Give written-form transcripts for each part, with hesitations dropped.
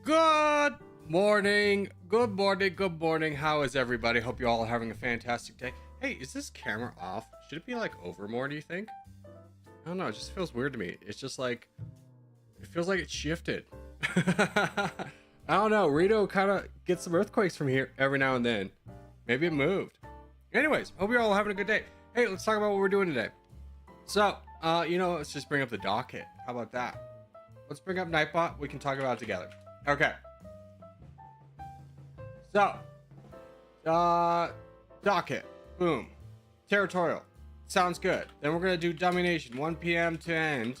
Good morning. Good morning. Good morning. How is everybody? Hope you all are having a fantastic day. Hey, is this camera off? Should it be like over more, do you think? I don't know. It just feels weird to me. It's just like, it feels like it shifted. I don't know. Rito kind of gets some earthquakes from here every now and then. Maybe it moved. Anyways, hope you're all having a good day. Hey, let's talk about what we're doing today. So, let's just bring up the docket. How about that? Let's bring up Nightbot. We can talk about it together. Okay. So, docket. Boom. Territorial. Sounds good. Then we're going to do Dummynation. 1 p.m. to end.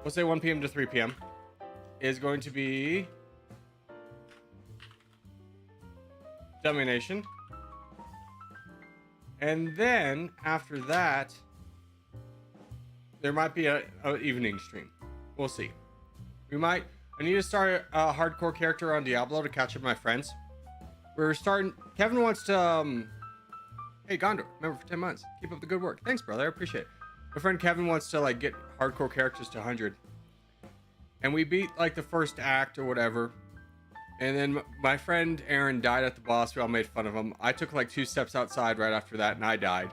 We'll say 1 p.m. to 3 p.m. is going to be Dummynation. And then, after that, there might be a evening stream. We'll see. I need to start a hardcore character on Diablo to catch up with my friends. We're starting. Kevin wants to, hey, Gondor, member for 10 months. Keep up the good work. Thanks, brother. I appreciate it. My friend Kevin wants to, get hardcore characters to 100. And we beat, the first act or whatever. And then my friend Aaron died at the boss. We all made fun of him. I took, 2 steps outside right after that, and I died.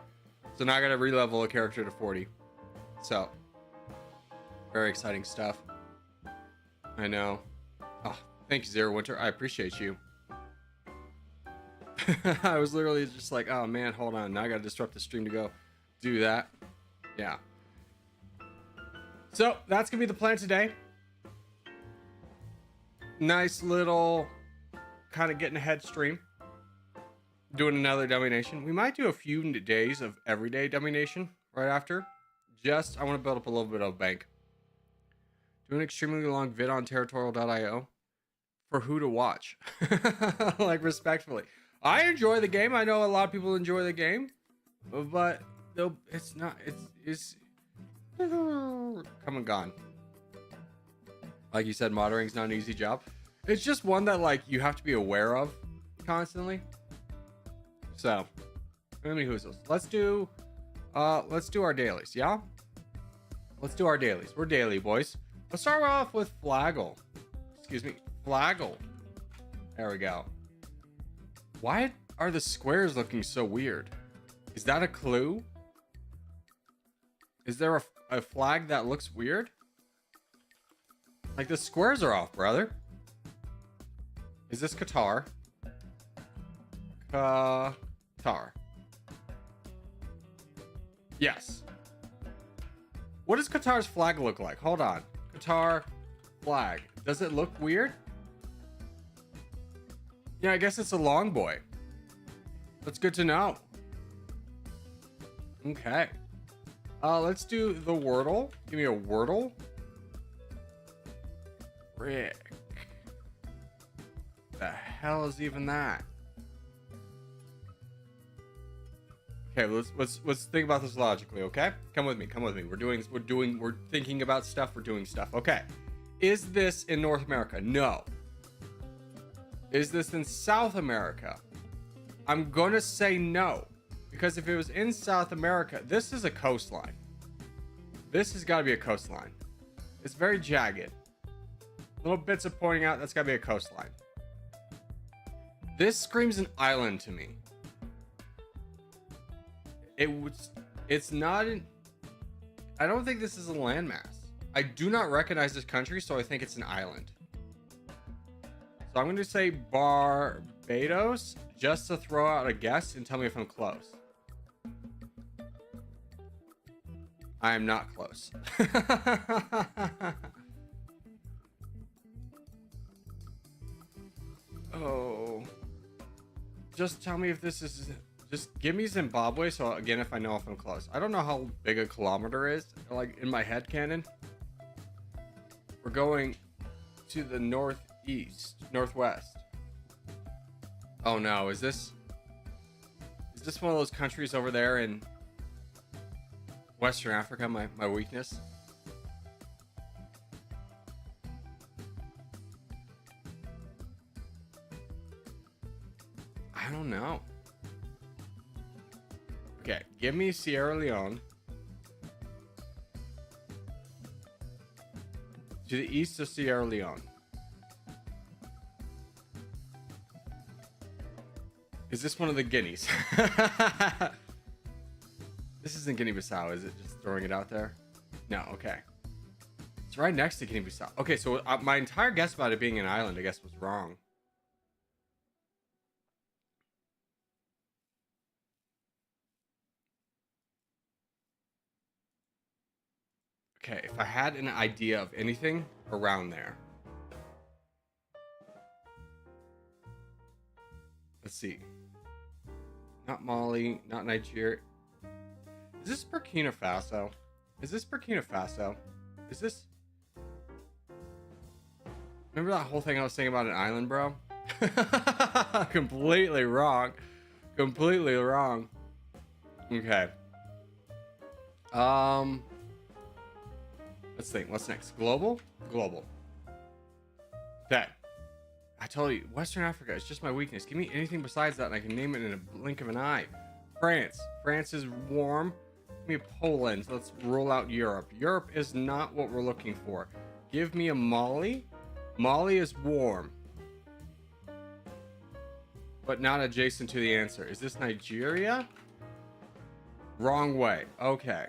So now I gotta re-level a character to 40. So, very exciting stuff. I know. Oh, thank you, Zero Winter. I appreciate you. I was literally just like, oh man, hold on. Now I gotta disrupt the stream to go do that. Yeah. So, that's gonna be the plan today. Nice little kind of getting ahead stream. Doing another Dummynation. We might do a few days of everyday Dummynation right after. I want to build up a little bit of bank. Do an extremely long vid on Territorial.io for who to watch. Respectfully. I enjoy the game. I know a lot of people enjoy the game, but it's not. It's come and gone. Like you said, moderating's not an easy job. It's just one that you have to be aware of constantly. So, anywho's, let's do our dailies, yeah? Let's do our dailies. We're daily boys. Let's start off with Flaggle. Excuse me, Flaggle. There we go. Why are the squares looking so weird? Is that a clue? Is there a flag that looks weird? The squares are off, brother. Is this Qatar? Qatar. Yes. What does Qatar's flag look like? Hold on. Qatar flag. Does it look weird? Yeah, I guess it's a long boy. That's good to know. Okay. Let's do the Wordle. Give me a Wordle. Rick. The hell is even that? Okay, let's think about this logically, okay? Come with me. We're thinking about stuff, we're doing stuff. Okay. Is this in North America? No. Is this in South America? I'm gonna say no. Because if it was in South America, this is a coastline. This has gotta be a coastline. It's very jagged. Little bits of pointing out, that's gotta be a coastline. This screams an island to me. It's not I don't think this is a landmass. I do not recognize this country, so I think it's an island. So I'm going to say Barbados, just to throw out a guess and tell me if I'm close. I am not close. Oh. Just tell me if this is... Just give me Zimbabwe, so again, if I know if I'm close. I don't know how big a kilometer is, in my head canon. We're going to the northwest. Oh no, is this one of those countries over there in Western Africa, my weakness? I don't know. Okay, give me Sierra Leone. To the east of Sierra Leone. Is this one of the Guineas? This isn't Guinea-Bissau, is it? Just throwing it out there? No, okay. It's right next to Guinea-Bissau. Okay, so my entire guess about it being an island, I guess, was wrong. Okay, if I had an idea of anything around there. Let's see. Not Mali, not Nigeria. Is this Burkina Faso? Is this Burkina Faso? Is this... Remember that whole thing I was saying about an island, bro? Completely wrong. Completely wrong. Okay. Let's think. What's next? Global? Global. Okay. I told you, Western Africa is just my weakness. Give me anything besides that and I can name it in a blink of an eye. France. France is warm. Give me Poland. Let's roll out Europe. Europe is not what we're looking for. Give me a Mali. Mali is warm. But not adjacent to the answer. Is this Nigeria? Wrong way. Okay.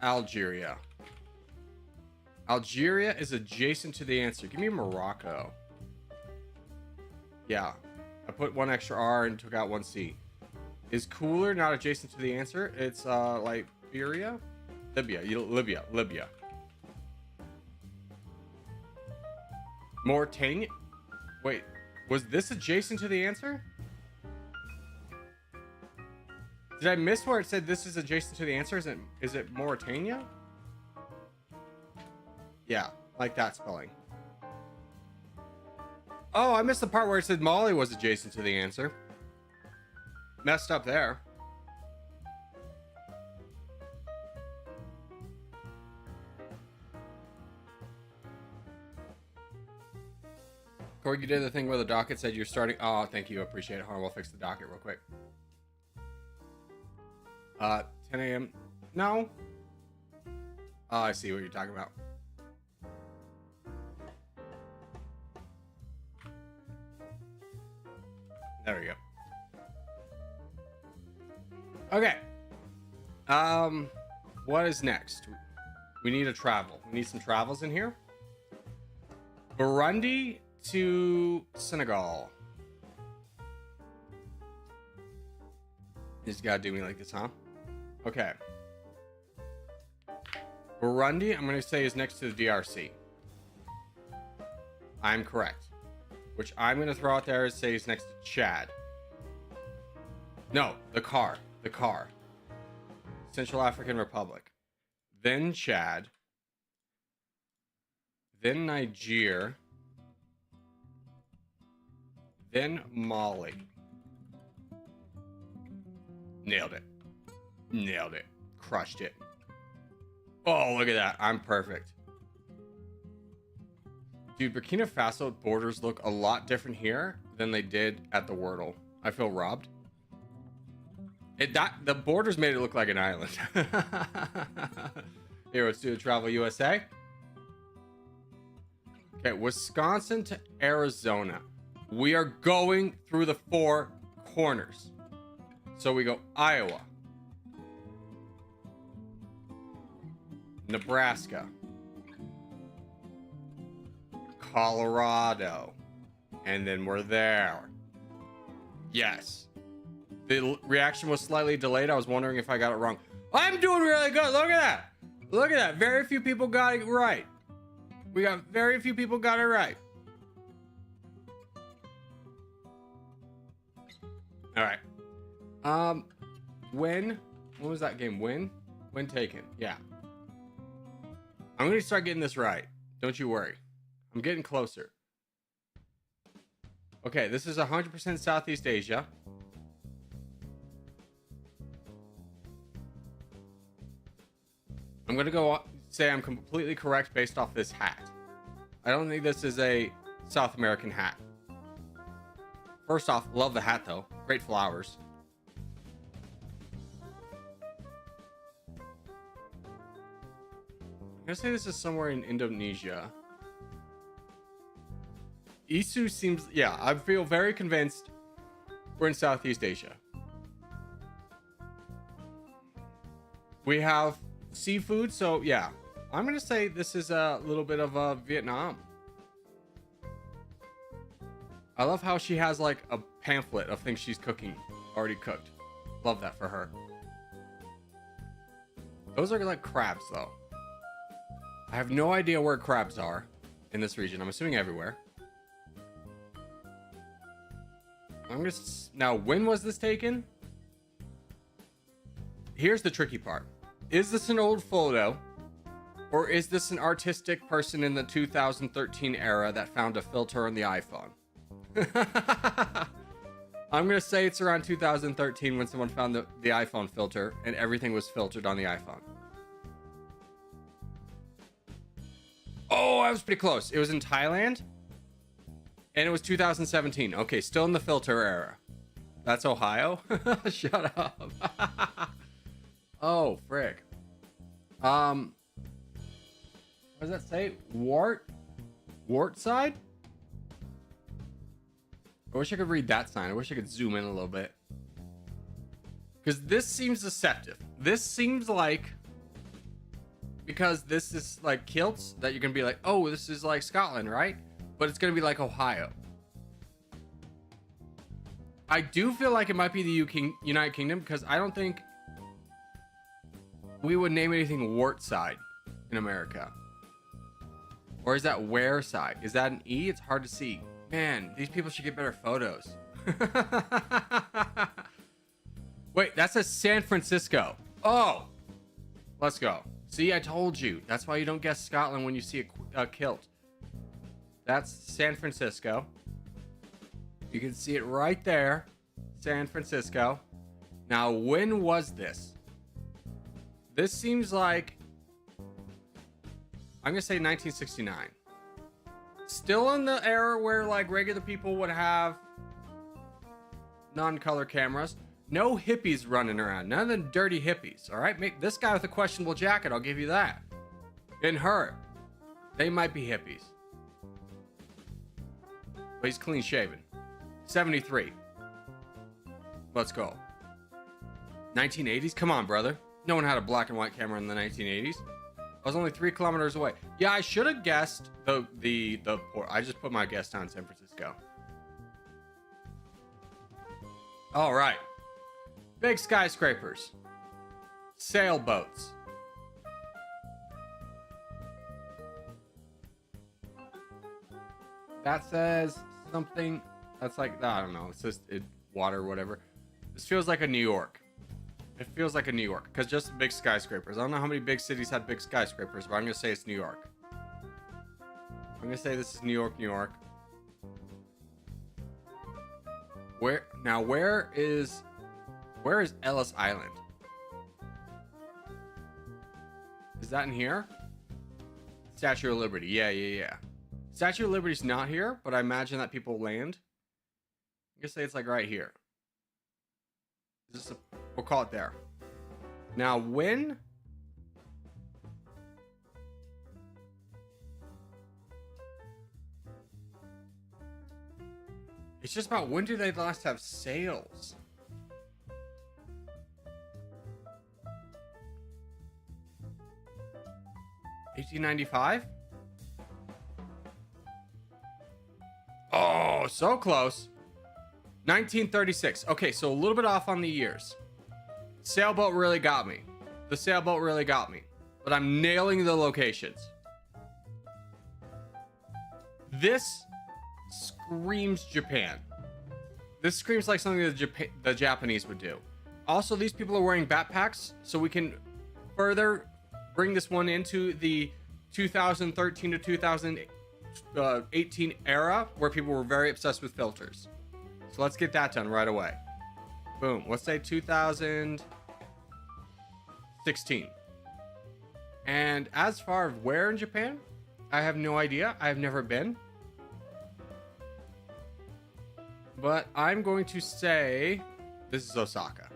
Algeria. Algeria is adjacent to the answer. Give me Morocco. Yeah. I put one extra R and took out one C. Is cooler not adjacent to the answer? It's Liberia? Libya. Mauritania? Wait, was this adjacent to the answer? Did I miss where it said this is adjacent to the answer? Is it Mauritania? Yeah, like that spelling. Oh, I missed the part where it said Mali was adjacent to the answer. Messed up there. Corgi did the thing where the docket said you're starting. Oh, thank you. Appreciate it. Hold on, we'll fix the docket real quick. 10 a.m. No. Oh, I see what you're talking about. There we go. Okay. What is next? We need a travel. We need some travels in here. Burundi to Senegal. You just gotta do me like this, huh? Okay. Burundi, I'm gonna say, is next to the DRC. I'm correct. Which I'm gonna throw out there and say is next to Chad. No, the car. Central African Republic. Then Chad. Then Niger. Then Mali. Nailed it. Crushed it. Oh, look at that. I'm perfect. Dude, Burkina Faso borders look a lot different here than they did at the Wordle. I feel robbed. The borders made it look like an island. Here, let's do the Travel USA. Okay, Wisconsin to Arizona. We are going through the four corners. So we go Iowa, Nebraska, Colorado, and then we're there. Yes. The reaction was slightly delayed. I was wondering if I got it wrong. I'm doing really good. Look at that. Look at that. Very few people got it right. We got very few people got it right. All right. When was that game? When taken. Yeah. I'm going to start getting this right. Don't you worry. I'm getting closer. Okay, this is 100% Southeast Asia. I'm going to go say I'm completely correct based off this hat. I don't think this is a South American hat. First off, love the hat though. Great flowers. gonna say this is somewhere in Indonesia. Isu seems, yeah, I feel very convinced we're in Southeast Asia. We have seafood, so yeah, I'm gonna say this is a little bit of Vietnam. I love how she has like a pamphlet of things she's cooking, already cooked. Love that for her. Those are like crabs though. I have no idea where crabs are in this region. I'm assuming everywhere. Now, when was this taken? Here's the tricky part. Is this an old photo? Or is this an artistic person in the 2013 era that found a filter on the iPhone? I'm going to say it's around 2013 when someone found the iPhone filter and everything was filtered on the iPhone. Oh, I was pretty close. It was in Thailand. And it was 2017. Okay, still in the filter era. That's Ohio? Shut up. Oh, frick. What does that say? Wart side? I wish I could read that sign. I wish I could zoom in a little bit. Because this seems deceptive. This seems like... Because this is like kilts that you're going to be like, oh, this is like Scotland, right? But it's going to be like Ohio. I do feel like it might be the United Kingdom because I don't think we would name anything Wart side in America. Or is that Ware side? Is that an E? It's hard to see. Man, these people should get better photos. Wait, that says San Francisco. Oh, let's go. See, I told you. That's why you don't guess Scotland when you see a kilt. That's San Francisco. You can see it right there. San Francisco. Now, when was this? This seems like... I'm going to say 1969. Still in the era where, like, regular people would have non-color cameras. No hippies running around. None of them dirty hippies, all right? Make this guy with a questionable jacket, I'll give you that. And her. They might be hippies. But he's clean shaven. 73. Let's go. 1980s? Come on, brother. No one had a black and white camera in the 1980s. I was only 3 kilometers away. Yeah, I should have guessed the port. I just put my guess down San Francisco. All right. Big skyscrapers. Sailboats. That says something. That's like, I don't know. It says water or whatever. This feels like a New York. It feels like a New York because just big skyscrapers. I don't know how many big cities have big skyscrapers, but I'm going to say it's New York. I'm going to say this is New York, New York. Where is Ellis Island? Is that in here? Statue of Liberty. Yeah. Statue of Liberty's not here, but I imagine that people land. I'm going to say it's like right here. Is this we'll call it there. Now, when... It's just about when did they last have sails? $1895? Oh, so close. 1936. Okay, so a little bit off on the years. Sailboat really got me. The sailboat really got me. But I'm nailing the locations. This screams Japan. This screams like something that the Japanese would do. Also, these people are wearing backpacks, so we can further bring this one into the 2013 to 2018 era where people were very obsessed with filters. So let's get that done right away. Boom. Let's say 2016. And as far as where in Japan, I have no idea. I have never been. But I'm going to say this is Osaka.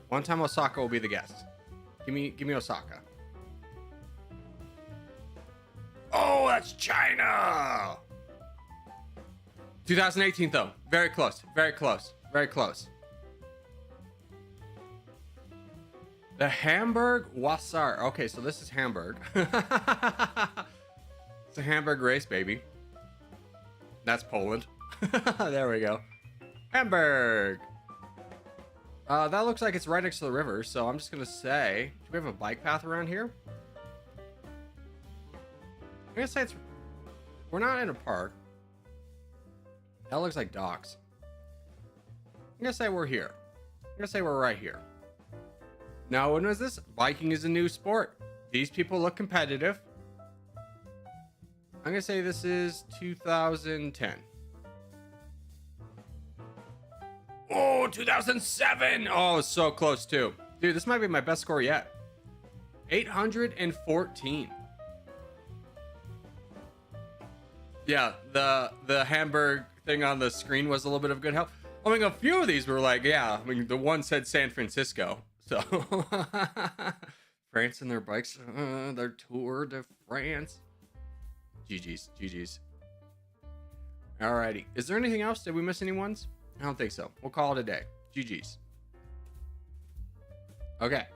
One time Osaka will be the guest. Give me Osaka. Oh, that's China. 2018 though. Very close. Very close. Very close. The Hamburg Wasser. Okay, so this is Hamburg. It's a Hamburg race, baby. That's Poland. There we go. Hamburg. That looks like it's right next to the river, so I'm just gonna say, do we have a bike path around here? I'm gonna say we're not in a park. That looks like docks. I'm gonna say we're here. I'm gonna say we're right here. Now, when was this? Biking is a new sport. These people look competitive. I'm gonna say this is 2010. Oh, 2007. Oh, so close too. Dude, this might be my best score yet. 814. Yeah, the Hamburg thing on the screen was a little bit of good help. I mean, a few of these were like, yeah, I mean, the one said San Francisco. So, France and their bikes, their Tour de France. GG's, GG's. Alrighty. Is there anything else? Did we miss any ones? I don't think so. We'll call it a day. GG's. Okay.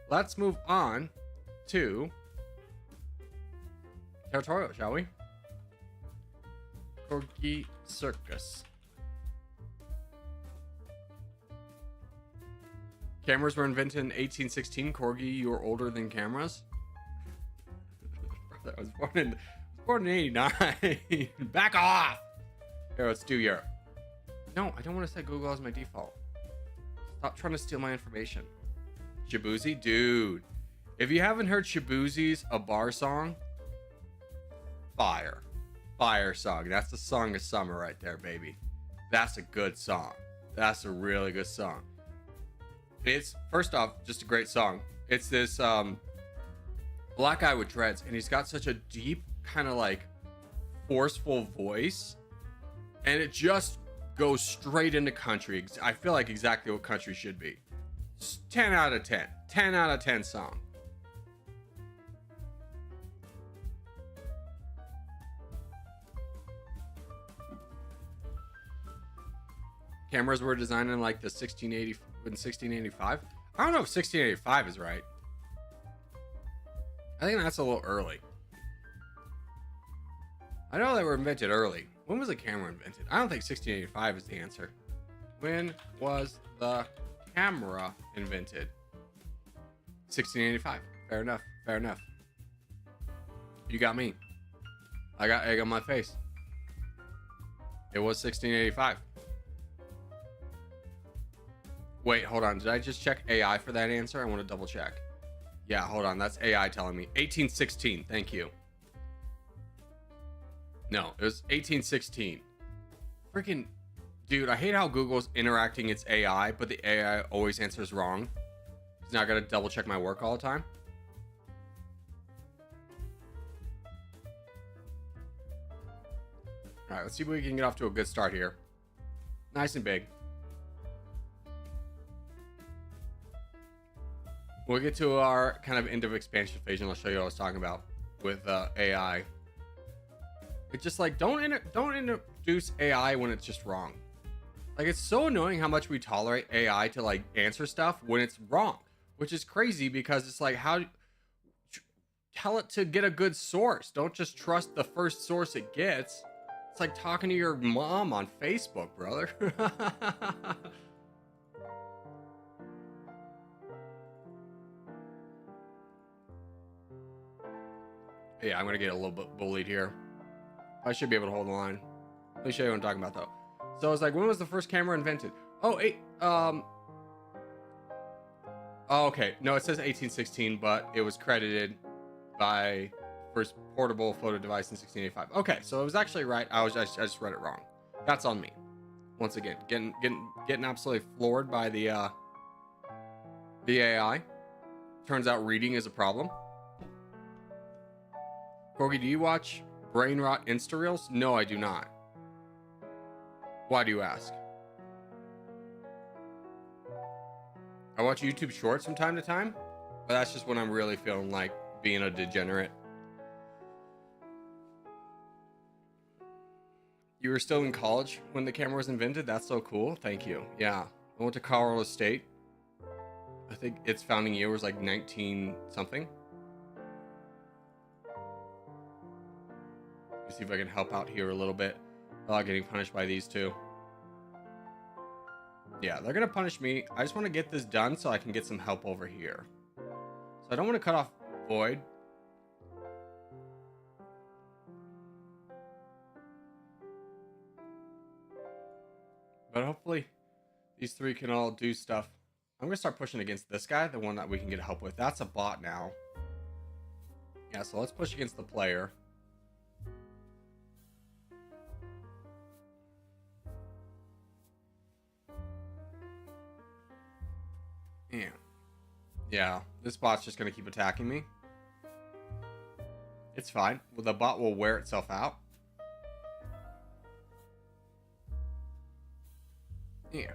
Let's move on to Territorial, shall we? Corgi Circus. Cameras were invented in 1816. Corgi, you are older than cameras. Brother, I was born in 89. Back off. Here, let's do Europe. No, I don't want to set Google as my default. Stop trying to steal my information. Shibuzi? Dude. If you haven't heard Shibuzi's A Bar Song, fire. Fire song. That's the song of summer right there, baby. That's a good song. That's a really good song. It's, first off, just a great song. It's this black guy with dreads, and he's got such a deep, kind of like forceful voice, and it just goes straight into country. I feel like exactly what country should be. 10 out of 10. 10 out of 10 song. Cameras were designed in like the 1685. I don't know if 1685 is right. I think that's a little early. I know they were invented early. When was the camera invented? I don't think 1685 is the answer. When was the camera invented? 1685. Fair enough. Fair enough. You got me. I got egg on my face. It was 1685. Wait, hold on. Did I just check AI for that answer? I want to double check. Yeah, hold on. That's AI telling me. 1816. Thank you. No, it was 1816. Freaking dude, I hate how Google's interacting its AI, but the AI always answers wrong. It's not gonna double check my work all the time. All right, let's see if we can get off to a good start here. Nice and big. We'll get to our kind of end of expansion phase, and I'll show you what I was talking about with AI. It's just like, don't introduce AI when it's just wrong. Like, it's so annoying how much we tolerate AI to like answer stuff when it's wrong, which is crazy because it's like, how tell it to get a good source. Don't just trust the first source it gets. It's like talking to your mom on Facebook, brother. Yeah, I'm gonna get a little bit bullied here. I should be able to hold the line. Let me show you what I'm talking about, though. So I was like, when was the first camera invented? Oh, oh, okay. No, it says 1816, but it was credited by first portable photo device in 1685. Okay, so it was actually right. I just read it wrong. That's on me. Once again, getting absolutely floored by the AI. Turns out reading is a problem. Corgi, do you watch Brain Rot Insta Reels? No, I do not. Why do you ask? I watch YouTube Shorts from time to time. But that's just when I'm really feeling like being a degenerate. You were still in college when the camera was invented? That's so cool. Thank you. Yeah. I went to Colorado State. I think its founding year was like 19 something. Let me see if I can help out here a little bit without getting punished by these two. Yeah, they're going to punish me. I just want to get this done so I can get some help over here. So I don't want to cut off Void. But hopefully these three can all do stuff. I'm going to start pushing against this guy, the one that we can get help with. That's a bot now. Yeah, so let's push against the player. Yeah. Yeah, this bot's just going to keep attacking me. It's fine. Well, the bot will wear itself out. Yeah.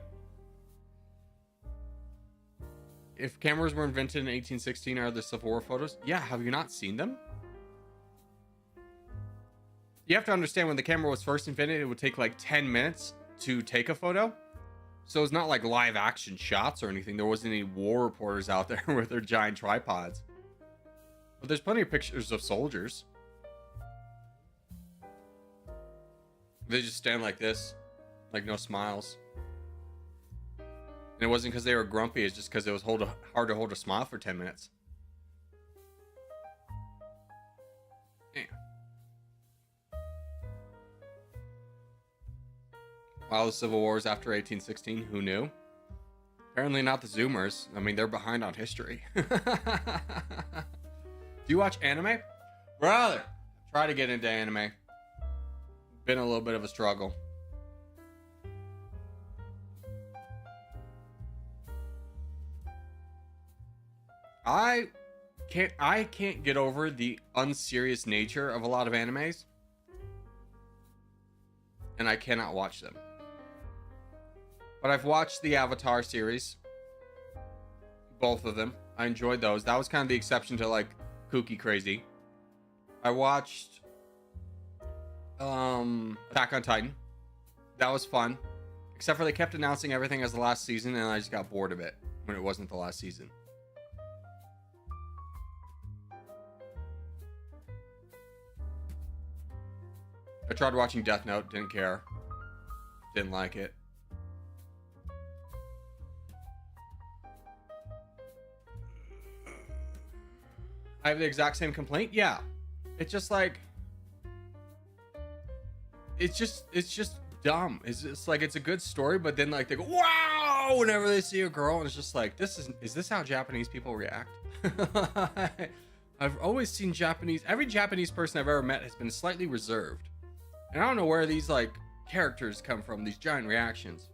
If cameras were invented in 1816, are the Civil War photos? Yeah, have you not seen them? You have to understand, when the camera was first invented, it would take like 10 minutes to take a photo. So it's not like live action shots or anything. There wasn't any war reporters out there with their giant tripods. But there's plenty of pictures of soldiers. They just stand like this, like no smiles. And it wasn't because they were grumpy, it's just because it was hard to hold a smile for 10 minutes. Yeah. Wow, the Civil War is after 1816, who knew? Apparently not the Zoomers. I mean, they're behind on history. Do you watch anime? Brother, try to get into anime. Been a little bit of a struggle. I can't get over the unserious nature of a lot of animes. And I cannot watch them. But I've watched the Avatar series. Both of them. I enjoyed those. That was kind of the exception to like kooky crazy. I watched Attack on Titan. That was fun. Except for they kept announcing everything as the last season, and I just got bored of it when it wasn't the last season. I tried watching Death Note, didn't care. Didn't like it. I have the exact same complaint. Yeah. It's just like, it's just dumb. It's just like, it's a good story, but then like they go, wow, whenever they see a girl, and it's just like, is this how Japanese people react? I've always seen every Japanese person I've ever met has been slightly reserved. And I don't know where these like characters come from, these giant reactions.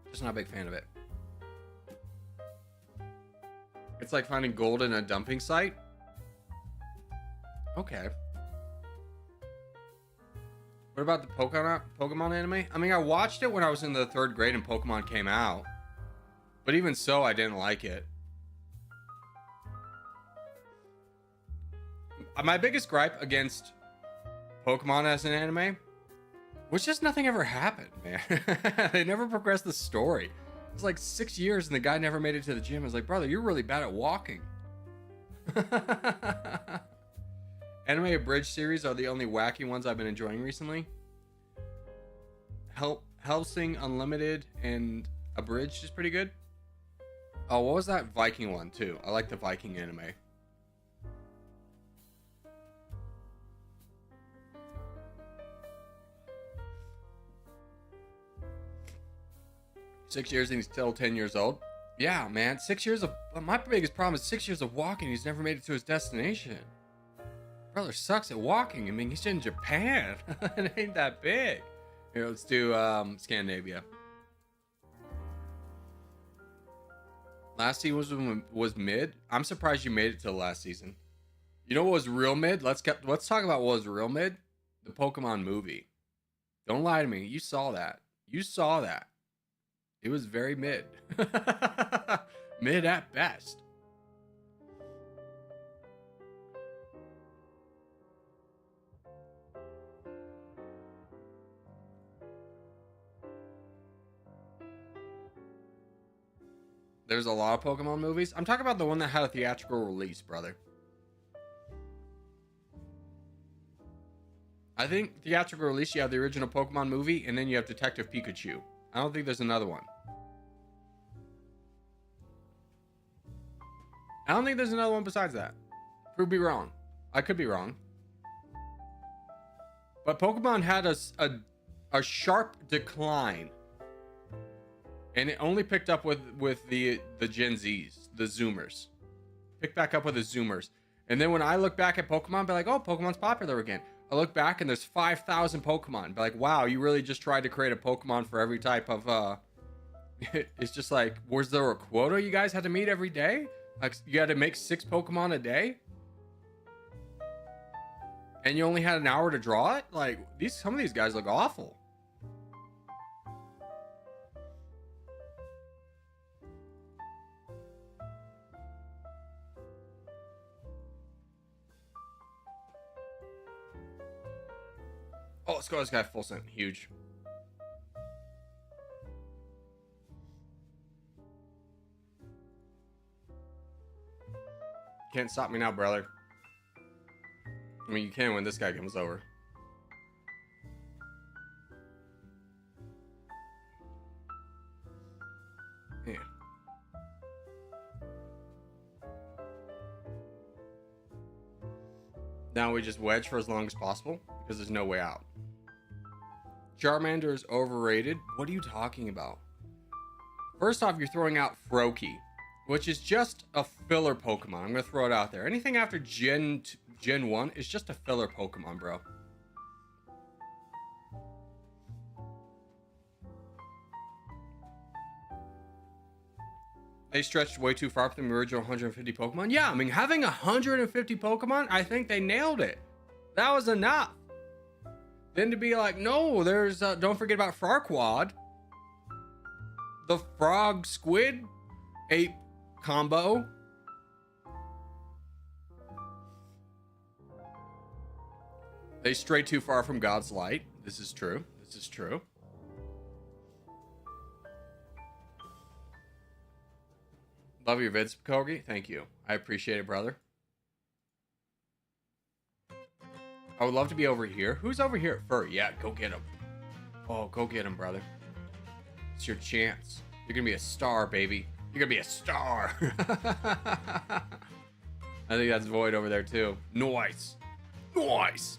Just not a big fan of it. It's like finding gold in a dumping site. Okay. What about the Pokemon anime? I mean, I watched it when I was in the 3rd grade and Pokemon came out. But even so, I didn't like it. My biggest gripe against Pokemon as an anime was just nothing ever happened, man. They never progressed the story. It's like 6 years and the guy never made it to the gym. I was like, brother, you're really bad at walking. Anime abridged series are the only wacky ones I've been enjoying recently. Hellsing Unlimited and abridged is pretty good. Oh, what was that Viking one too? I like the Viking anime. Six years and he's still 10 years old. Yeah, man. 6 years of... My biggest problem is 6 years of walking. He's never made it to his destination. Brother sucks at walking. I mean, he's in Japan. It ain't that big. Here, let's do Scandinavia. Last season was mid. I'm surprised you made it to the last season. You know what was real mid? Let's talk about what was real mid. The Pokemon movie. Don't lie to me. You saw that. You saw that. It was very mid. Mid at best. There's a lot of Pokemon movies. I'm talking about the one that had a theatrical release, brother. I think theatrical release, you have the original Pokemon movie, and then you have Detective Pikachu. I don't think there's another one. I don't think there's another one besides that. Prove me wrong. I could be wrong. But Pokemon had a sharp decline. And it only picked up with the Gen Zs, the Zoomers. Picked back up with the Zoomers. And then when I look back at Pokemon, I'll be like, oh, Pokemon's popular again. I look back and there's 5,000 Pokemon. Be like, wow, you really just tried to create a Pokemon for every type of, it's just like, was there a quota you guys had to meet every day? Like, you had to make 6 Pokemon a day? And you only had an hour to draw it? Like, some of these guys look awful. Oh, let's go. This guy full sent. Huge. Can't stop me now, brother. I mean, you can when this guy comes over. Yeah. Now we just wedge for as long as possible because there's no way out. Charmander is overrated. What are you talking about? First off, you're throwing out Froakie, which is just a filler Pokemon. I'm going to throw it out there. Anything after Gen 1 is just a filler Pokemon, bro. They stretched way too far from the original 150 Pokemon. Yeah, I mean, having 150 Pokemon, I think they nailed it. That was enough. Then to be like, no, there's, don't forget about Farquaad. The frog squid ape combo. They stray too far from God's light. This is true. This is true. Love your vids, Corgi. Thank you. I appreciate it, brother. I would love to be over here. Who's over here at Fur? Yeah, go get him. Oh, go get him, brother. It's your chance. You're gonna be a star, baby. You're gonna be a star. I think that's Void over there, too. Nice. Nice.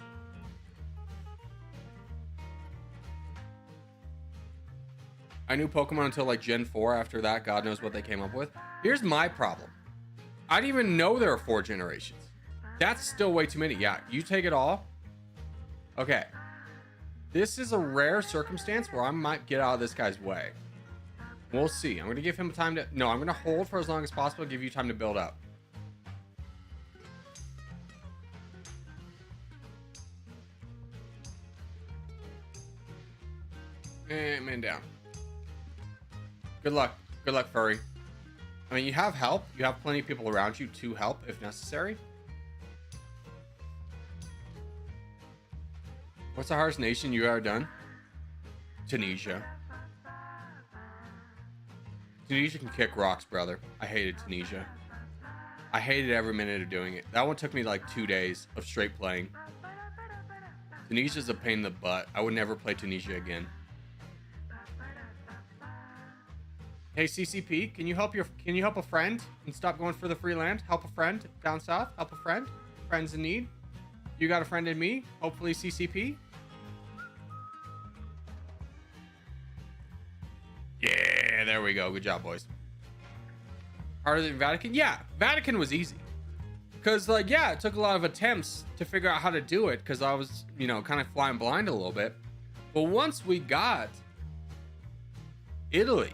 I knew Pokemon until like Gen 4. After that, God knows what they came up with. Here's my problem. I didn't even know there are 4 generations. That's still way too many. Yeah, you take it all. Okay. This is a rare circumstance where I might get out of this guy's way. We'll see. I'm going to give him time to... No, I'm going to hold for as long as possible. Give you time to build up. And man down. Good luck. Good luck, Furry. I mean, you have help. You have plenty of people around you to help if necessary. What's the hardest nation you ever done? Tunisia. Tunisia can kick rocks, brother. I hated Tunisia. I hated every minute of doing it. That one took me like 2 days of straight playing. Tunisia's a pain in the butt. I would never play Tunisia again. Hey CCP, can you help a friend and stop going for the free land? Help a friend down south. Help a friend. Friends in need. You got a friend in me. Hopefully CCP. Yeah, there we go. Good job, boys. Harder than Vatican? Yeah, Vatican was easy. Because, like, yeah, it took a lot of attempts to figure out how to do it because I was, you know, kind of flying blind a little bit. But once we got Italy,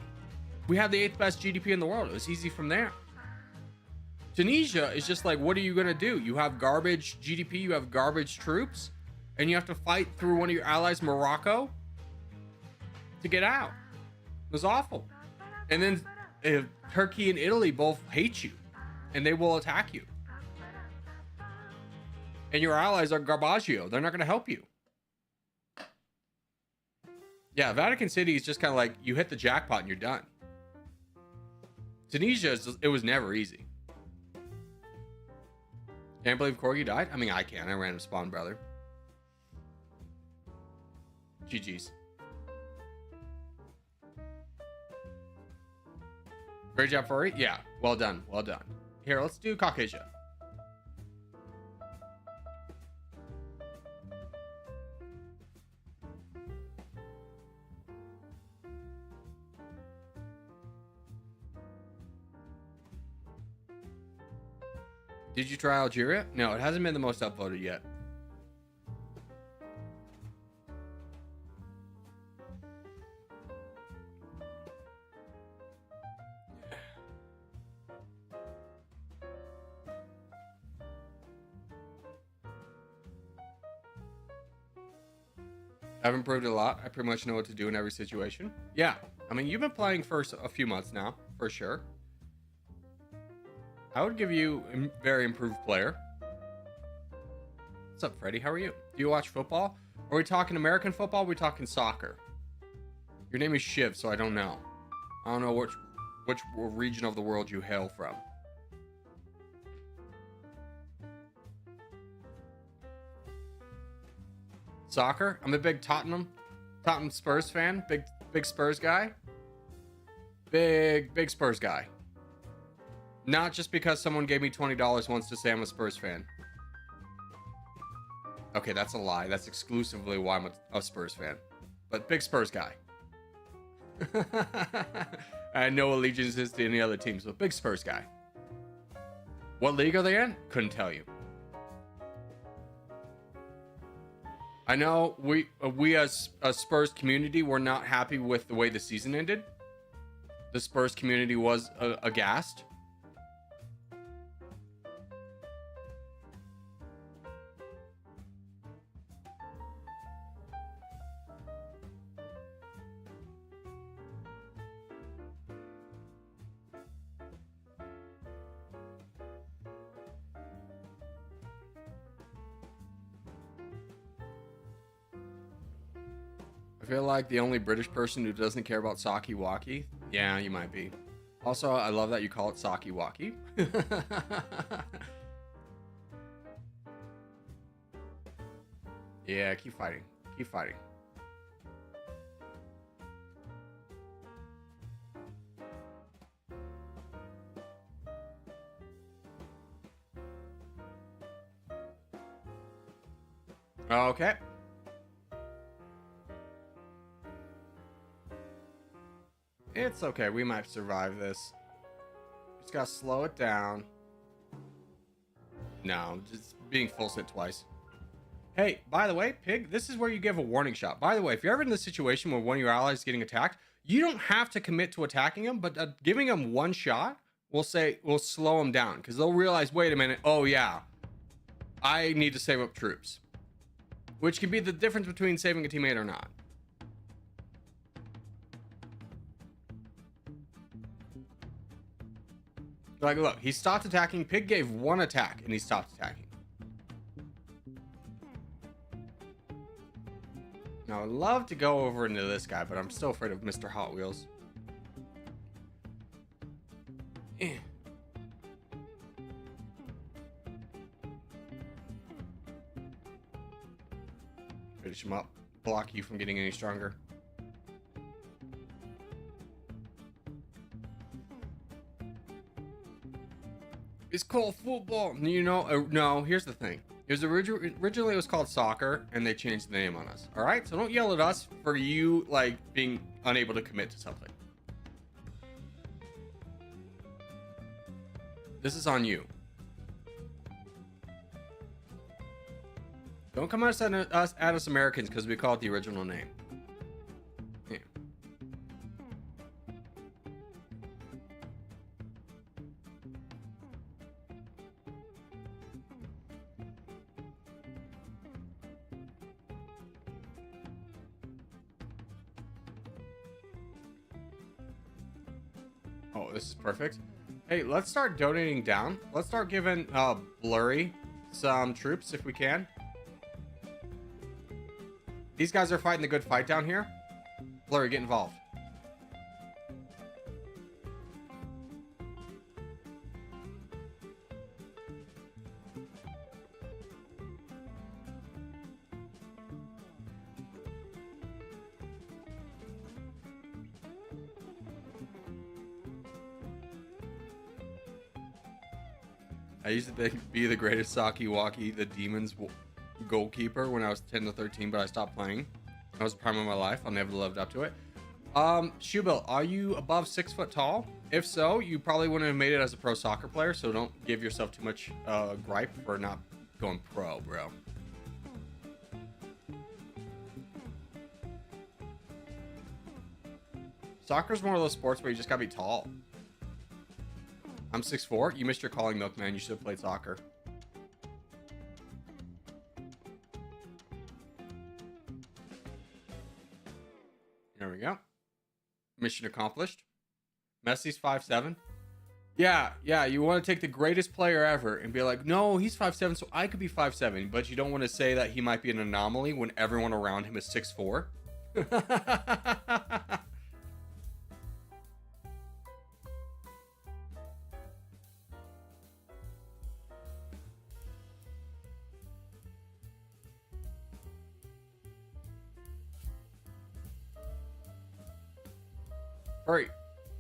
we had the 8th best GDP in the world. It was easy from there. Tunisia is just like, what are you going to do? You have garbage GDP, you have garbage troops, and you have to fight through one of your allies, Morocco, to get out. It was awful. And then Turkey and Italy both hate you, and they will attack you. And your allies are Garbaggio. They're not going to help you. Yeah, Vatican City is just kind of like, you hit the jackpot and you're done. Tunisia, it was never easy. Can't believe Corgi died? I mean, I can. I ran him spawn, brother. GG's. Great job, Furry. Yeah, well done. Well done. Here, let's do Caucasia. Did you try Algeria? No, it hasn't been the most upvoted yet. I've improved a lot. I pretty much know what to do in every situation. Yeah, I mean, you've been playing for a few months now, for sure. I would give you a very improved player. What's up, Freddie? How are you? Do you watch football? Are we talking American football? Or are we talking soccer? Your name is Shiv, so I don't know. I don't know which region of the world you hail from. Soccer? I'm a big Tottenham Spurs fan. Big Spurs guy. Big Spurs guy. Not just because someone gave me $20 once to say I'm a Spurs fan. Okay, that's a lie. That's exclusively why I'm a Spurs fan. But big Spurs guy. I had no allegiances to any other teams, but big Spurs guy. What league are they in? Couldn't tell you. I know we as a Spurs community were not happy with the way the season ended. The Spurs community was aghast. I feel like the only British person who doesn't care about Saki Waki. Yeah, you might be. Also, I love that you call it Saki Waki. Yeah, keep fighting. Keep fighting. Okay. It's okay. We might survive this. Just gotta slow it down. No, just being full sit twice. Hey, by the way, Pig, this is where you give a warning shot. By the way, if you're ever in this situation where one of your allies is getting attacked, you don't have to commit to attacking them, but giving them one shot will slow them down because they'll realize, wait a minute, oh yeah, I need to save up troops, which can be the difference between saving a teammate or not. Like, look, he stopped attacking. Pig gave one attack and he stopped attacking. Now, I'd love to go over into this guy, but I'm still afraid of Mr. Hot Wheels. Finish him up. Block you from getting any stronger. It's called football. You know, no, here's the thing. It was originally it was called soccer, and they changed the name on us. All right, so don't yell at us for you like being unable to commit to something. This is on you. Don't come at us Americans because we call it the original name. Yeah. Oh, this is perfect. Hey, let's start donating down. Let's start giving Blurry some troops if we can. These guys are fighting the good fight down here. Blurry, get involved. I used to be the greatest Saki Waki, the Demons goalkeeper when I was 10 to 13, but I stopped playing. That was the prime of my life. I'll never lived up to it. Shubil, are you above 6 foot tall? If so, you probably wouldn't have made it as a pro soccer player, so don't give yourself too much gripe for not going pro, bro. Soccer's one of those sports where you just gotta be tall. I'm 6'4". You missed your calling, Milkman. You should have played soccer. There we go. Mission accomplished. Messi's 5'7". Yeah, you want to take the greatest player ever and be like, no, he's 5'7", so I could be 5'7", but you don't want to say that he might be an anomaly when everyone around him is 6'4". Hurry,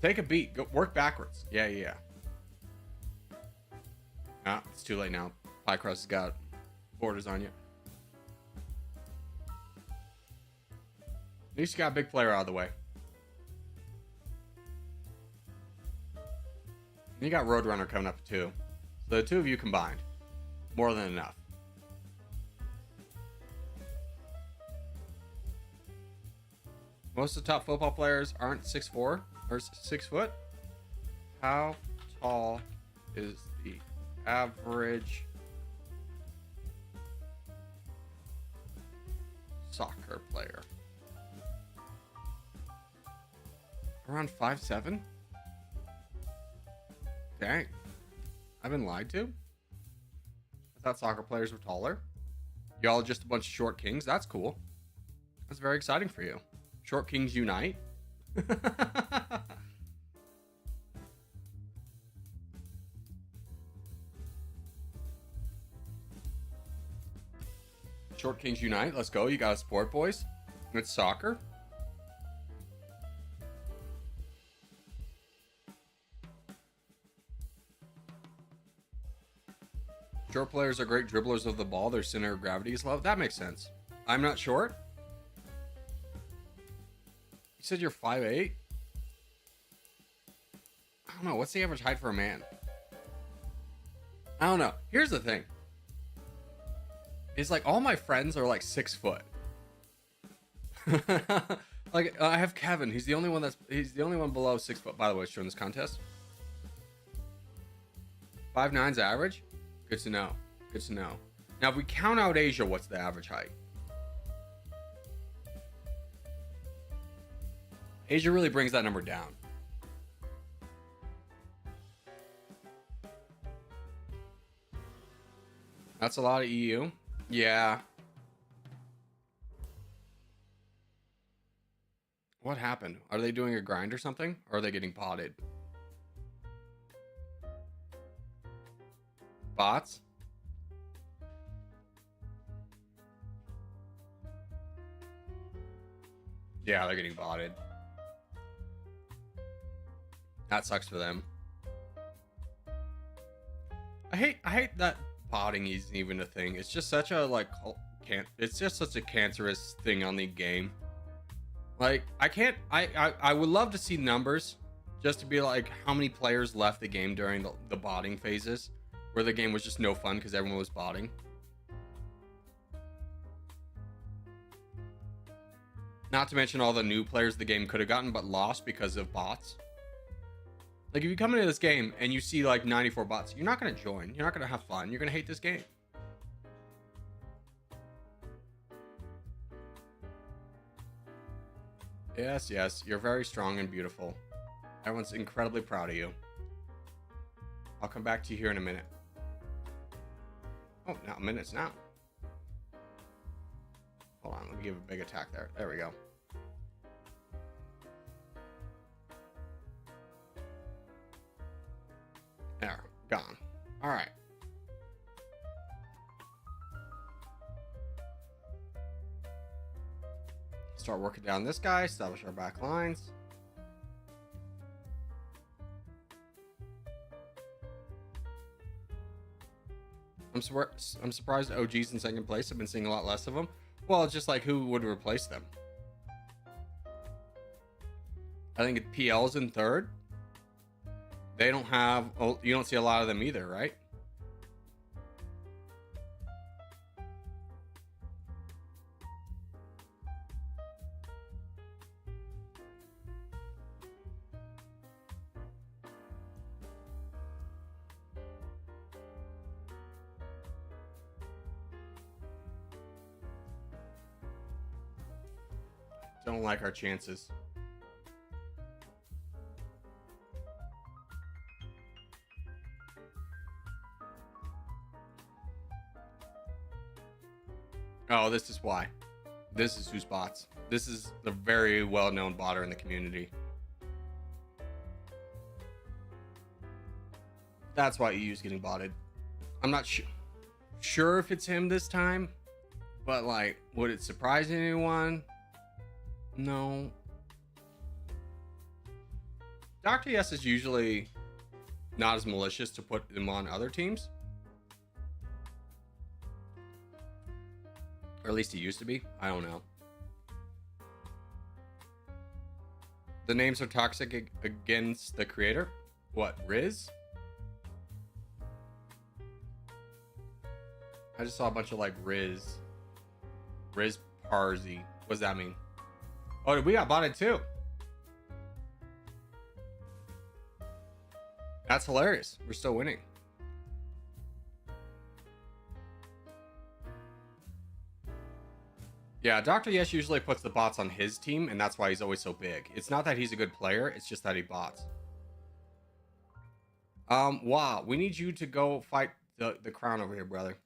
take a beat. Go work backwards. Yeah. Ah, it's too late now. Pie crust has got borders on you. At least you got a big player out of the way. And you got Roadrunner coming up too. So the two of you combined, more than enough. Most of the top football players aren't 6'4" or 6 foot. How tall is the average soccer player? Around 5'7". Dang. I've been lied to? I thought soccer players were taller. Y'all just a bunch of short kings. That's cool. That's very exciting for you. Short kings unite. Short kings unite. Let's go. You got a sport, boys. It's soccer. Short players are great dribblers of the ball. Their center of gravity is low. That makes sense. I'm not short. You said you're 5'8"? I don't know. What's the average height for a man? I don't know. Here's the thing. It's like all my friends are like 6 foot. Like I have Kevin. He's the only one below 6 foot. By the way, showing this contest. 5'9's average. Good to know. Good to know. Now, if we count out Asia, what's the average height? Asia really brings that number down. That's a lot of EU. Yeah. What happened? Are they doing a grind or something? Or are they getting potted? Bots? Yeah, they're getting botted. That sucks for them. I hate that botting isn't even a thing. It's just such a it's just such a cancerous thing on the game. Like I would love to see numbers just to be like how many players left the game during the botting phases where the game was just no fun because everyone was botting. Not to mention all the new players the game could have gotten but lost because of bots. Like, if you come into this game and you see, like, 94 bots, you're not going to join. You're not going to have fun. You're going to hate this game. Yes, yes. You're very strong and beautiful. Everyone's incredibly proud of you. I'll come back to you here in a minute. Oh, now minutes now. Hold on. Let me give a big attack there. There we go. There, gone. All right. Start working down this guy, establish our back lines. I'm surprised OG's in second place. I've been seeing a lot less of them. Well, it's just like who would replace them? I think PL's in third. They don't have. Oh, you don't see a lot of them either, right? Don't like our chances. Oh, this is why. This is who's bots. This is the very well-known botter in the community. That's why EU's getting botted. I'm not sure if it's him this time, but like, would it surprise anyone? No. Dr. Yes is usually not as malicious to put them on other teams. Or at least he used to be. I don't know. The names are toxic against the creator. What, Riz? I just saw a bunch of like Riz Parzi. What does that mean? Oh, we got botted too. That's hilarious. We're still winning. Yeah, Dr. Yes usually puts the bots on his team, and that's why he's always so big. It's not that he's a good player, it's just that he bots. Wow, we need you to go fight the crown over here, brother.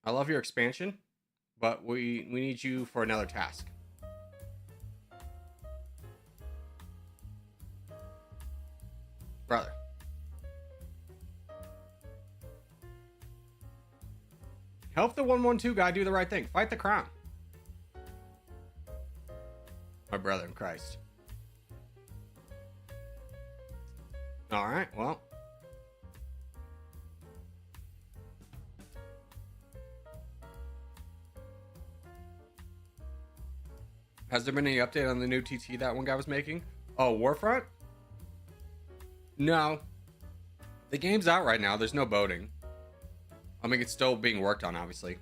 I love your expansion, but we need you for another task. Brother. Help the 112 guy do the right thing. Fight the crown. My brother in Christ. All right, well. Has there been any update on the new TT that one guy was making? Oh, Warfront? No. The game's out right now. There's no voting. I mean, it's still being worked on, obviously.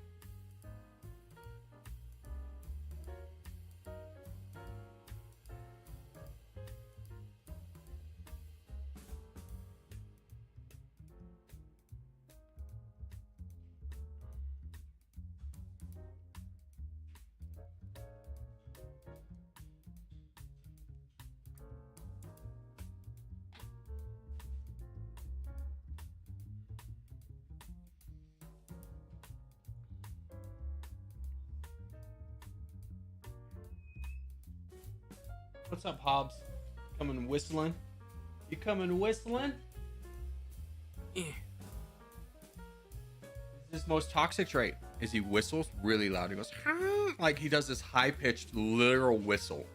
What's up, Hobbs? Coming whistling? You coming whistling? Is his most toxic trait is he whistles really loud. He goes, "Huh?" Like he does this high-pitched literal whistle.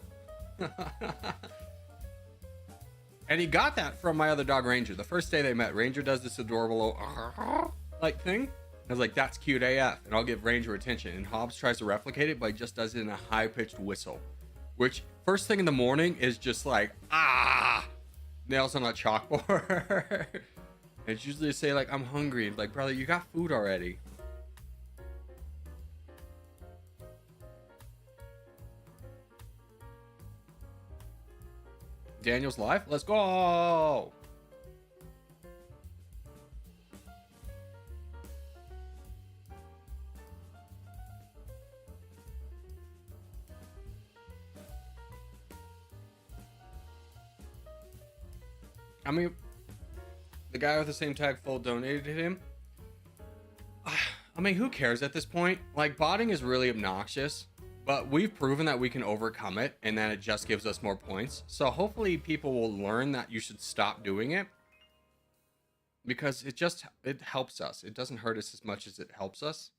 And he got that from my other dog, Ranger. The first day they met, Ranger does this adorable like thing. I was like, that's cute AF, and I'll give Ranger attention. And Hobbs tries to replicate it, but he just does it in a high-pitched whistle. Which, first thing in the morning, is just like, nails on a chalkboard. And it's usually to say, like, I'm hungry. And like, brother, you got food already. Daniel's live? Let's go! I mean, the guy with the same tag full donated to him. I mean, who cares at this point? Like, botting is really obnoxious, but we've proven that we can overcome it and that it just gives us more points. So hopefully people will learn that you should stop doing it, because it helps us. It doesn't hurt us as much as it helps us,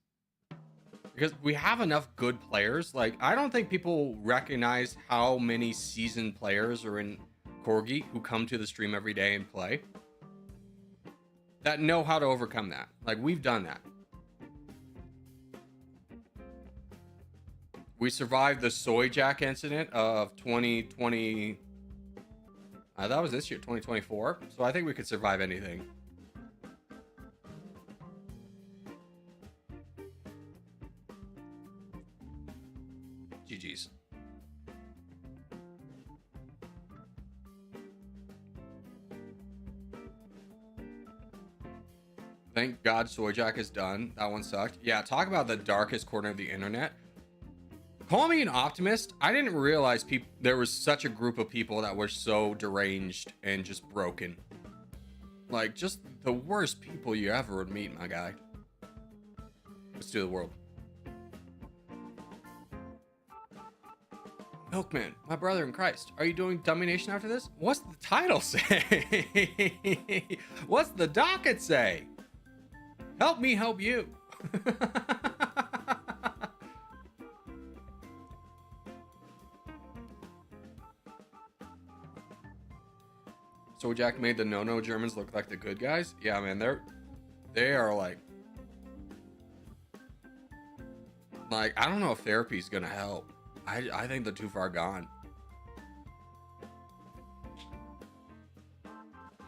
because we have enough good players. Like, I don't think people recognize how many seasoned players are in Corgi who come to the stream every day and play, that know how to overcome that. Like, we've done that. We survived the soy jack incident of 2020. That was this year, 2024. So I think we could survive anything. GG's. Thank God soy jack is done. That one sucked. Yeah, talk about the darkest corner of the internet. Call me an optimist. I didn't realize there was such a group of people that were so deranged and just broken. Like, just the worst people you ever would meet, my guy. Let's do the world. Milkman, my brother in Christ, are you doing Dummynation after this? What's the title say? What's the docket say? Help me help you. So Jack made the no-no Germans look like the good guys. Yeah, man, they are like I don't know if therapy's gonna help. I think they're too far gone.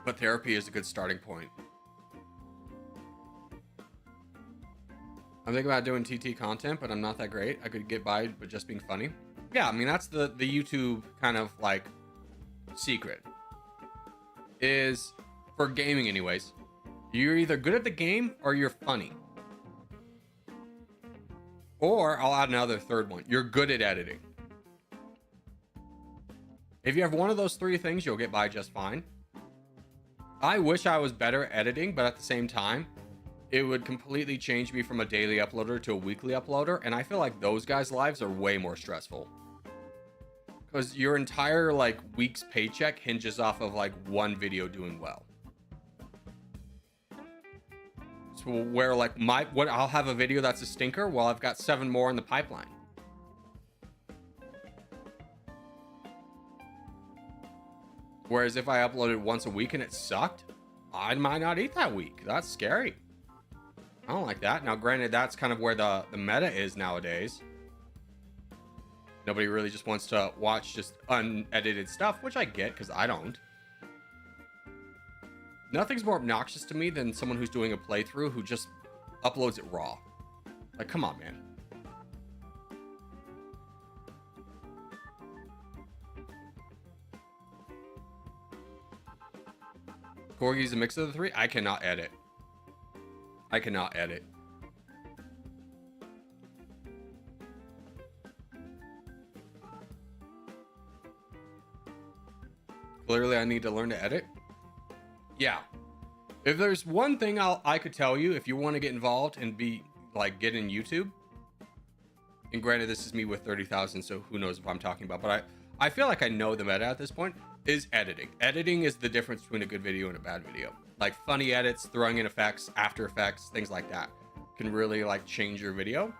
But therapy is a good starting point. I'm thinking about doing TT content, but I'm not that great. I could get by with just being funny. Yeah, I mean, that's the YouTube kind of like secret. Is for gaming anyways. You're either good at the game or you're funny. Or I'll add another third one. You're good at editing. If you have one of those three things, you'll get by just fine. I wish I was better at editing, but at the same time, it would completely change me from a daily uploader to a weekly uploader. And I feel like those guys' lives are way more stressful. Because your entire like week's paycheck hinges off of like one video doing well. So where like I'll have a video that's a stinker while I've got 7 more in the pipeline. Whereas if I uploaded once a week and it sucked, I might not eat that week. That's scary. I don't like that. Now, granted, that's kind of where the meta is nowadays. Nobody really just wants to watch just unedited stuff, which I get because I don't. Nothing's more obnoxious to me than someone who's doing a playthrough who just uploads it raw. Like, come on, man. Corgi's a mix of the three. I cannot edit. I cannot edit. Clearly, I need to learn to edit. Yeah. If there's one thing I could tell you, if you want to get involved and be like get in YouTube, and granted, this is me with 30,000, so who knows if I'm talking about, but I feel like I know the meta at this point, is editing. Editing is the difference between a good video and a bad video. Like funny edits, throwing in effects, After Effects, things like that can really like change your video.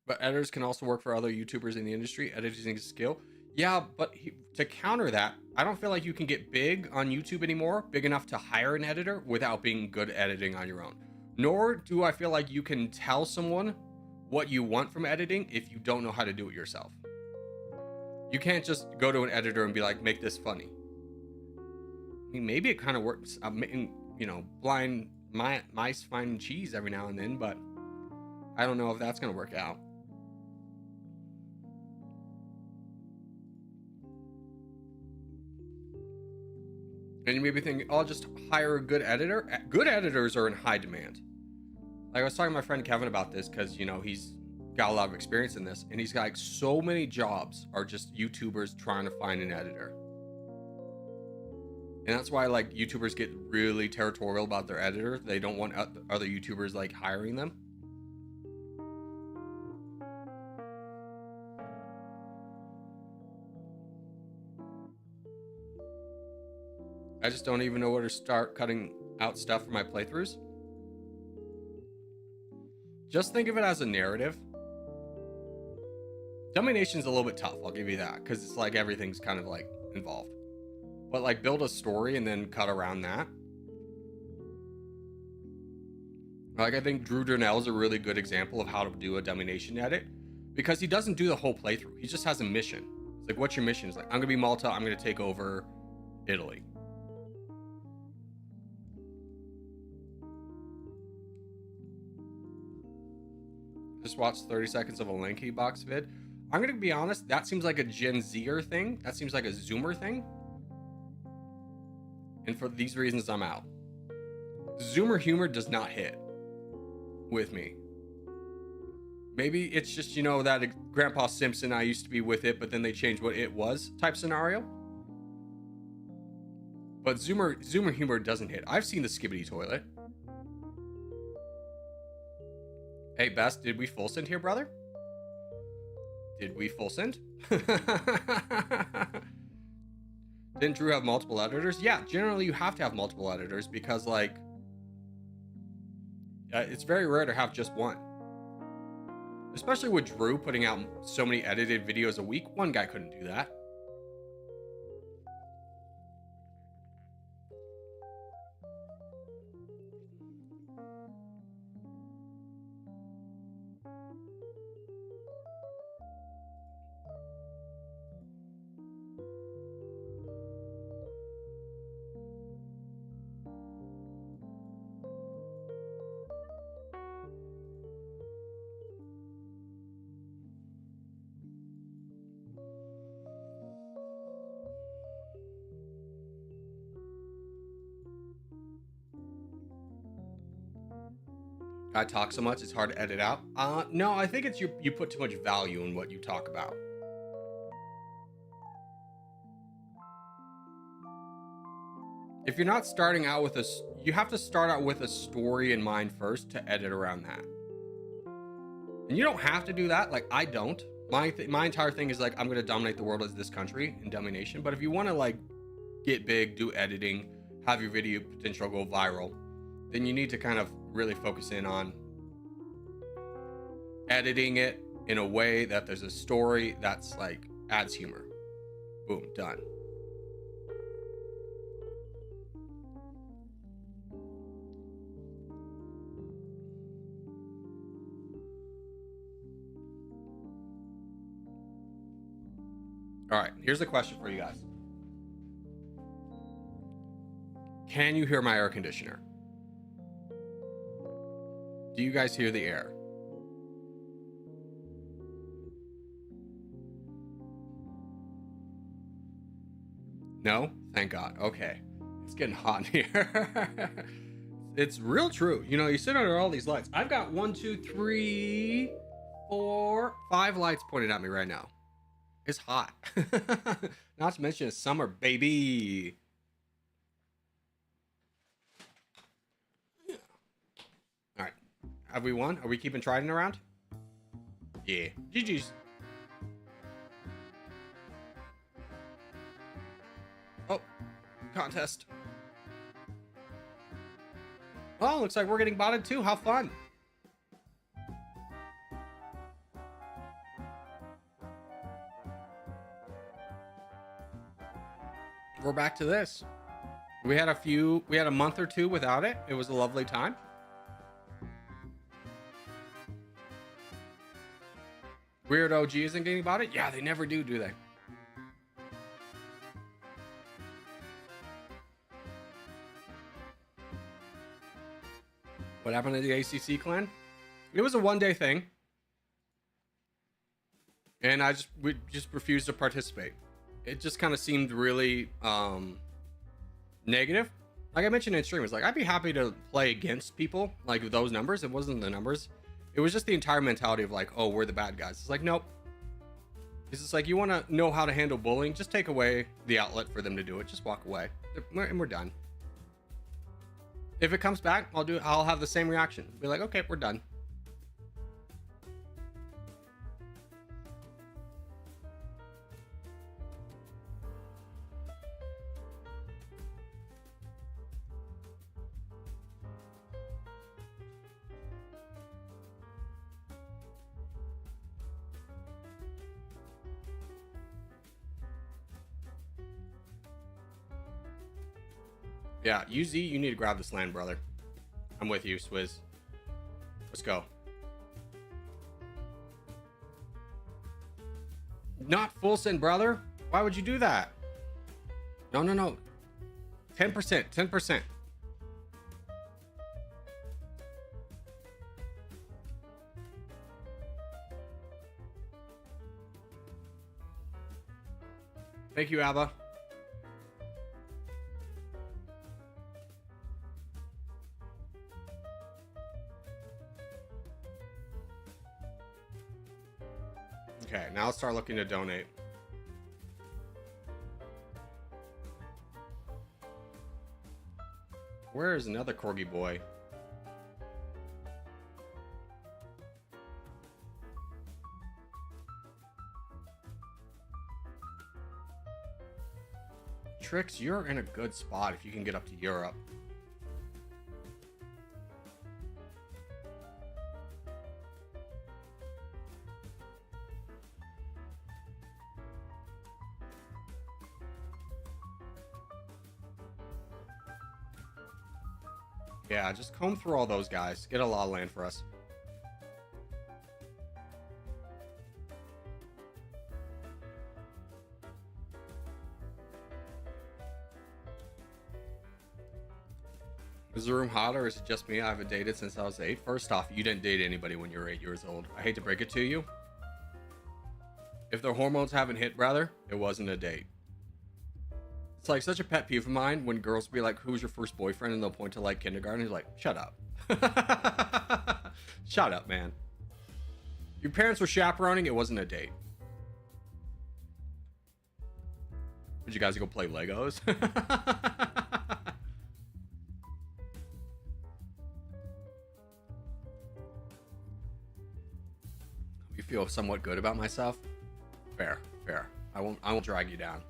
But editors can also work for other YouTubers in the industry. Editing is a skill. Yeah, but to counter that, I don't feel like you can get big on YouTube anymore, big enough to hire an editor without being good at editing on your own. Nor do I feel like you can tell someone what you want from editing if you don't know how to do it yourself. You can't just go to an editor and be like, make this funny. I mean, maybe it kind of works, you know, blind mice find cheese every now and then, but I don't know if that's going to work out. And you may be thinking, I'll just hire a good editor. Good editors are in high demand. Like I was talking to my friend Kevin about this because, you know, he's got a lot of experience in this. And he's got like so many jobs are just YouTubers trying to find an editor. And that's why like YouTubers get really territorial about their editor. They don't want other YouTubers like hiring them. I just don't even know where to start cutting out stuff for my playthroughs. Just think of it as a narrative. Domination's a little bit tough, I'll give you that, because it's like everything's kind of like involved. But like build a story and then cut around that. Like, I think Drew Durnell is a really good example of how to do a domination edit, because he doesn't do the whole playthrough. He just has a mission. It's like, what's your mission? It's like, I'm gonna be Malta. I'm gonna take over Italy. Just watched 30 seconds of a Lanky Box vid. I'm gonna be honest, that seems like a Gen Zer thing. That seems like a Zoomer thing. And for these reasons, I'm out. Zoomer humor does not hit with me. Maybe it's just, you know, that Grandpa Simpson, I used to be with it, but then they changed what it was type scenario. But Zoomer humor doesn't hit. I've seen the Skibbity Toilet. Hey, Best, did we full send here, brother? Did we full send? Didn't Drew have multiple editors? Yeah, generally you have to have multiple editors because, like, it's very rare to have just one. Especially with Drew putting out so many edited videos a week, one guy couldn't do that. I talk so much it's hard to edit out. No, I think it's you put too much value in what you talk about. If you're not starting out with you have to start out with a story in mind first to edit around that. And you don't have to do that. Like, I don't. My entire thing is like, I'm gonna dominate the world as this country in domination. But if you want to like get big, do editing, have your video potential go viral, then you need to kind of really focus in on editing it in a way that there's a story that's like adds humor. Boom, done. All right, here's a question for you guys. Can you hear my air conditioner? Do you guys hear the air? No? Thank God. Okay. It's getting hot in here. It's real true. You know, you sit under all these lights. I've got 1, 2, 3, 4, 5 lights pointed at me right now. It's hot. Not to mention it's summer, baby. All right. Have we won? Are we keeping Trident around? Yeah. GG's. Oh, contest. Oh, looks like we're getting botted too. How fun. We're back to this. We had a month or two without it. It was a lovely time. Weird OG isn't getting about it? Yeah, they never do they? What happened to the ACC clan? It was a one-day thing. And we just refused to participate. It just kind of seemed really negative. Like I mentioned in stream, it's like I'd be happy to play against people like those numbers. It wasn't the numbers. It was just the entire mentality of like, oh, we're the bad guys. It's like, nope. It's just like, you want to know how to handle bullying, just take away the outlet for them to do it. Just walk away. And we're done. If it comes back, I'll have the same reaction. Be like, okay, we're done. Yeah, UZ, you need to grab this land, brother. I'm with you, Swizz. Let's go. Not full send, brother. Why would you do that? No, no, no. 10%. 10%. Thank you, Abba. Okay, now let's start looking to donate. Where is another Corgi boy? Trix, you're in a good spot if you can get up to Europe. Yeah, just comb through all those guys. Get a lot of land for us. Is the room hot or is it just me? I haven't dated since I was 8. First off, you didn't date anybody when you were 8 years old. I hate to break it to you. If the hormones haven't hit, brother, it wasn't a date. It's like such a pet peeve of mine when girls be like, who's your first boyfriend? And they'll point to like kindergarten. He's like, shut up. Shut up, man. Your parents were chaperoning. It wasn't a date. Did you guys go play Legos? You feel somewhat good about myself? Fair, fair. I won't drag you down.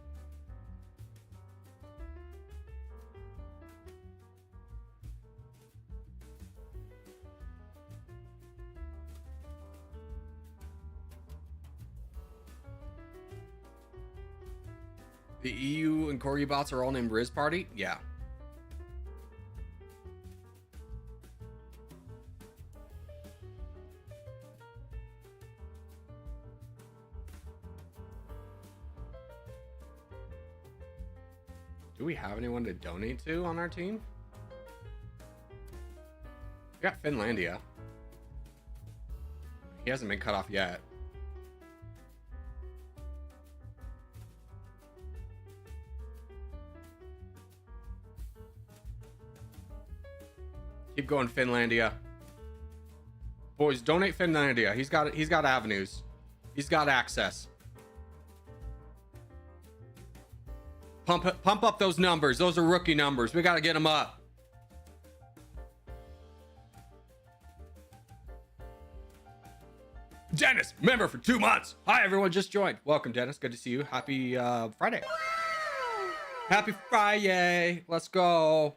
The EU and Corgi bots are all named Riz Party? Yeah. Do we have anyone to donate to on our team? We got Finlandia. He hasn't been cut off yet. Keep going, Finlandia. Boys, donate Finlandia. He's got avenues. He's got access. Pump up those numbers. Those are rookie numbers. We got to get them up. Dennis, member for 2 months. Hi, everyone just joined. Welcome, Dennis. Good to see you. Happy Friday. Happy Friday. Let's go.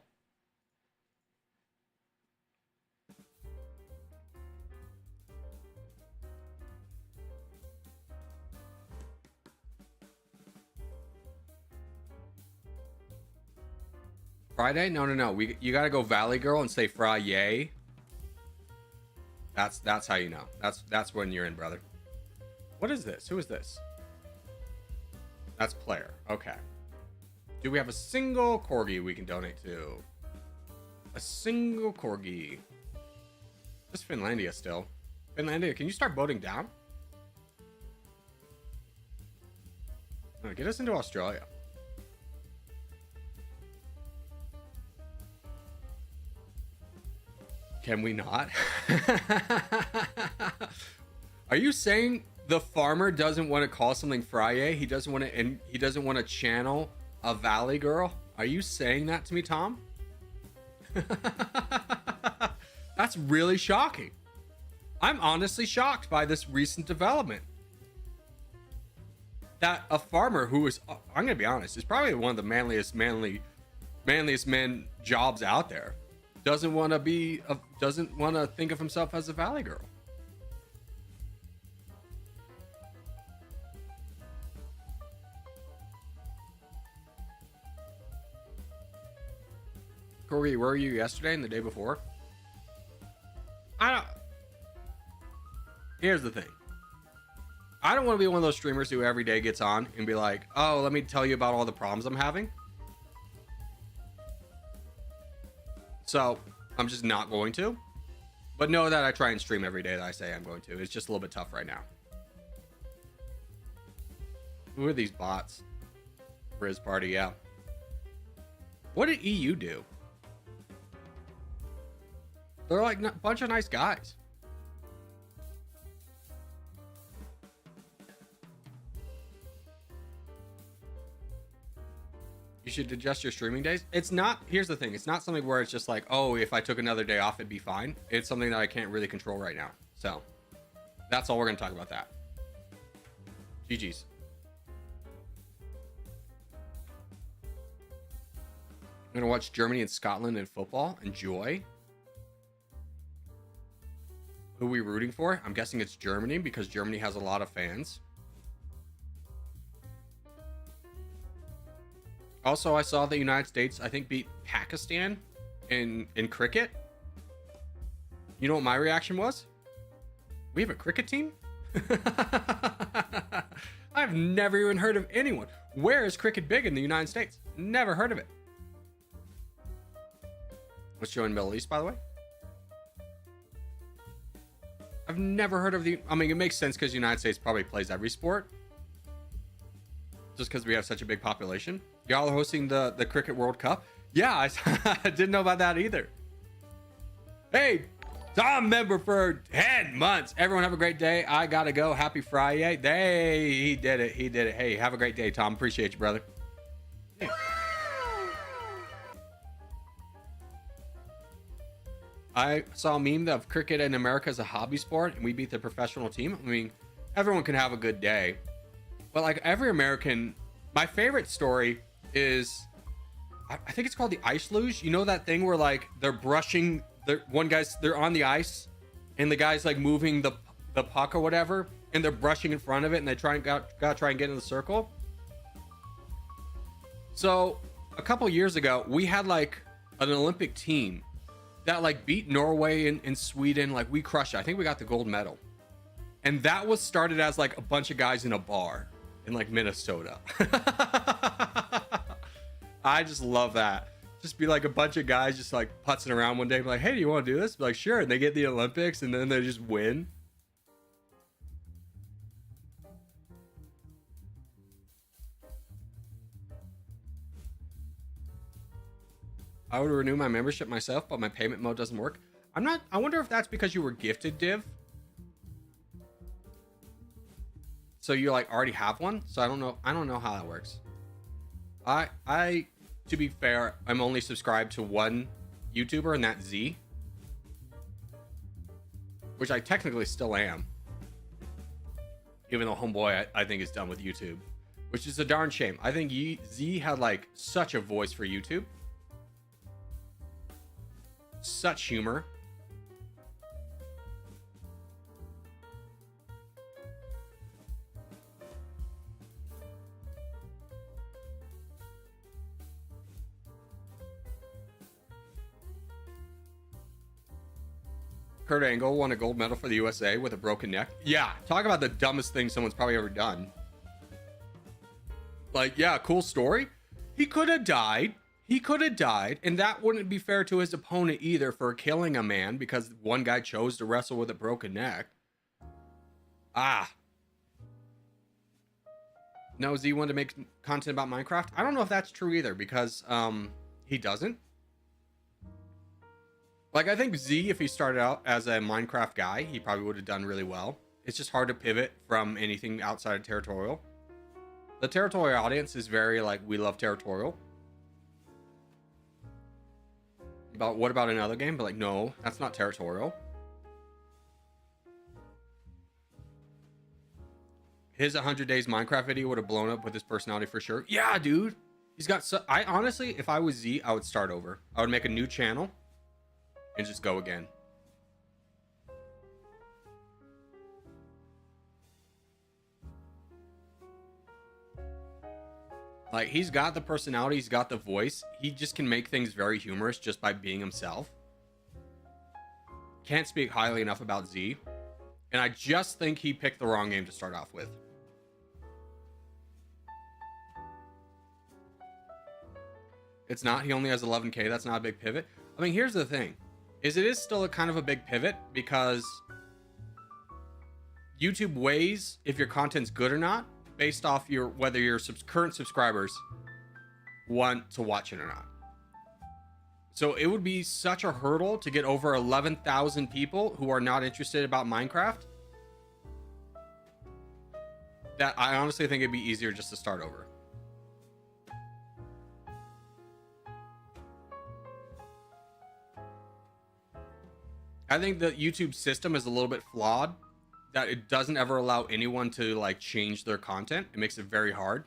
Friday? No. You gotta go Valley Girl and say Friday. That's how you know. That's when you're in, brother. What is this? Who is this? That's player. Okay. Do we have a single Corgi we can donate to? A single Corgi. Just Finlandia still. Finlandia, can you start boating down? No, get us into Australia. Can we not? Are you saying the farmer doesn't want to call something Friday? He doesn't want to, and he doesn't want to channel a Valley Girl? Are you saying that to me, Tom? That's really shocking. I'm honestly shocked by this recent development. That a farmer who is, I'm gonna be honest, is probably one of the manliest men jobs out there, doesn't want to think of himself as a Valley Girl. Corey, where were you yesterday and the day before? Here's the thing. I don't want to be one of those streamers who every day gets on and be like, oh, let me tell you about all the problems I'm having. So I'm just not going to. But know that I try and stream every day that I say I'm going to. It's just a little bit tough right now. Who are these bots? Riz Party, yeah. What did EU do? They're like a bunch of nice guys. You should adjust your streaming days. It's not, here's the thing. It's not something where it's just like, oh, if I took another day off, it'd be fine. It's something that I can't really control right now. So that's all we're going to talk about that. GG's. I'm going to watch Germany and Scotland in football. Enjoy. Who are we rooting for? I'm guessing it's Germany because Germany has a lot of fans. Also, I saw the United States, I think, beat Pakistan in cricket. You know what my reaction was? We have a cricket team? I've never even heard of anyone. Where is cricket big in the United States? Never heard of it. What's showing Middle East, by the way? I've never heard of the... I mean, it makes sense because the United States probably plays every sport. Just because we have such a big population. Y'all are hosting the Cricket World Cup? Yeah, I didn't know about that either. Hey, Tom member for 10 months. Everyone have a great day. I gotta go. Happy Friday. Hey, he did it. He did it. Hey, have a great day, Tom. Appreciate you, brother. Yeah. I saw a meme of cricket in America as a hobby sport, and we beat the professional team. I mean, everyone can have a good day. But like every American, my favorite story is, I think it's called the ice luge. You know that thing where like they're brushing, they're on the ice, and the guy's like moving the puck or whatever, and they're brushing in front of it, and they gotta try and get in the circle. So a couple years ago, we had like an Olympic team that like beat Norway and Sweden. Like we crushed it. I think we got the gold medal, and that was started as like a bunch of guys in a bar in like Minnesota. I just love that. Just be like a bunch of guys just like putzing around one day, be like, hey, do you want to do this? Be like, sure. And they get the Olympics, and then they just win. I would renew my membership myself, but my payment mode doesn't work. I wonder if that's because you were gifted Div. So you like already have one. So I don't know how that works. I to be fair, I'm only subscribed to one YouTuber, and that's Z, which I technically still am, even though homeboy I think is done with YouTube, which is a darn shame. I think Z had like such a voice for YouTube, such humor. Kurt Angle won a gold medal for the USA with a broken neck. Yeah, talk about the dumbest thing someone's probably ever done. Like, yeah, cool story. He could have died. He could have died, and that wouldn't be fair to his opponent either for killing a man because one guy chose to wrestle with a broken neck. No, Z wanted to make content about Minecraft. I don't know if that's true either because he doesn't. Like, I think Z, if he started out as a Minecraft guy, he probably would have done really well. It's just hard to pivot from anything outside of Territorial. The Territorial audience is very, like, we love Territorial. What about another game? But, like, no, that's not Territorial. His 100 Days Minecraft video would have blown up with his personality for sure. Yeah, dude. He's got so... I honestly, if I was Z, I would start over. I would make a new channel and just go again. Like, he's got the personality, he's got the voice. He just can make things very humorous just by being himself. Can't speak highly enough about Z. And I just think he picked the wrong game to start off with. It's not. He only has 11K. That's not a big pivot. I mean, here's the thing. It is still a kind of a big pivot because YouTube weighs if your content's good or not based off whether your current subscribers want to watch it or not. So it would be such a hurdle to get over 11,000 people who are not interested about Minecraft that I honestly think it'd be easier just to start over. I think the YouTube system is a little bit flawed, that it doesn't ever allow anyone to like change their content. It makes it very hard.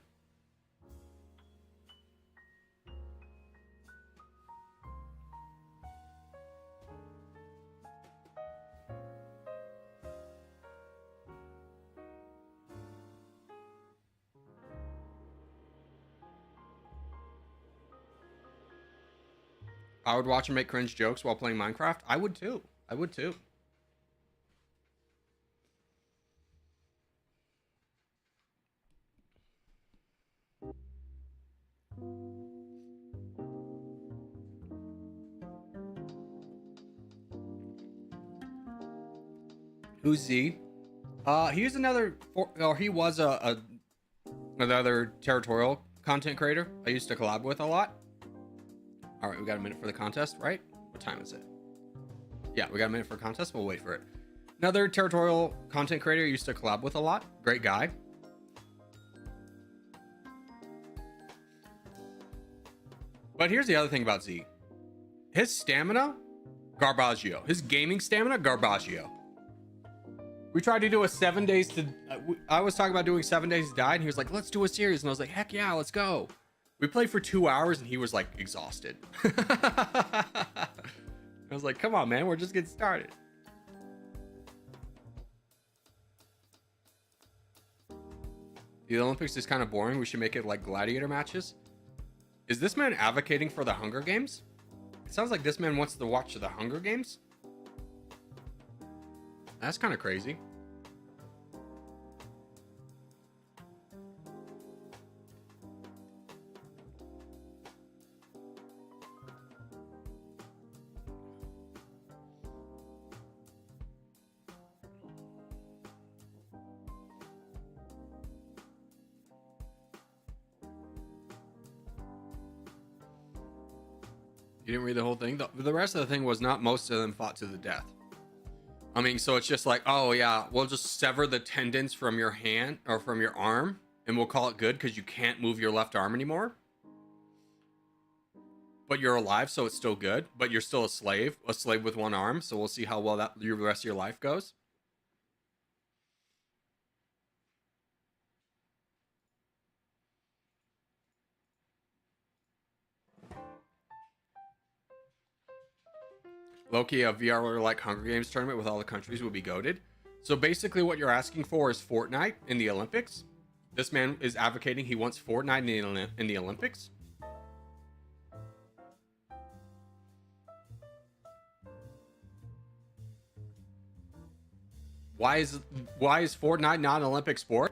I would watch him make cringe jokes while playing Minecraft. I would too. I would too. Who's Z? He's another, he was another Territorial content creator I used to collab with a lot. All right, we got a minute for the contest, right? What time is it? Yeah, we got a minute for a contest. We'll wait for it. Another Territorial content creator I used to collab with a lot. Great guy. But here's the other thing about Z. His stamina, garbaggio. His gaming stamina, garbaggio. We tried to do a 7 days to... I was talking about doing 7 days to die, and he was like, let's do a series. And I was like, heck yeah, let's go. We played for 2 hours, and he was like exhausted. I was like, come on, man. We're just getting started. The Olympics is kind of boring. We should make it like gladiator matches. Is this man advocating for the Hunger Games? It sounds like this man wants to watch the Hunger Games. That's kind of crazy. You didn't read the whole thing? The rest of the thing was not most of them fought to the death. I mean, so it's just like, oh yeah, we'll just sever the tendons from your hand or from your arm and we'll call it good because you can't move your left arm anymore. But you're alive, so it's still good. But you're still a slave with one arm. So we'll see how well the rest of your life goes. Loki, a VR like Hunger Games tournament with all the countries would be goated. So basically what you're asking for is Fortnite in the Olympics. This man is advocating he wants Fortnite in the Olympics. Why is Fortnite not an Olympic sport?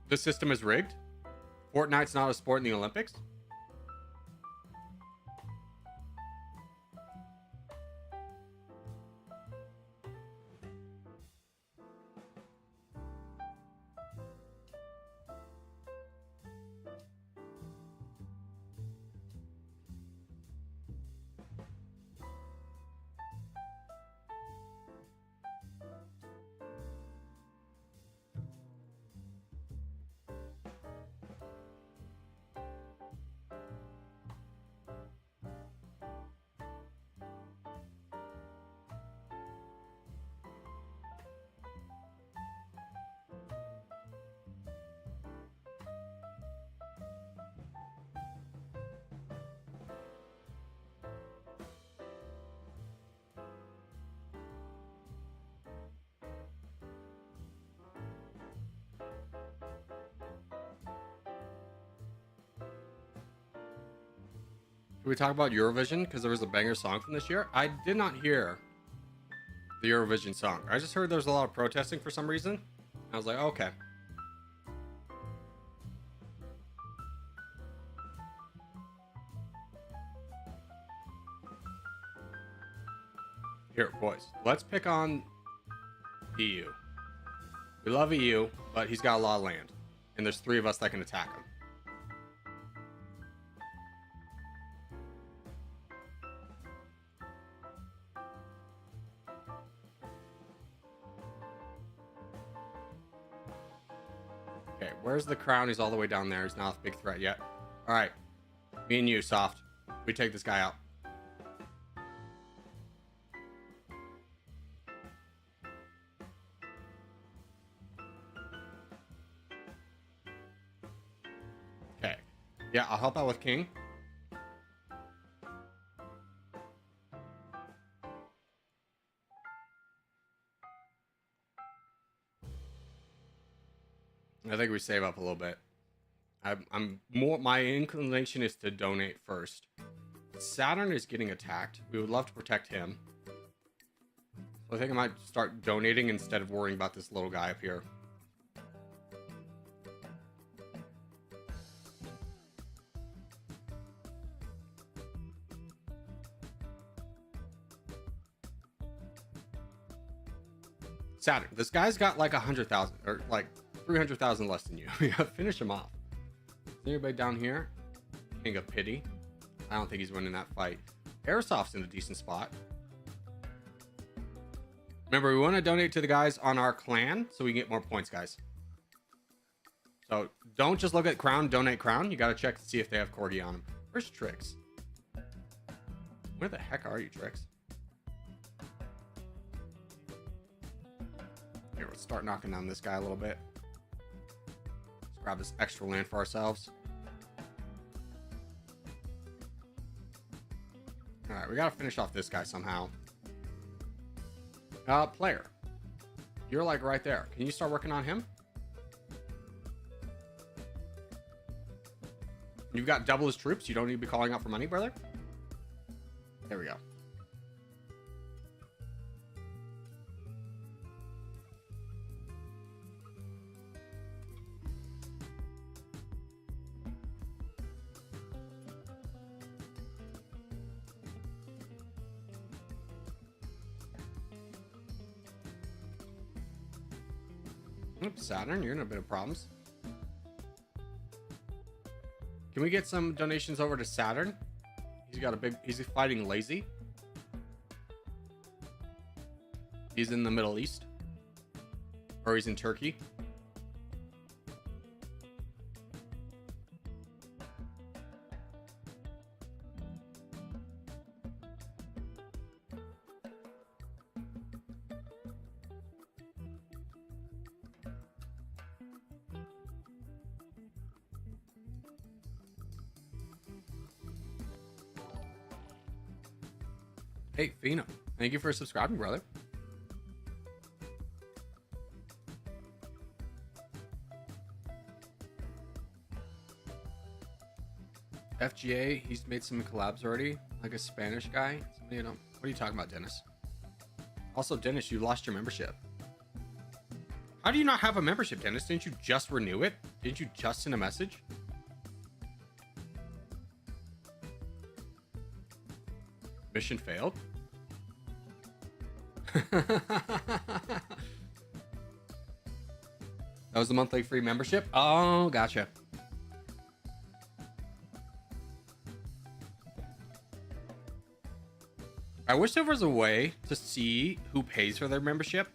The system is rigged. Fortnite's not a sport in the Olympics. Can we talk about Eurovision? Because there was a banger song from this year. I did not hear the Eurovision song. I just heard there was a lot of protesting for some reason. I was like, okay. Here, boys, let's pick on EU. We love EU, but he's got a lot of land. And there's 3 of us that can attack him. Okay, where's the crown? He's all the way down there. He's not a big threat yet. All right, me and you, Soft. We take this guy out. Okay, yeah, I'll help out with King. I think we save up a little bit. I'm more, my inclination is to donate first. Saturn is getting attacked. We would love to protect him. So I think I might start donating instead of worrying about this little guy up here. Saturn, this guy's got like 100,000 or like 300,000 less than you. Yeah, finish him off. Is anybody down here? King of Pity. I don't think he's winning that fight. Airsoft's in a decent spot. Remember, we want to donate to the guys on our clan so we can get more points, guys. So don't just look at crown, donate crown. You got to check to see if they have Corgi on them. Where's Trix? Where the heck are you, Trix? Here, let's start knocking down this guy a little bit. Let's grab this extra land for ourselves. All right, we got to finish off this guy somehow. Player. You're like right there. Can you start working on him? You've got double his troops. You don't need to be calling out for money, brother. There we go. Oops, Saturn, you're in a bit of problems. Can we get some donations over to Saturn? He's fighting lazy. He's in the Middle East. Or he's in Turkey. Hey, Fino. Thank you for subscribing, brother. FGA, he's made some collabs already, like a Spanish guy. Somebody, you know, what are you talking about, Dennis? Also, Dennis, you lost your membership. How do you not have a membership, Dennis? Didn't you just renew it? Didn't you just send a message? Mission failed. That was the monthly free membership. Oh, gotcha. I wish there was a way to see who pays for their membership.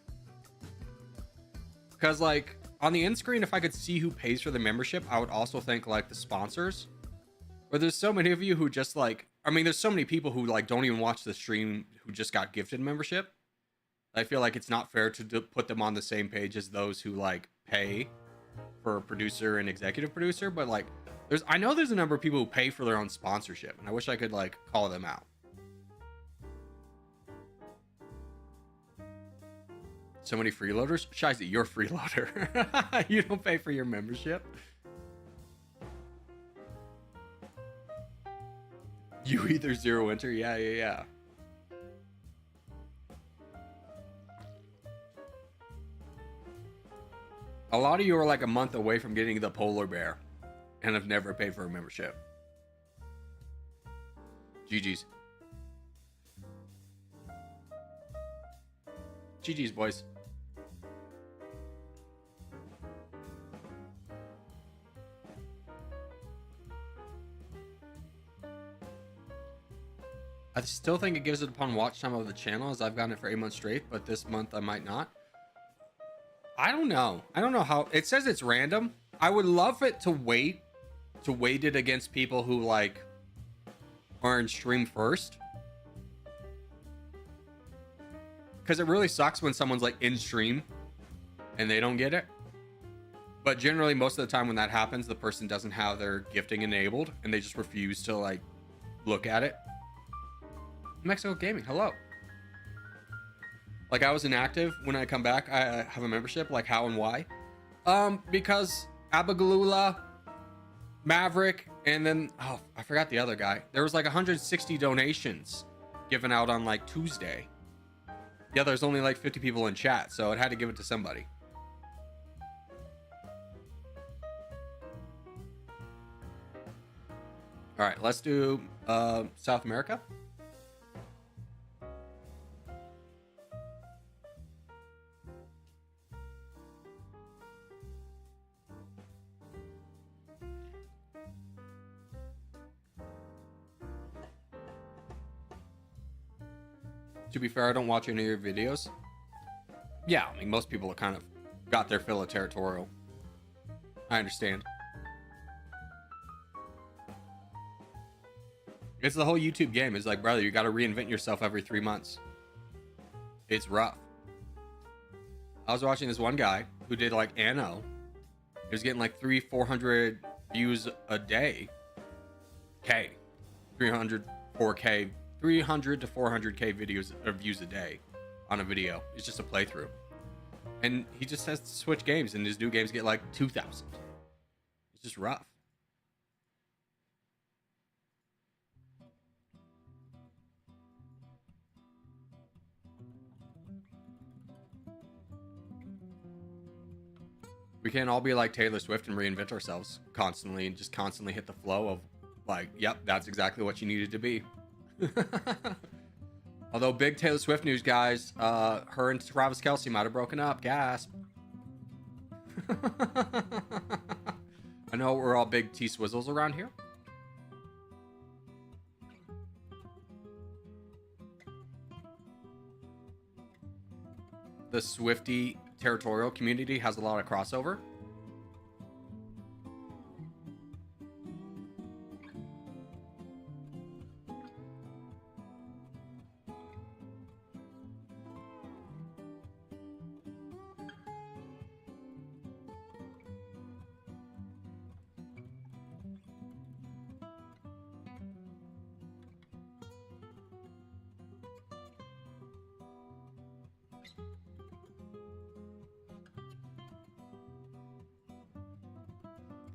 Because, like, on the end screen, if I could see who pays for the membership, I would also think, like, the sponsors. But there's so many of you who just, like, I mean, there's so many people who, like, don't even watch the stream who just got gifted membership. I feel like it's not fair to put them on the same page as those who, like, pay for producer and executive producer. But, like, I know there's a number of people who pay for their own sponsorship. And I wish I could, like, call them out. So many freeloaders? Shizy, you're a freeloader. You don't pay for your membership. You either zero enter. Yeah. A lot of you are like a month away from getting the polar bear and have never paid for a membership. GG's. GG's, boys. I still think it gives it upon watch time of the channel, as I've gotten it for 8 months straight, but this month I might not. I don't know how it says it's random. I would love it to weight it against people who like are in stream first, because it really sucks when someone's like in stream and they don't get it. But generally most of the time when that happens, the person doesn't have their gifting enabled and they just refuse to like look at it. Mexico Gaming, hello. Like, I was inactive. When I come back, I have a membership. Like, how and why? Because Abagalula, Maverick, and then, oh, I forgot the other guy. There was like 160 donations given out on like Tuesday. Yeah, there's only like 50 people in chat, so it had to give it to somebody. All right, let's do South America. To be fair, I don't watch any of your videos. Yeah, I mean, most people have kind of got their fill of Territorial. I understand. It's the whole YouTube game. It's like, brother, you got to reinvent yourself every 3 months. It's rough. I was watching this one guy who did like Anno. He was getting like 300-400 views a day. 300 4K 300 to 400k videos or views a day on a video. It's just a playthrough, and he just has to switch games, and his new games get like 2,000. It's just rough. We can't all be like Taylor Swift and reinvent ourselves constantly and just constantly hit the flow of like, yep, that's exactly what you needed to be. Although big Taylor Swift news, guys, her and Travis Kelce might have broken up. Gasp. I know we're all big T-Swizzles around here. The Swiftie Territorial community has a lot of crossover.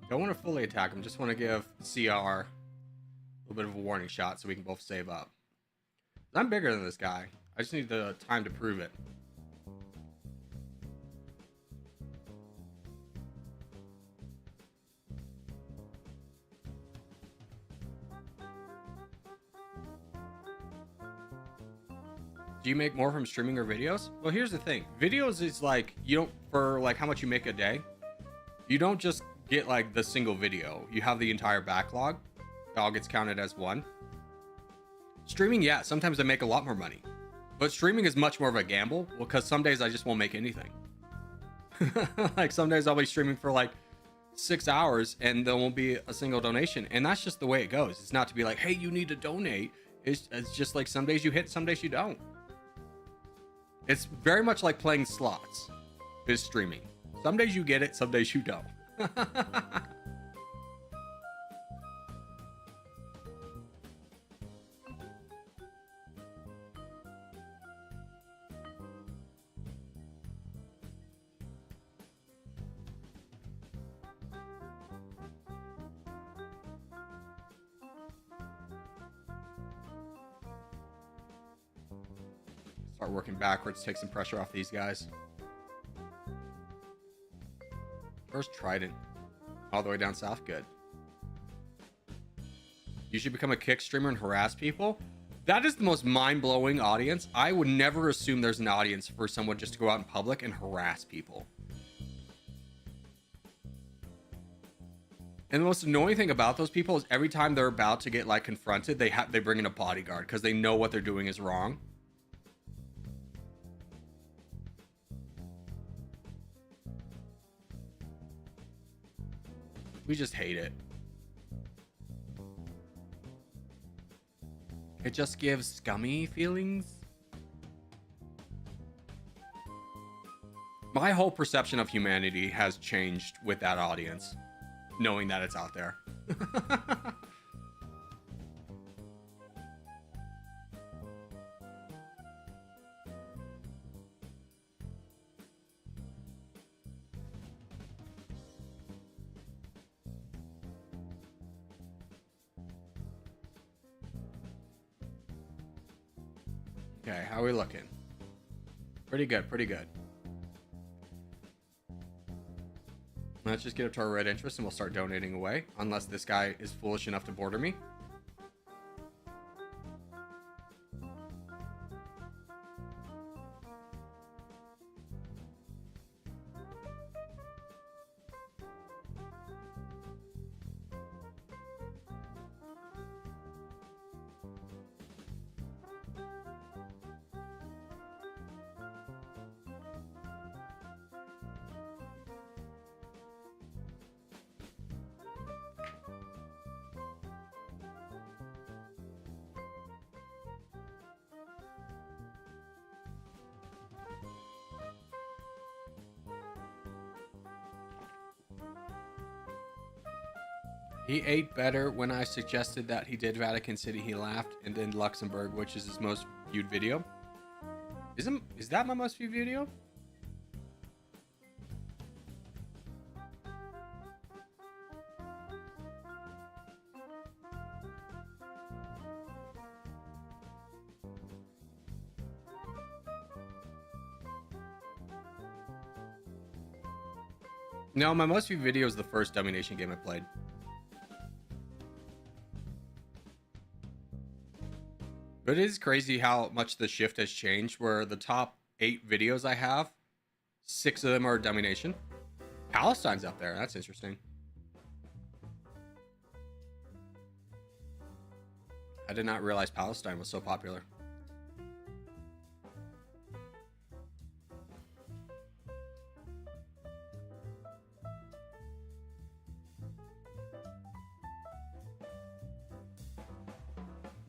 Don't want to fully attack him, just want to give CR a little bit of a warning shot so we can both save up. I'm bigger than this guy. I just need the time to prove it. Do you make more from streaming or videos? Well, here's the thing. Videos is like, you don't, for like how much you make a day, you don't just get like the single video. You have the entire backlog. It all gets counted as one. Streaming, yeah, sometimes I make a lot more money. But streaming is much more of a gamble because some days I just won't make anything. Like some days I'll be streaming for like 6 hours and there won't be a single donation. And that's just the way it goes. It's not to be like, hey, you need to donate. It's just like some days you hit, some days you don't. It's very much like playing slots is streaming. Some days you get it, some days you don't. Start working backwards, take some pressure off these guys. Where's Trident? All the way down south. Good. You should become a kick streamer and harass people. That is the most mind-blowing audience. I would never assume there's an audience for someone just to go out in public and harass people. And the most annoying thing about those people is every time they're about to get like confronted, they bring in a bodyguard because they know what they're doing is wrong. We just hate it. It just gives scummy feelings. My whole perception of humanity has changed with that audience, knowing that it's out there. Okay, how are we looking? Pretty good, pretty good. Let's just get up to our red interest and we'll start donating away. Unless this guy is foolish enough to border me. He ate better when I suggested that he did Vatican City. He laughed and then Luxembourg, which is his most viewed video. Is that my most viewed video? No, my most viewed video is the first Dummynation game I played. But it is crazy how much the shift has changed, where the top 8 videos I have, 6 of them are Dummynation. Palestine's up there. That's interesting. I did not realize Palestine was so popular.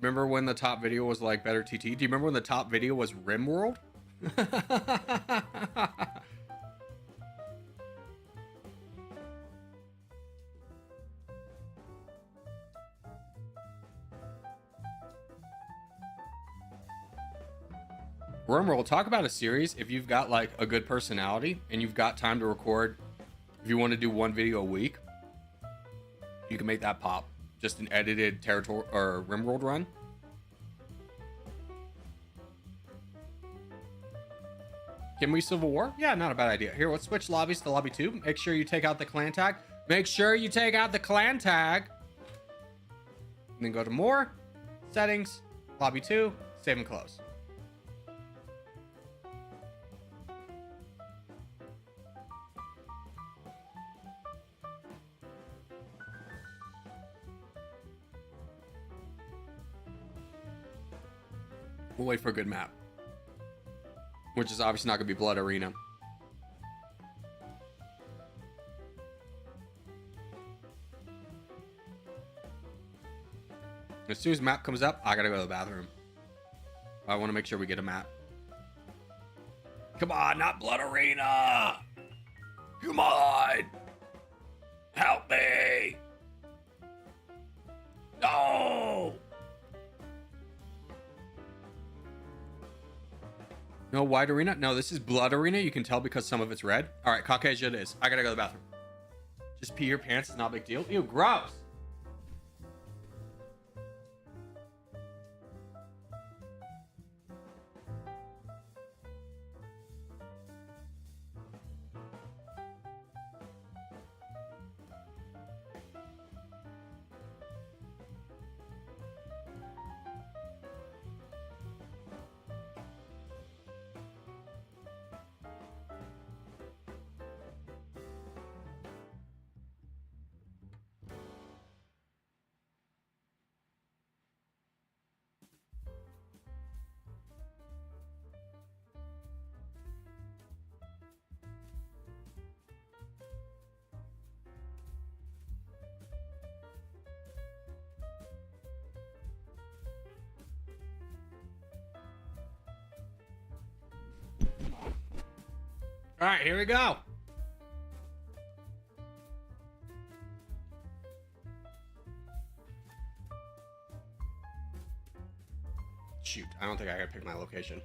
Remember when the top video was like better TT? Do you remember when the top video was RimWorld? RimWorld, talk about a series. If you've got like a good personality and you've got time to record, if you want to do one video a week, you can make that pop. Just an edited Territorial or RimWorld run. Can we Civil War? Yeah, not a bad idea. Here, let's switch lobbies to lobby 2. Make sure you take out the clan tag. Make sure you take out the clan tag. And then go to more, settings, lobby 2, save and close. We'll wait for a good map. Which is obviously not going to be Blood Arena. As soon as map comes up, I got to go to the bathroom. I want to make sure we get a map. Come on, not Blood Arena! Come on! Help me! No! No, White Arena? No, this is Blood Arena. You can tell because some of it's red. All right, Caucasian it is. I gotta go to the bathroom. Just pee your pants. It's not a big deal. Ew, gross. All right, here we go. Shoot, I don't think I gotta pick my location.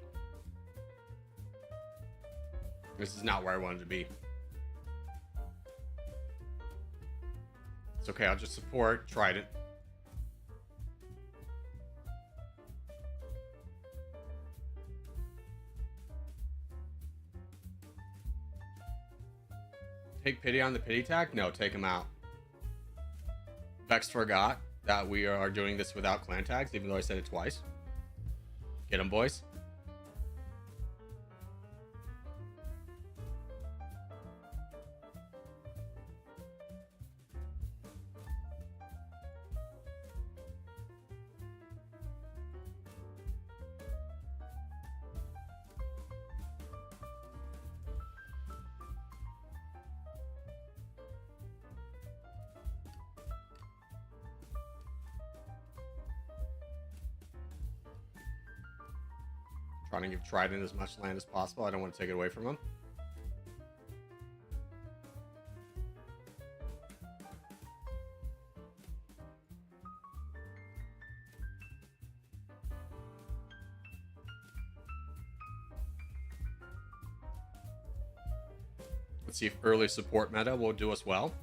This is not where I wanted to be. It's okay, I'll just support Trident. Take pity on the pity tag? No, take him out. Vex forgot that we are doing this without clan tags, even though I said it twice. Get him, boys. Trying to give Trident as much land as possible. I don't want to take it away from him. Let's see if early support meta will do us well.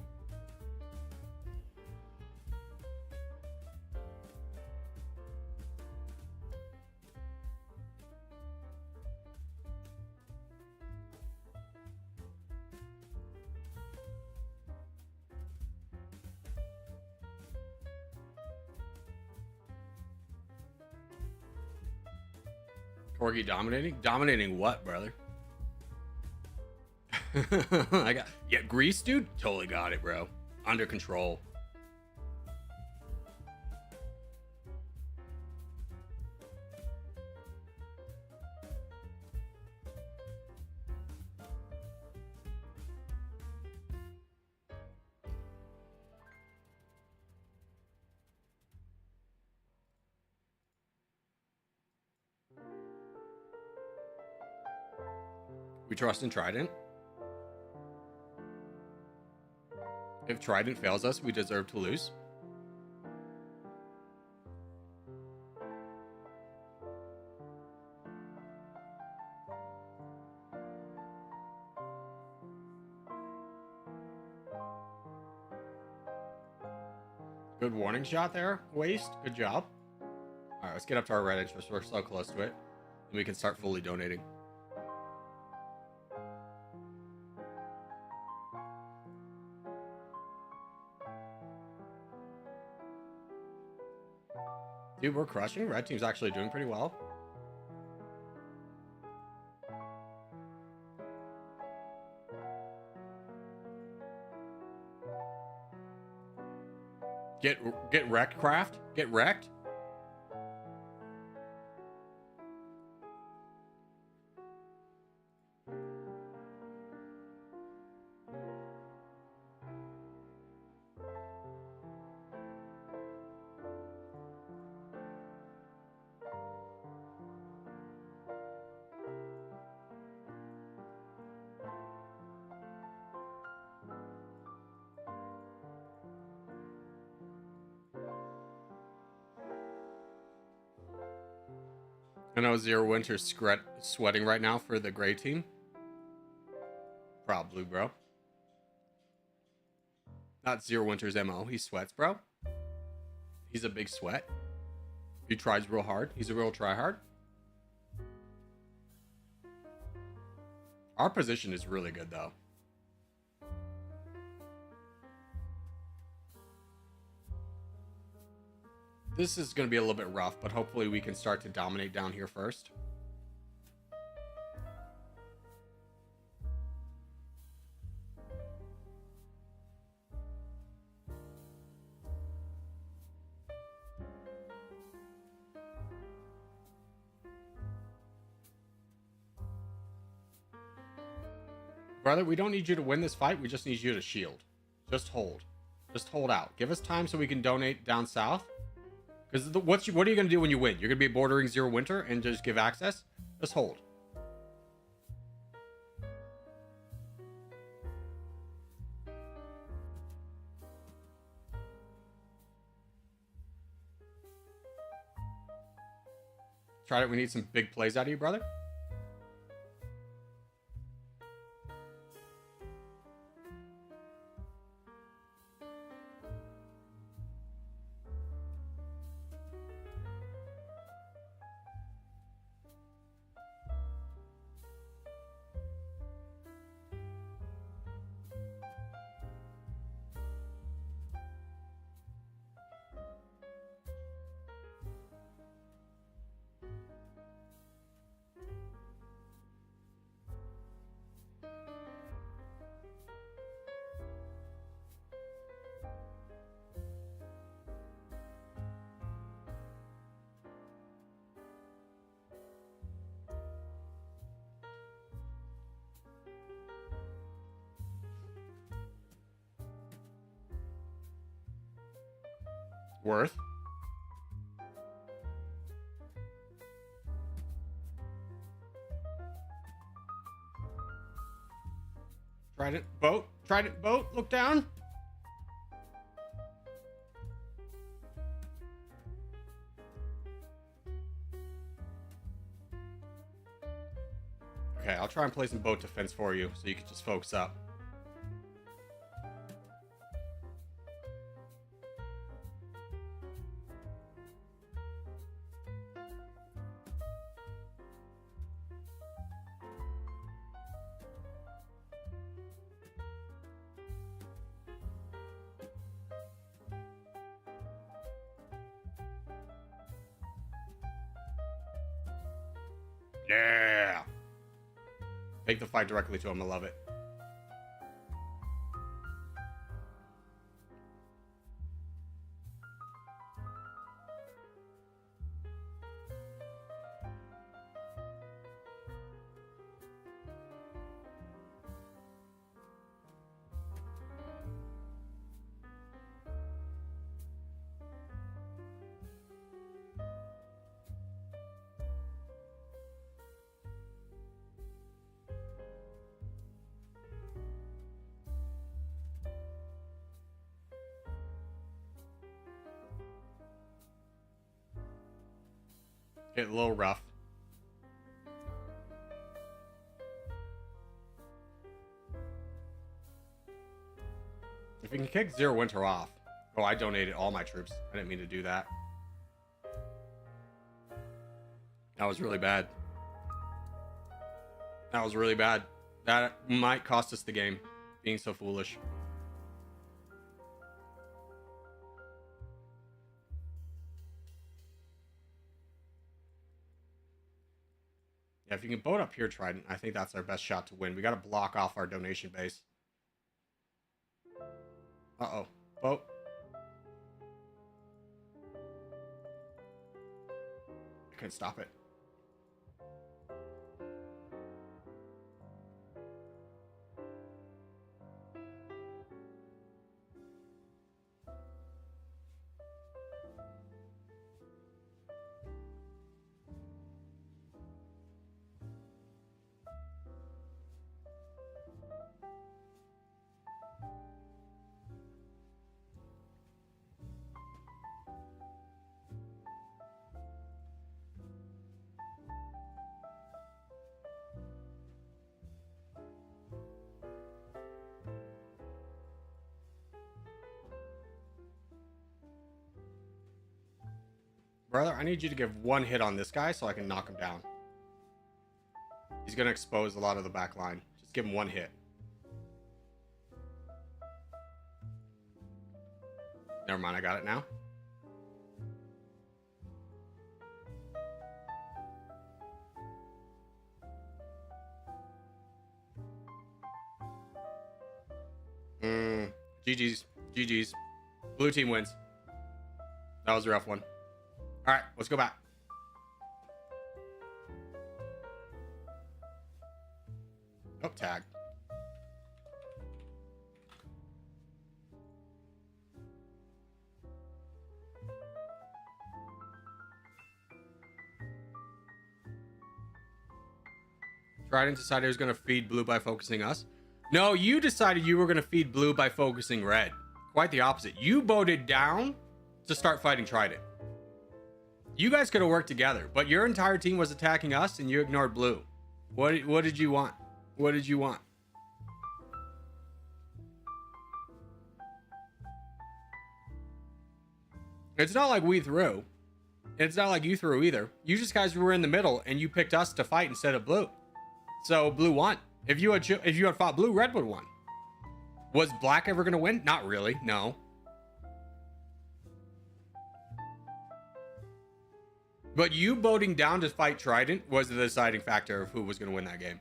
Corgi dominating? Dominating what, brother? I got... Yeah, Grease, dude? Totally got it, bro. Under control. We trust in Trident. If Trident fails us, we deserve to lose. Good warning shot there, Waste. Good job. Alright, let's get up to our red interest. We're so close to it. And we can start fully donating. Dude, we're crushing. Red team's actually doing pretty well. Get wrecked, Craft. Get wrecked. I know Zero Winter's sweating right now for the gray team. Probably, bro. Not Zero Winter's MO. He sweats, bro. He's a big sweat. He tries real hard. He's a real tryhard. Our position is really good, though. This is going to be a little bit rough, but hopefully we can start to dominate down here first. Brother, we don't need you to win this fight. We just need you to shield. Just hold. Just hold out. Give us time so we can donate down south. Because what are you going to do when you win? You're going to be bordering Zero Winter and just give access? Just hold. Trident, we need some big plays out of you, brother. Worth. Trident boat. Trident boat. Look down. Okay, I'll try and play some boat defense for you so you can just focus up. Yeah. Take the fight directly to him. I love it. Get a little rough. If we can kick Zero Winter off. Oh, I donated all my troops. I didn't mean to do that. That was really bad. That was really bad. That might cost us the game. Being so foolish. Yeah, if you can boat up here, Trident, I think that's our best shot to win. We got to block off our donation base. Uh-oh. Boat. I couldn't stop it. Brother, I need you to give one hit on this guy so I can knock him down. He's going to expose a lot of the back line. Just give him one hit. Never mind, I got it now. GG's. GG's. Blue team wins. That was a rough one. All right, let's go back. Oh, tag. Trident decided he was going to feed blue by focusing us. No, you decided you were going to feed blue by focusing red. Quite the opposite. You boated down to start fighting Trident. You guys could have worked together, but your entire team was attacking us and you ignored blue. What did you want? What did you want? It's not like we threw. It's not like you threw either. You just guys were in the middle and you picked us to fight instead of blue. So blue won. If you had fought blue, red would have won. Was black ever going to win? Not really. No. But you voting down to fight Trident was the deciding factor of who was going to win that game.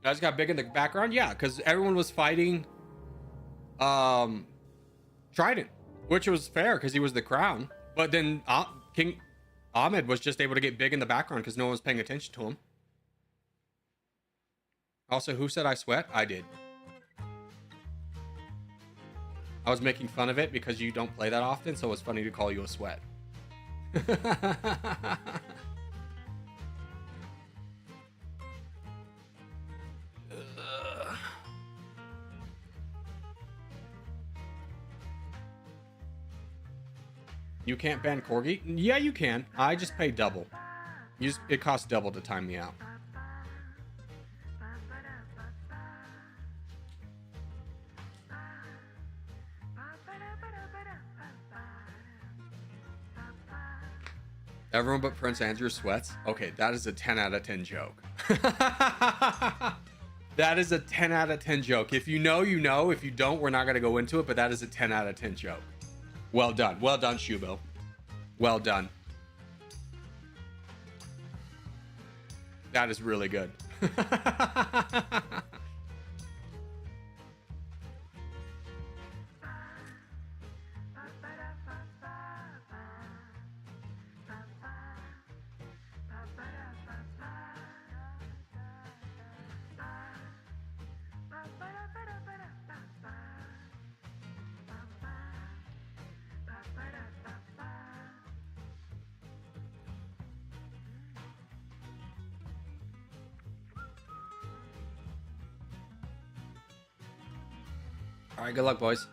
I just got big in the background? Yeah, because everyone was fighting Trident, which was fair because he was the crown. But then King Ahmed was just able to get big in the background because no one was paying attention to him. Also, who said I sweat? I did. I was making fun of it because you don't play that often, so it's funny to call you a sweat. You can't ban Corgi? Yeah, you can. I just pay double. It costs double to time me out. Everyone but Prince Andrew sweats? Okay, that is a 10 out of 10 joke. That is a 10 out of 10 joke. If you know, you know. If you don't, we're not going to go into it, but that is a 10 out of 10 joke. Well done. Well done, Shubo. Well done. That is really good. All right, good luck, boys.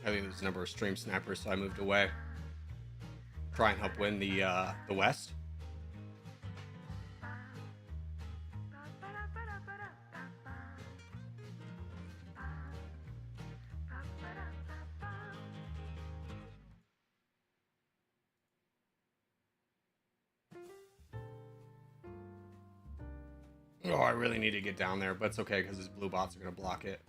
I think there's a number of stream snappers, so I moved away. Try and help win the West. Oh, I really need to get down there, but it's okay because his blue bots are going to block it.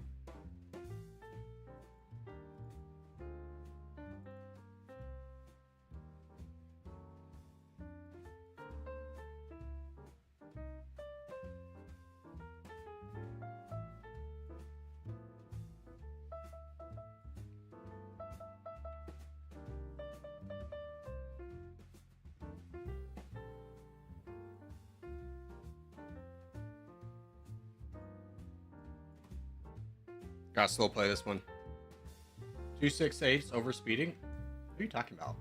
Gotta slow play this one. 268 over speeding? What are you talking about?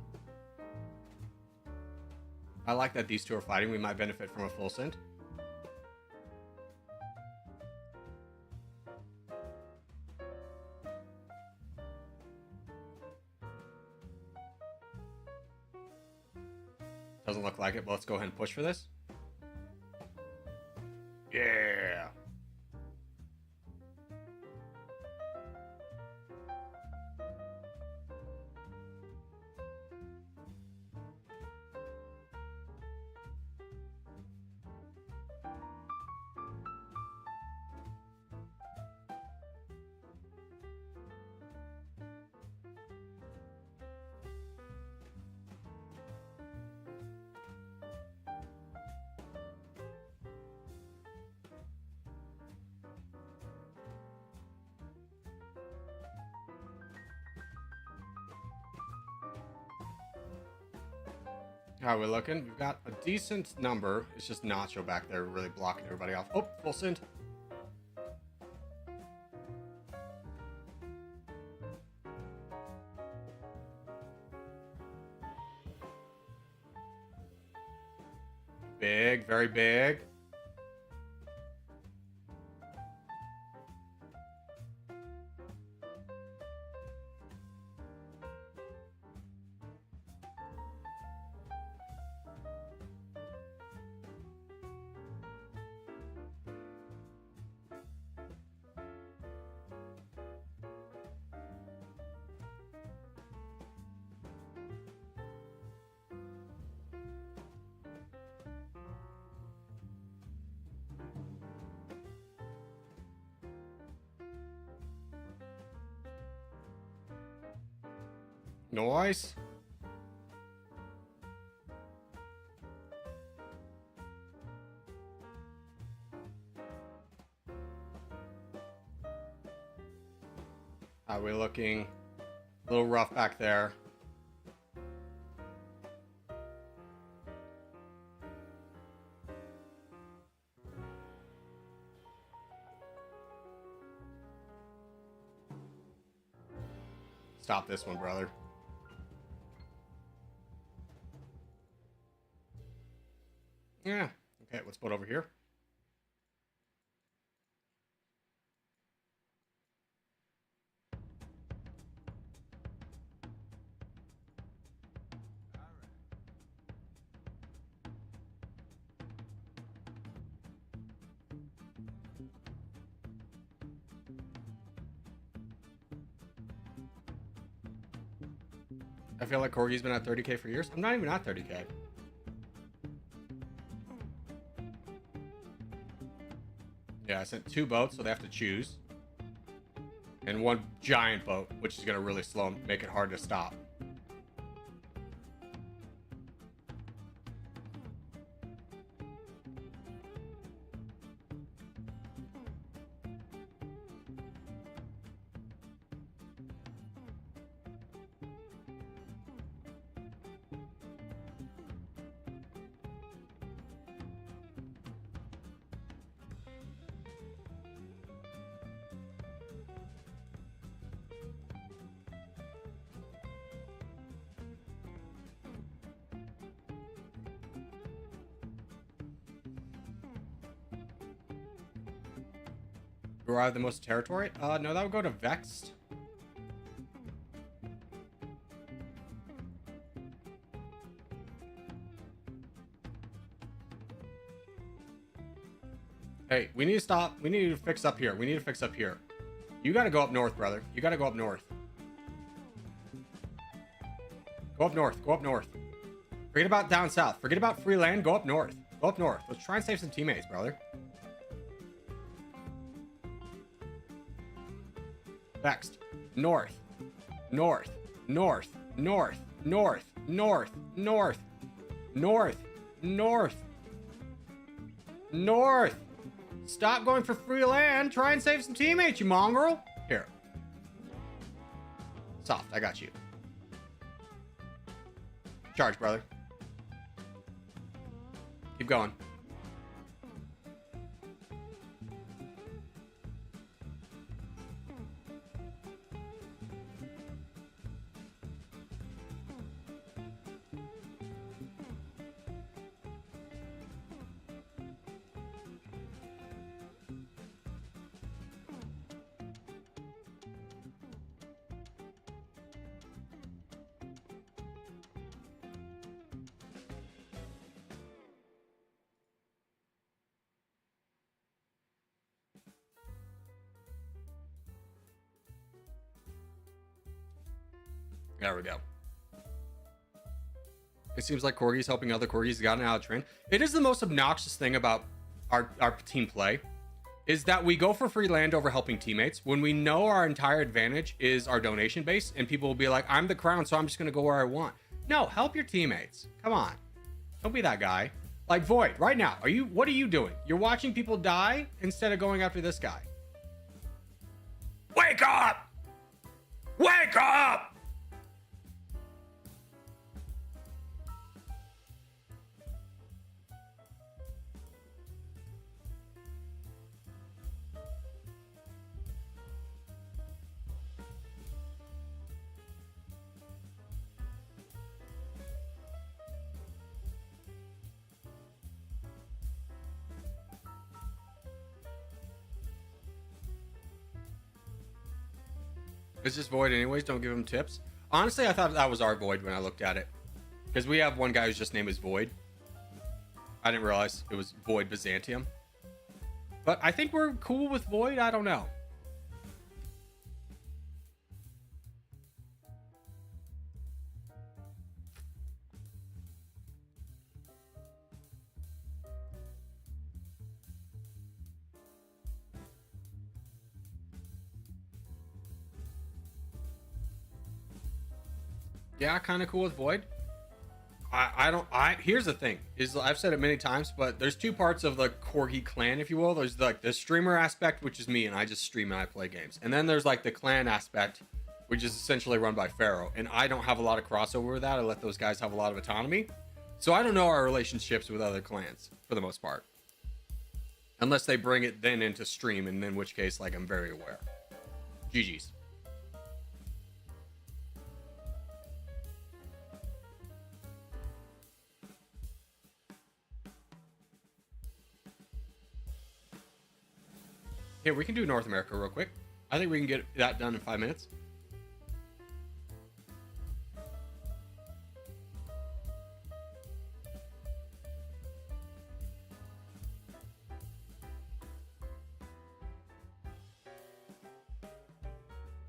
I like that these two are fighting. We might benefit from a full send. Doesn't look like it, but let's go ahead and push for this. Yeah. How are we looking? We've got a decent number. It's just Nacho back there really blocking everybody off. Oh, full send. Big, very big. Noise. How are we looking? A little rough back there. Stop this one, brother. Yeah. Okay, let's put over here. I feel like Corgi's been at 30k for years. I'm not even at 30k. Yeah, I sent 2 boats, so they have to choose. And 1 giant boat, which is going to really slow them, make it hard to stop. Arrive the most territory? No, that would go to Vexed. Hey, we need to stop. We need to fix up here. We need to fix up here. You gotta go up north, brother. You gotta go up north. Go up north. Go up north. Forget about down south. Forget about free land. Go up north. Go up north. Let's try and save some teammates, brother. Next. North. North. North. North. North. North. North. North. North. North. Stop going for free land. Try and save some teammates, you mongrel. Here. Soft. I got you. Charge, brother. Keep going. There we go. It seems like Corgi's helping other Corgis gotten out of trend. It is the most obnoxious thing about our team play is that we go for free land over helping teammates when we know our entire advantage is our donation base, and people will be like, I'm the crown, so I'm just gonna go where I want. No, help your teammates. Come on. Don't be that guy. Like Void, right now, what are you doing? You're watching people die instead of going after this guy. Wake up! Wake up! It's just Void anyways. Don't give him tips. Honestly, I thought that was our Void when I looked at it. Because we have one guy whose just name is Void. I didn't realize it was Void Byzantium. But I think we're cool with Void. I don't know. Yeah, kind of cool with Void. Here's the thing, is I've said it many times, but there's two parts of the Corgi clan, if you will. There's like the streamer aspect, which is me, and I just stream and I play games. And then there's like the clan aspect, which is essentially run by Pharaoh. And I don't have a lot of crossover with that. I let those guys have a lot of autonomy. So I don't know our relationships with other clans, for the most part. Unless they bring it then into stream, and in which case, like, I'm very aware. GG's. Here, we can do North America real quick. I think we can get that done in 5 minutes.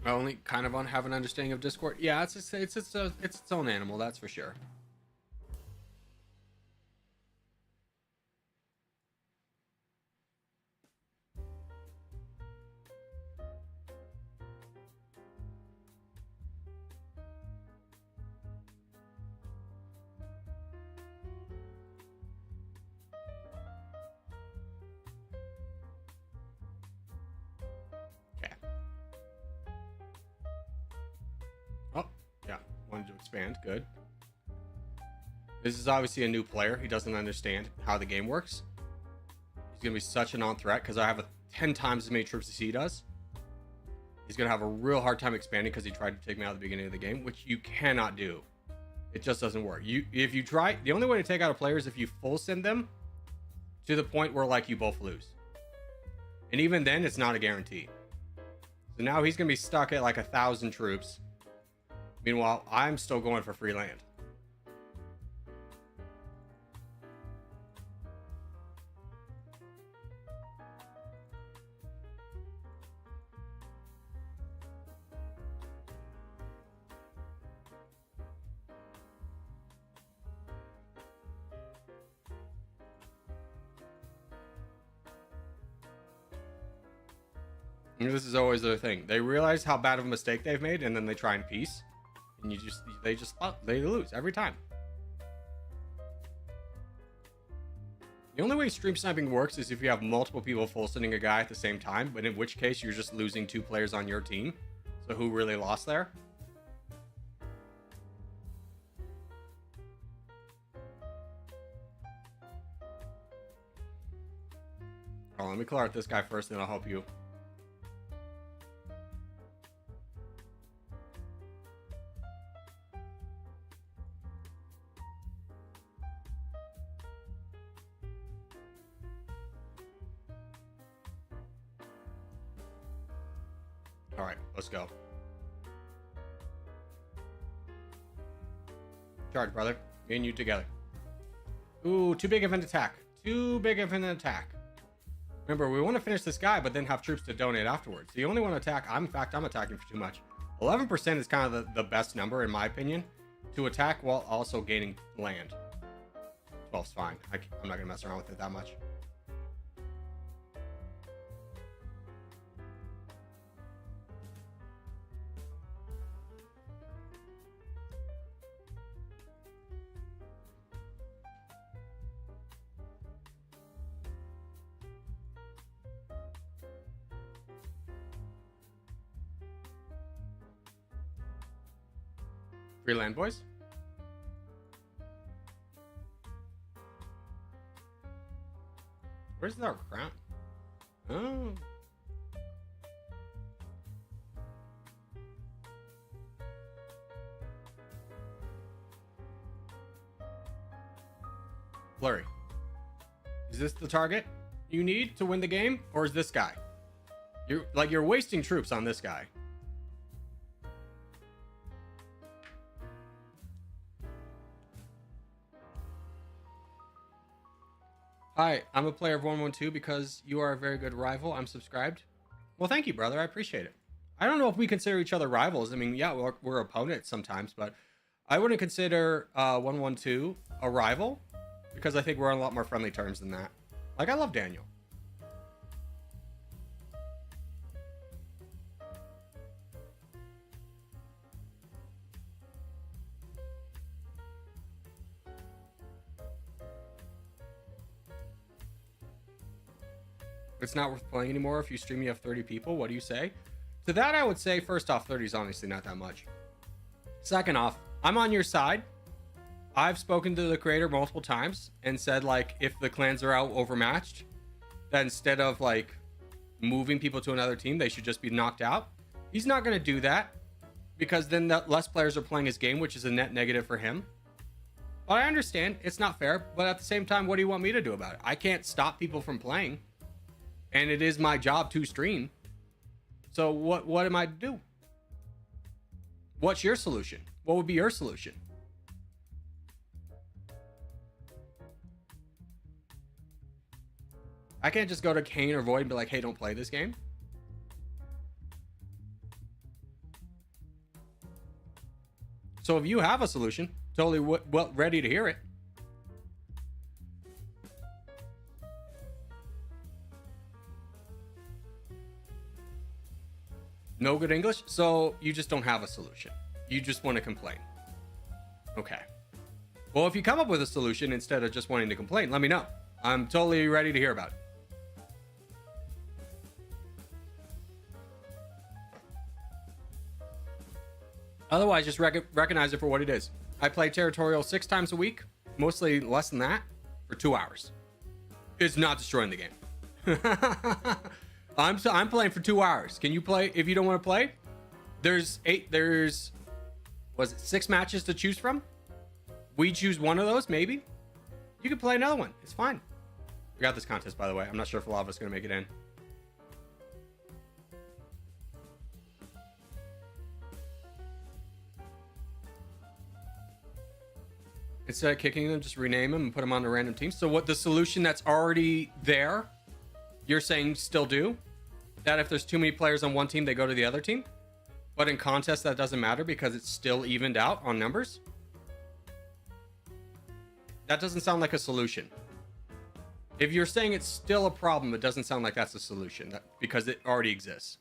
I only kind of have an understanding of Discord. Yeah, it's its own animal, that's for sure. To expand. Good. This is obviously a new player. He doesn't understand how the game works. He's gonna be such a non-threat because I have 10 times as many troops as he does. He's gonna have a real hard time expanding because he tried to take me out at the beginning of the game, which you cannot do. It just doesn't work. If you try, the only way to take out a player is if you full send them to the point where like you both lose, and even then it's not a guarantee. So now he's gonna be stuck at like 1,000 troops. Meanwhile, I'm still going for free land. And this is always the thing. They realize how bad of a mistake they've made, and then they try and peace. And they lose every time. The only way stream sniping works is if you have multiple people full sending a guy at the same time, but in which case you're just losing 2 players on your team. So who really lost there? Oh, let me clear out this guy first, then I'll help you. All right, let's go. Charge, brother. Me and you together. Ooh, too big of an attack. Too big of an attack. Remember, we want to finish this guy, but then have troops to donate afterwards. So you only want to attack. In fact, I'm attacking for too much. 11% is kind of the best number, in my opinion, to attack while also gaining land. 12's fine. I'm not going to mess around with it that much. Free land, boys. Where's our crown? Oh. Flurry. Is this the target you need to win the game, or is this guy? You're wasting troops on this guy. Hi, I'm a player of 112 because you are a very good rival. I'm subscribed. Well, thank you, brother. I appreciate it. I don't know if we consider each other rivals. I mean, yeah, we're opponents sometimes, but I wouldn't consider 112 a rival because I think we're on a lot more friendly terms than that. Like, I love Daniel. It's not worth playing anymore. If you stream, you have 30 people. What do you say? To that, I would say, first off, 30 is honestly not that much. Second off, I'm on your side. I've spoken to the creator multiple times and said, like, if the clans are out overmatched, that instead of, like, moving people to another team, they should just be knocked out. He's not going to do that because then less players are playing his game, which is a net negative for him. But I understand. It's not fair. But at the same time, what do you want me to do about it? I can't stop people from playing. And it is my job to stream. So what am I to do? What's your solution? What would be your solution? I can't just go to Kane or Void and be like, hey, don't play this game. So if you have a solution, totally well ready to hear it. No good English? So you just don't have a solution. You just want to complain. Okay. Well, if you come up with a solution instead of just wanting to complain, let me know. I'm totally ready to hear about it. Otherwise, just recognize it for what it is. I play Territorial 6 times a week, mostly less than that, for 2 hours. It's not destroying the game. I'm playing for 2 hours. Can you play if you don't want to play? There's 6 matches to choose from? We choose one of those, maybe. You can play another one. It's fine. We got this contest, by the way. I'm not sure if a lot of us are going to make it in. Instead of kicking them, just rename them and put them on the random teams. So what the solution that's already there, you're saying still do? That if there's too many players on one team, they go to the other team? But in contests, that doesn't matter because it's still evened out on numbers? That doesn't sound like a solution. If you're saying it's still a problem, it doesn't sound like that's a solution because it already exists.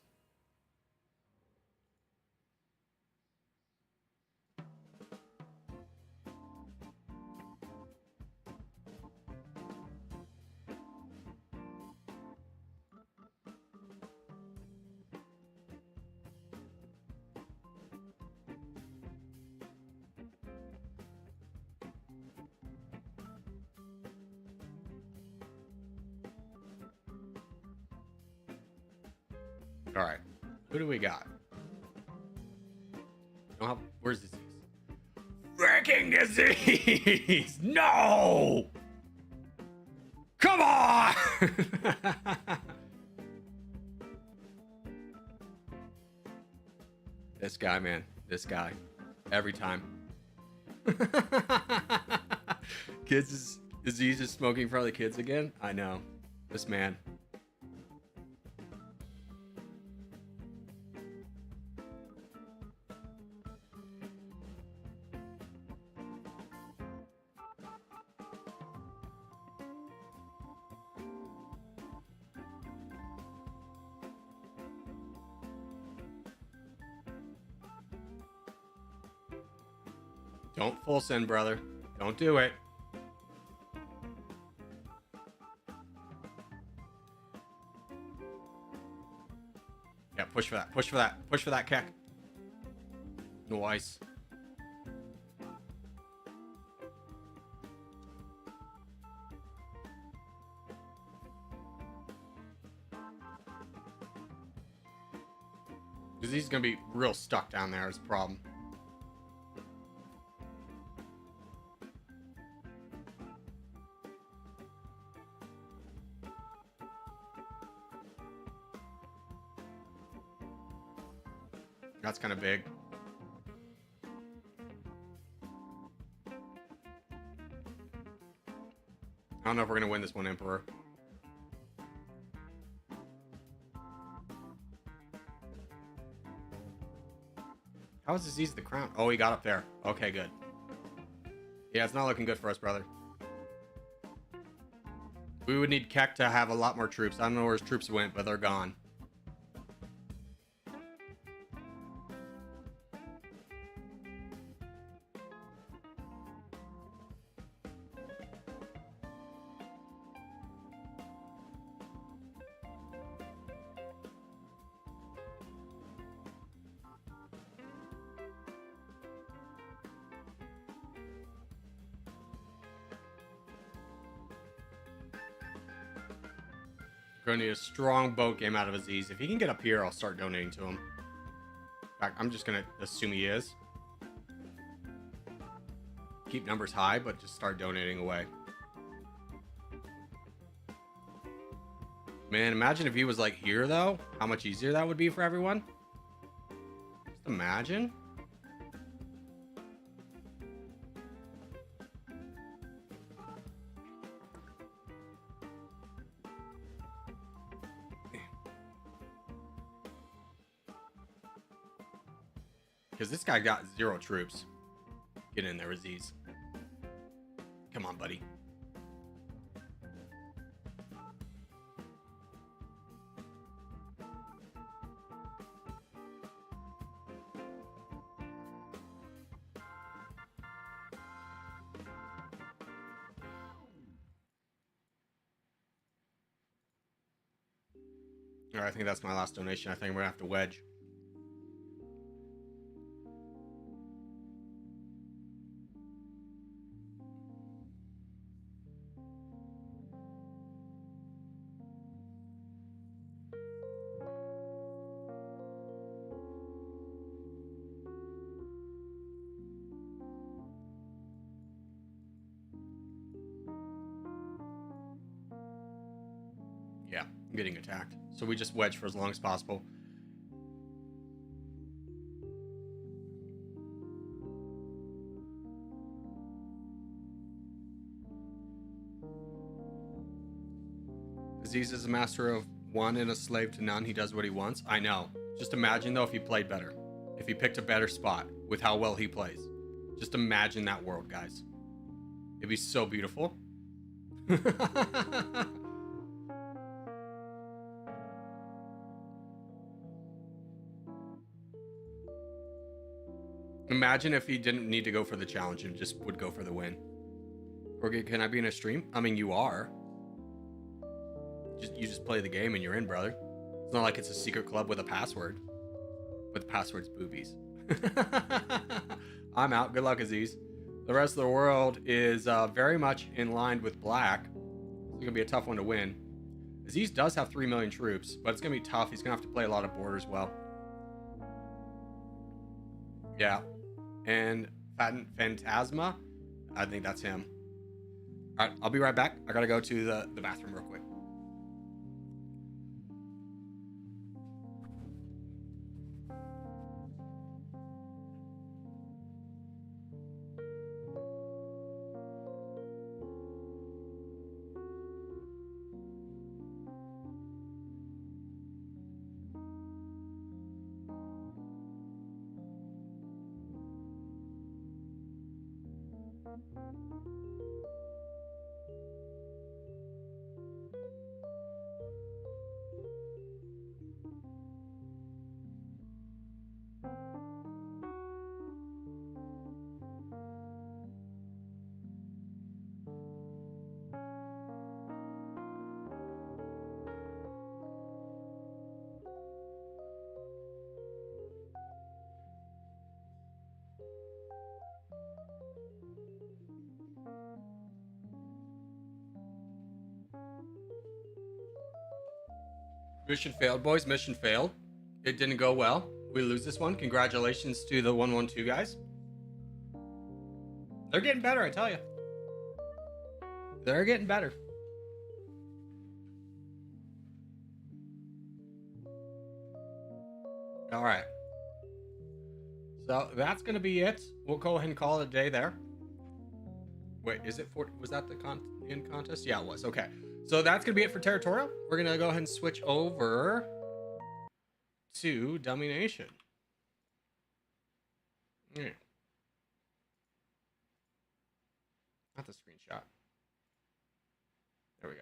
All right, who do we got? Where's disease? Freaking disease! No! Come on! This guy, man. This guy. Every time. Disease is smoking in front of the kids again? I know. This man. Don't full send, brother. Don't do it. Yeah, push for that. Push for that. Push for that kick. Nice. Because he's going to be real stuck down there is a problem. That's kind of big. don't know if we're gonna win this one, Emperor. How is Aziz the crown? Oh, he got up there. Okay, good. Yeah, it's not looking good for us, brother. We would need Keck to have a lot more troops. I don't know where his troops went, but they're gone. Going to need a strong boat game out of Aziz. If he can get up here, I'll start donating to him. In fact, I'm just going to assume he is. Keep numbers high, but just start donating away. Man, imagine if he was like here, though. How much easier that would be for everyone. Just imagine. Because this guy got 0 troops. Get in there, Aziz. Come on, buddy. All right, I think that's my last donation. I think we're gonna have to wedge. Yeah, I'm getting attacked. So we just wedge for as long as possible. Aziz is a master of one and a slave to none. He does what he wants. I know. Just imagine, though, if he played better. If he picked a better spot with how well he plays. Just imagine that world, guys. It'd be so beautiful. Imagine if he didn't need to go for the challenge and just would go for the win. Corgi, can I be in a stream? I mean, you are. You just play the game and you're in, brother. It's not like it's a secret club with a password. But the password's boobies. I'm out. Good luck, Aziz. The rest of the world is very much in line with black. It's going to be a tough one to win. Aziz does have 3 million troops, but it's going to be tough. He's going to have to play a lot of borders well. Yeah. And Phantasma, I think that's him. All right, I'll be right back. I got to go to the bathroom real quick. Mission failed, boys. Mission failed. It didn't go well. We lose this one. Congratulations to the 112 guys. They're getting better, I tell you. They're getting better. All right. So that's going to be it. We'll go ahead and call it a day there. Wait, is it 40? Was that the content? in contest? Yeah, it was. Okay. So that's going to be it for Territorial. We're going to go ahead and switch over to Dummynation. Yeah. Not the screenshot. There we go.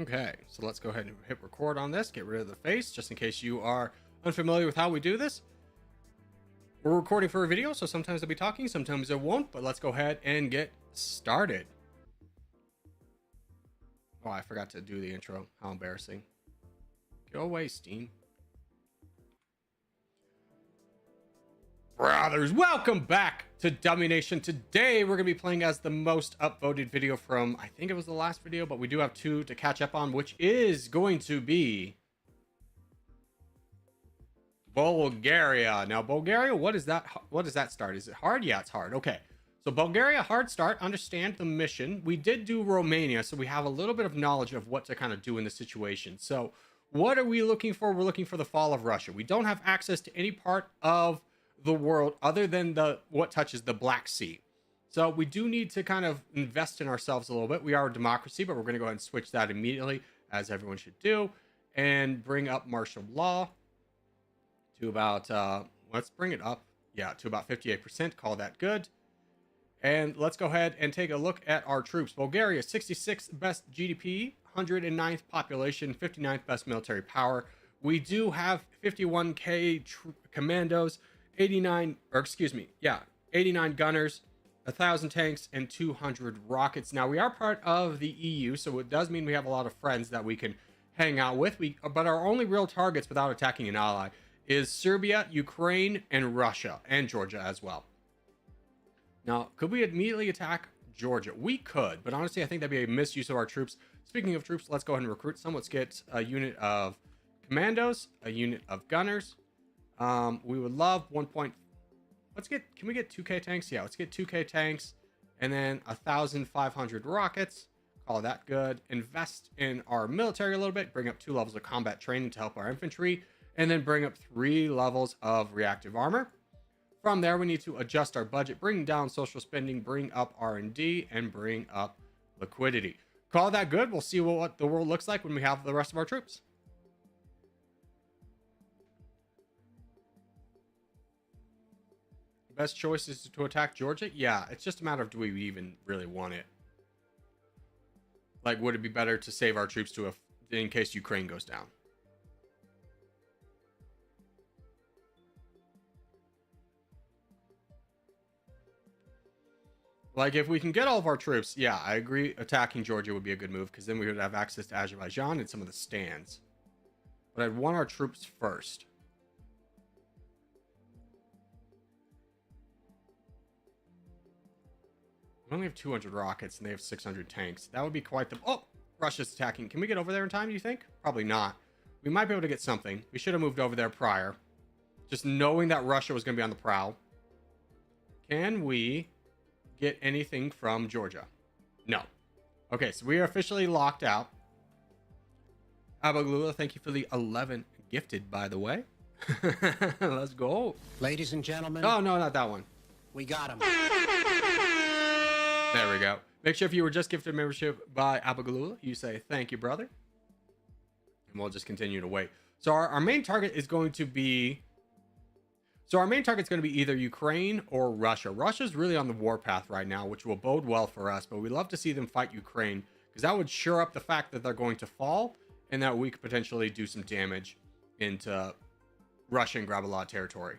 Okay, so let's go ahead and hit record on this. Get rid of the face, just in case you are unfamiliar with how we do this. We're recording for a video, so sometimes I'll be talking, sometimes I won't, but let's go ahead and get started. Oh, I forgot to do the intro. How embarrassing. Go away, Steam. Brothers, welcome back to Dummynation. Today, we're going to be playing as the most upvoted video from, I think it was the last video, but we do have two to catch up on, which is going to be Bulgaria. Now, Bulgaria, what is that? What does that start? Is it hard? Yeah, it's hard. Okay. So Bulgaria, hard start. Understand the mission. We did do Romania, so we have a little bit of knowledge of what to kind of do in the situation. So what are we looking for? We're looking for the fall of Russia. We don't have access to any part of the world other than what touches the Black Sea. So we do need to kind of invest in ourselves a little bit. We are a democracy, but we're going to go ahead and switch that immediately, as everyone should do, and bring up martial law to about, let's bring it up, yeah, to about 58%. Call that good. And let's go ahead and take a look at our troops. Bulgaria, 66th best GDP, 109th population, 59th best military power. We do have 51k commandos, 89 gunners, 1,000 tanks, and 200 rockets. Now, we are part of the EU, so it does mean we have a lot of friends that we can hang out with. But our only real targets without attacking an ally is Serbia, Ukraine, and Russia, and Georgia as well. Now, could we immediately attack Georgia? We could, but honestly, I think that'd be a misuse of our troops. Speaking of troops, let's go ahead and recruit some. Let's get a unit of commandos, a unit of gunners. We would love can we get 2k tanks? Yeah, let's get 2k tanks, and then 1,500 rockets. Call that good. Invest in our military a little bit, bring up 2 levels of combat training to help our infantry, and then bring up 3 levels of reactive armor. From there, we need to adjust our budget, bring down social spending, bring up R&D, and bring up liquidity. Call that good. We'll see what the world looks like when we have the rest of our troops. Best choice is to attack Georgia? Yeah, it's just a matter of, do we even really want it? Like, would it be better to save our troops in case Ukraine goes down? Like, if we can get all of our troops, yeah, I agree. Attacking Georgia would be a good move, because then we would have access to Azerbaijan and some of the stands. But I'd want our troops first. We only have 200 rockets, and they have 600 tanks. That would be quite the... Oh, Russia's attacking. Can we get over there in time, do you think? Probably not. We might be able to get something. We should have moved over there prior. Just knowing that Russia was going to be on the prowl. Can we get anything from Georgia? No. Okay, so we are officially locked out. Abaglula, thank you for the 11 gifted, by the way. Let's go. Ladies and gentlemen. Oh, no, not that one. We got him. There we go. Make sure if you were just gifted membership by Abaglula, you say thank you, brother. And we'll just continue to wait. So our main target is going to be... So our main target is going to be either Ukraine or Russia. Russia's really on the warpath right now, which will bode well for us. But we'd love to see them fight Ukraine, because that would shore up the fact that they're going to fall, and that we could potentially do some damage into Russia and grab a lot of territory.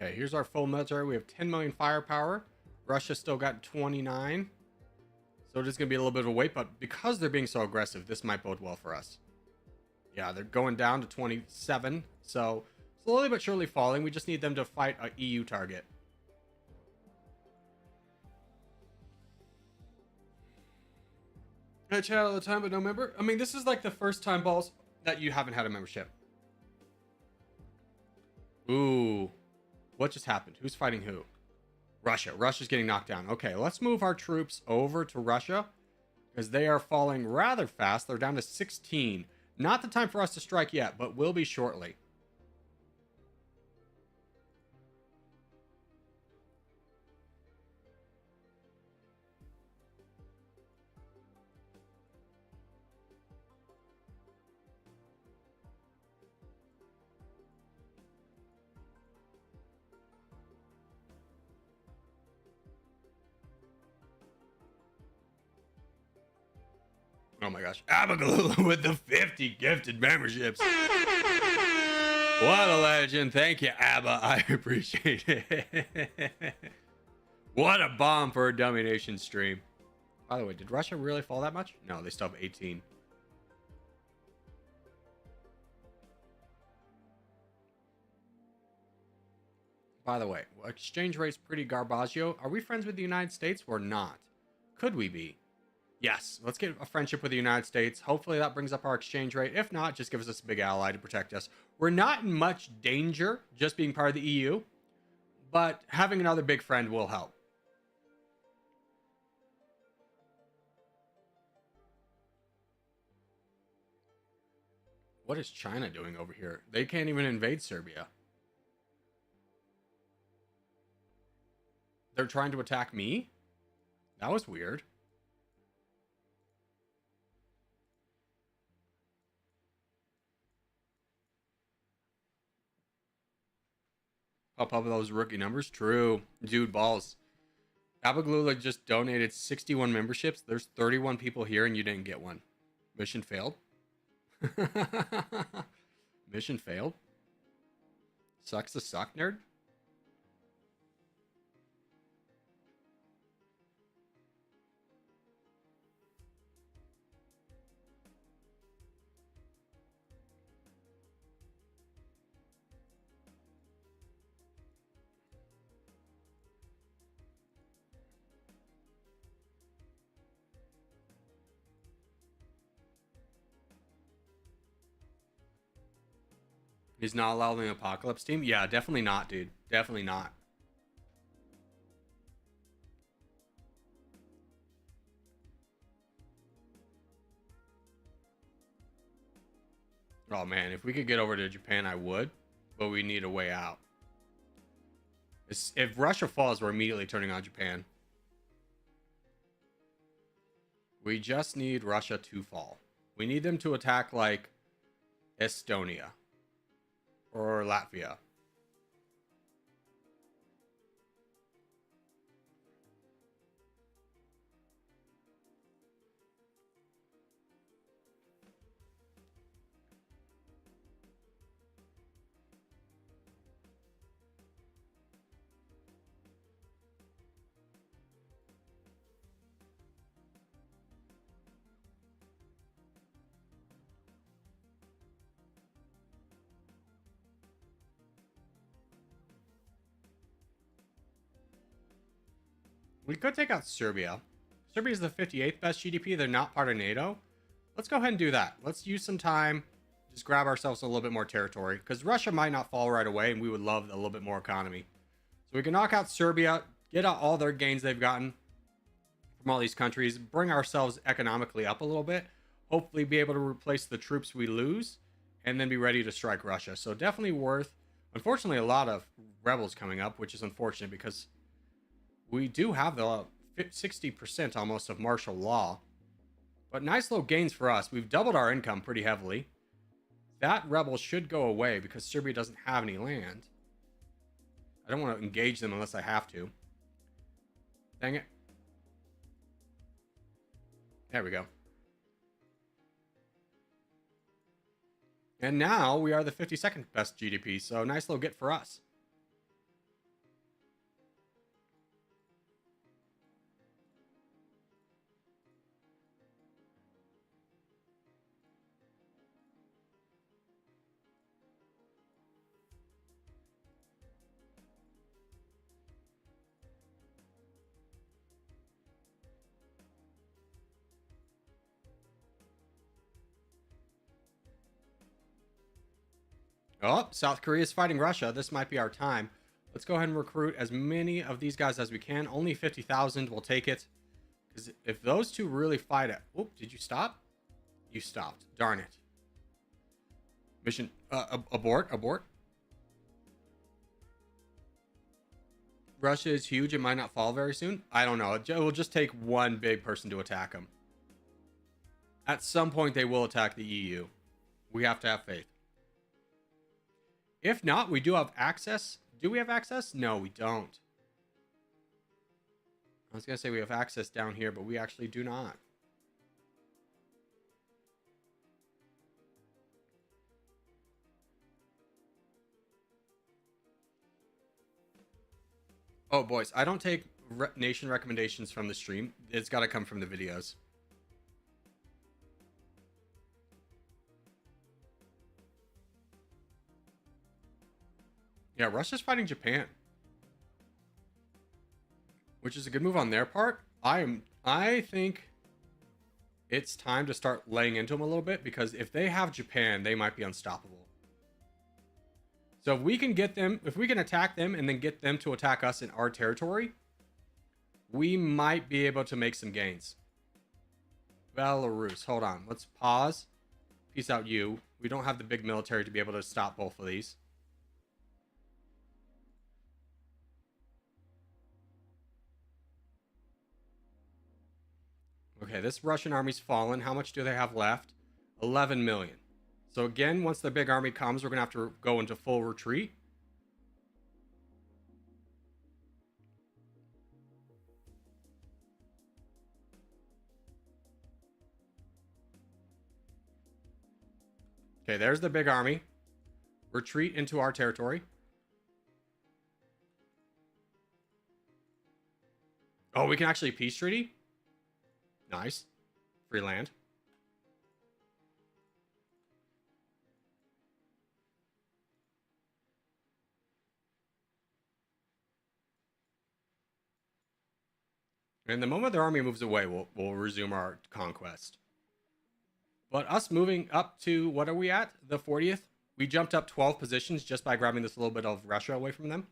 Okay, here's our full military. We have 10 million firepower. Russia still got 29. So it is going to be a little bit of a wait, but because they're being so aggressive, this might bode well for us. Yeah, they're going down to 27. So slowly but surely falling. We just need them to fight an EU target. I chat all the time, but no member. I mean, this is like the first time, balls, that you haven't had a membership. Ooh. What just happened? Who's fighting who? Russia. Russia's getting knocked down. Okay, let's move our troops over to Russia, because they are falling rather fast. They're down to 16. Not the time for us to strike yet, but will be shortly. Oh my gosh. Abigail with the 50 gifted memberships. What a legend. Thank you, Abba. I appreciate it. What a bomb for a Dummynation stream. By the way, did Russia really fall that much? No, they still have 18. By the way, exchange rate's pretty garbaggio. Are we friends with the United States or not? Could we be? Yes, let's get a friendship with the United States. Hopefully that brings up our exchange rate. If not, just gives us a big ally to protect us. We're not in much danger just being part of the EU, but having another big friend will help. What is China doing over here? They can't even invade Serbia. They're trying to attack me? That was weird. Up those rookie numbers. True. Dude, balls. Abaglula just donated 61 memberships. There's 31 people here and you didn't get one. Mission failed. Mission failed. Sucks to suck, nerd. He's not allowed in the Apocalypse team? Yeah, definitely not, dude. Definitely not. Oh, man. If we could get over to Japan, I would. But we need a way out. If Russia falls, we're immediately turning on Japan. We just need Russia to fall. We need them to attack, like, Estonia. Or Latvia. We could take out Serbia. Serbia is the 58th best GDP. They're not part of NATO. Let's go ahead and do that. Let's use some time. Just grab ourselves a little bit more territory. Because Russia might not fall right away. And we would love a little bit more economy. So we can knock out Serbia. Get out all their gains they've gotten from all these countries. Bring ourselves economically up a little bit. Hopefully be able to replace the troops we lose. And then be ready to strike Russia. So definitely worth. Unfortunately, a lot of rebels coming up. Which is unfortunate because we do have the 60% almost of martial law. But nice low gains for us. We've doubled our income pretty heavily. That rebel should go away because Serbia doesn't have any land. I don't want to engage them unless I have to. Dang it. There we go. And now we are the 52nd best GDP. So nice little get for us. Oh, South Korea is fighting Russia. This might be our time. Let's go ahead and recruit as many of these guys as we can. Only 50,000. We'll take it. Because if those two really fight it... Oh, did you stop? You stopped. Darn it. Mission... abort. Russia is huge. It might not fall very soon. I don't know. It will just take one big person to attack them. At some point, they will attack the EU. We have to have faith. If not, we do have access. Do we have access? No, we don't. I was going to say we have access down here, but we actually do not. Oh, boys, I don't take nation recommendations from the stream. It's got to come from the videos. Yeah, Russia's fighting Japan, which is a good move on their part. I think it's time to start laying into them a little bit, because if they have Japan, they might be unstoppable. So if we can get them, if we can attack them and then get them to attack us in our territory, we might be able to make some gains. Belarus, hold on. Let's pause. Peace out, you. We don't have the big military to be able to stop both of these. Okay, this Russian army's fallen. How much do they have left? 11 million. So again, once the big army comes, we're going to have to go into full retreat. Okay, there's the big army. Retreat into our territory. Oh, we can actually peace treaty? Nice. Free land. And the moment their army moves away, we'll resume our conquest. But us moving up to, what are we at? The 40th? We jumped up 12 positions just by grabbing this little bit of Russia away from them.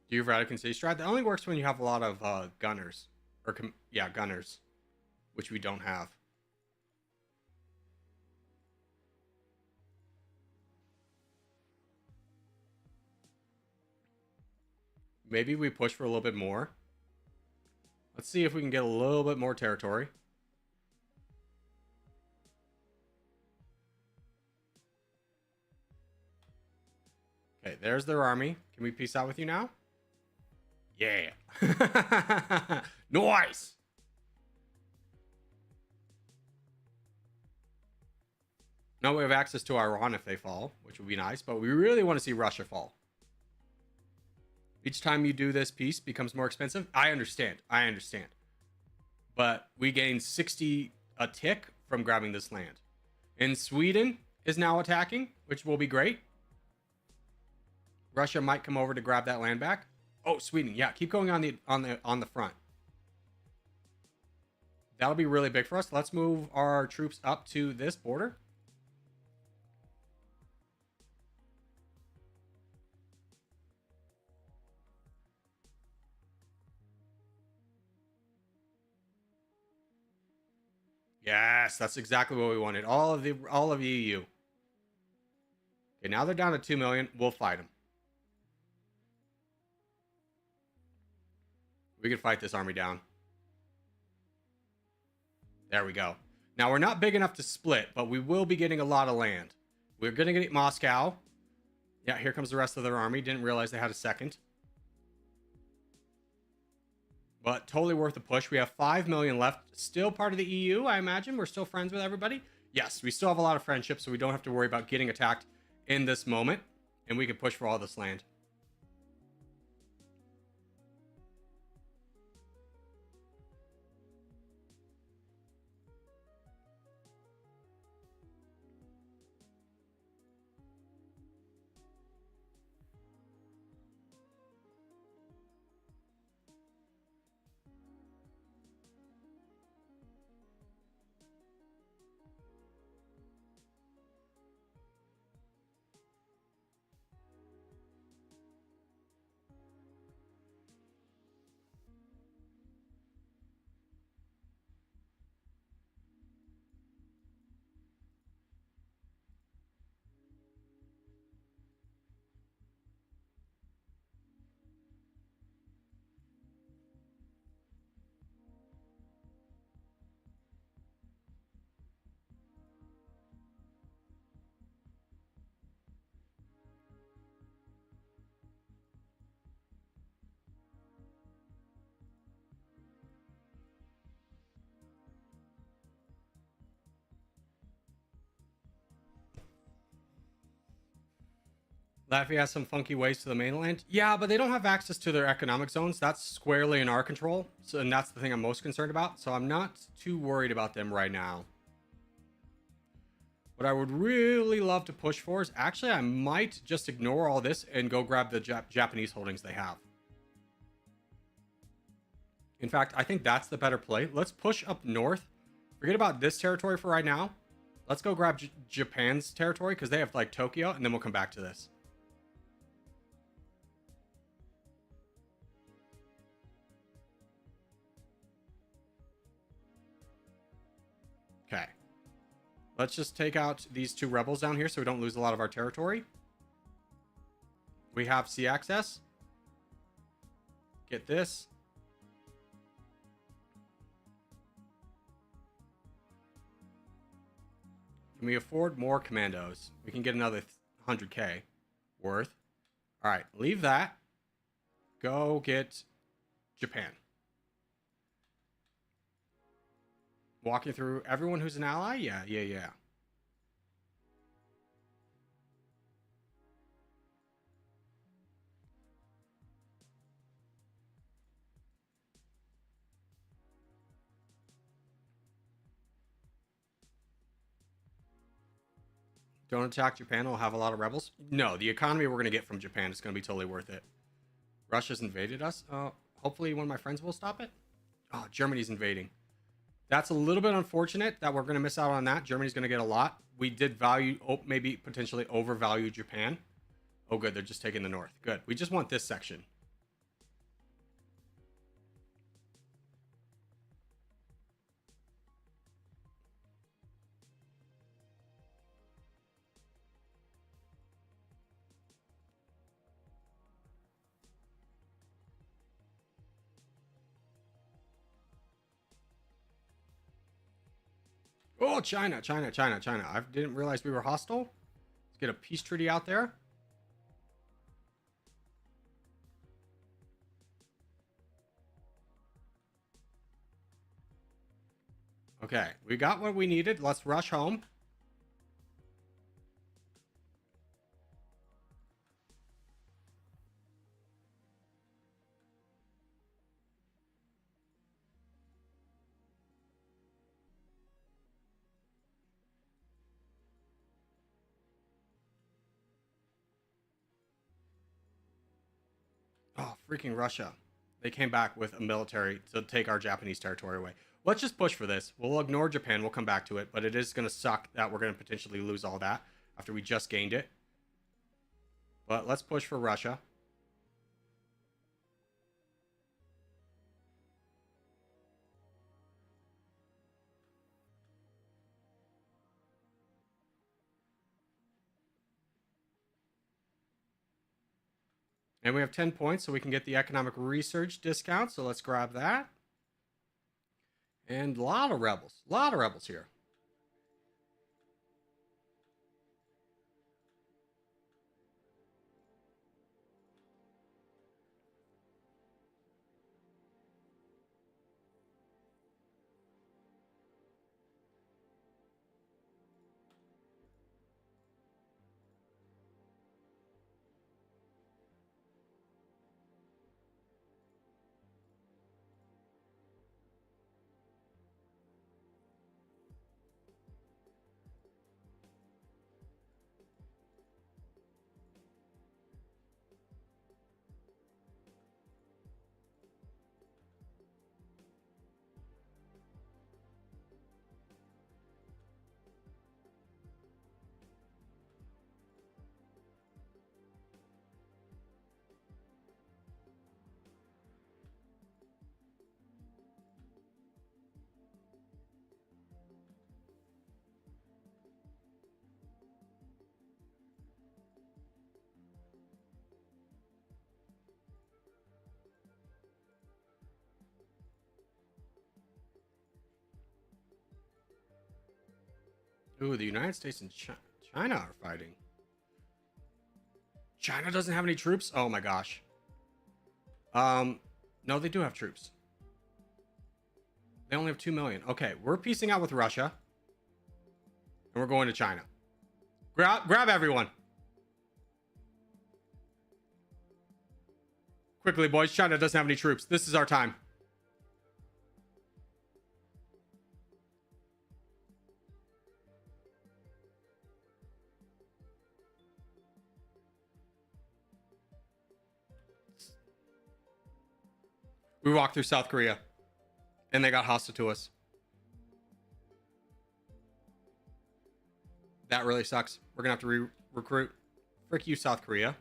Do you have Vatican City strat? That only works when you have a lot of gunners. Or, yeah, gunners. Which we don't have. Maybe we push for a little bit more. Let's see if we can get a little bit more territory. Okay, there's their army. Can we peace out with you now? Yeah. Nice. Now we have access to Iran if they fall, which would be nice, but we really want to see Russia fall. Each time you do this, peace becomes more expensive. I understand. But we gain 60 a tick from grabbing this land. And Sweden is now attacking, which will be great. Russia might come over to grab that land back. Oh, Sweden. Yeah, keep going on the front. That'll be really big for us. Let's move our troops up to this border. Yes, that's exactly what we wanted. All of the EU. Okay, now they're down to 2 million. We'll fight them. We can fight this army down. There we go. Now, we're not big enough to split, but we will be getting a lot of land. We're going to get Moscow. Yeah, here comes the rest of their army. Didn't realize they had a second. But totally worth the push. We have 5 million left. Still part of the EU, I imagine. We're still friends with everybody. Yes, we still have a lot of friendship, so we don't have to worry about getting attacked in this moment. And we can push for all this land. Latvia has some funky ways to the mainland. Yeah, but they don't have access to their economic zones. That's squarely in our control. So, and that's the thing I'm most concerned about. So I'm not too worried about them right now. What I would really love to push for is actually I might just ignore all this and go grab the Japanese holdings they have. In fact, I think that's the better play. Let's push up north. Forget about this territory for right now. Let's go grab Japan's territory because they have like Tokyo, and then we'll come back to this. Okay. Let's just take out these two rebels down here so we don't lose a lot of our territory. We have sea access. Get this. Can we afford more commandos? We can get another 100k worth. All right, leave that. Go get Japan. Walking through everyone who's an ally? Yeah. Don't attack Japan, it'll have a lot of rebels. No, the economy we're going to get from Japan is going to be totally worth it. Russia's invaded us. Hopefully one of my friends will stop it. Oh, Germany's invading. That's a little bit unfortunate that we're going to miss out on that. Germany's going to get a lot. We did value, maybe potentially overvalue Japan. Oh, good. They're just taking the north. Good. We just want this section. Oh, China. I didn't realize we were hostile. Let's get a peace treaty out there. Okay, we got what we needed. Let's rush home. Oh, freaking Russia. They came back with a military to take our Japanese territory away. Let's just push for this. We'll ignore Japan. We'll come back to it. But it is going to suck that we're going to potentially lose all that after we just gained it. But let's push for Russia. And we have 10 points, so we can get the economic research discount. So let's grab that. And a lot of rebels. A lot of rebels here. Ooh, the United States and China are fighting. China doesn't have any troops? Oh my gosh. No, they do have troops. They only have 2 million. Okay, we're piecing out with Russia. And we're going to China. Grab everyone. Quickly, boys. China doesn't have any troops. This is our time. We walked through South Korea, and they got hostile to us. That really sucks. We're gonna have to recruit. Frick you, South Korea.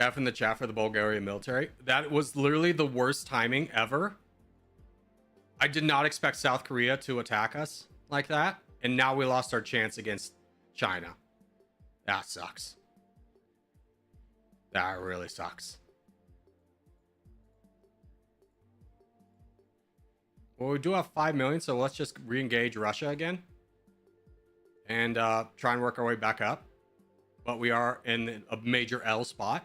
F in the chat for the Bulgarian military. That was literally the worst timing ever. I did not expect South Korea to attack us like that. And now we lost our chance against China. That sucks. That really sucks. Well, we do have 5 million, so let's just re-engage Russia again. And try and work our way back up. But we are in a major L spot.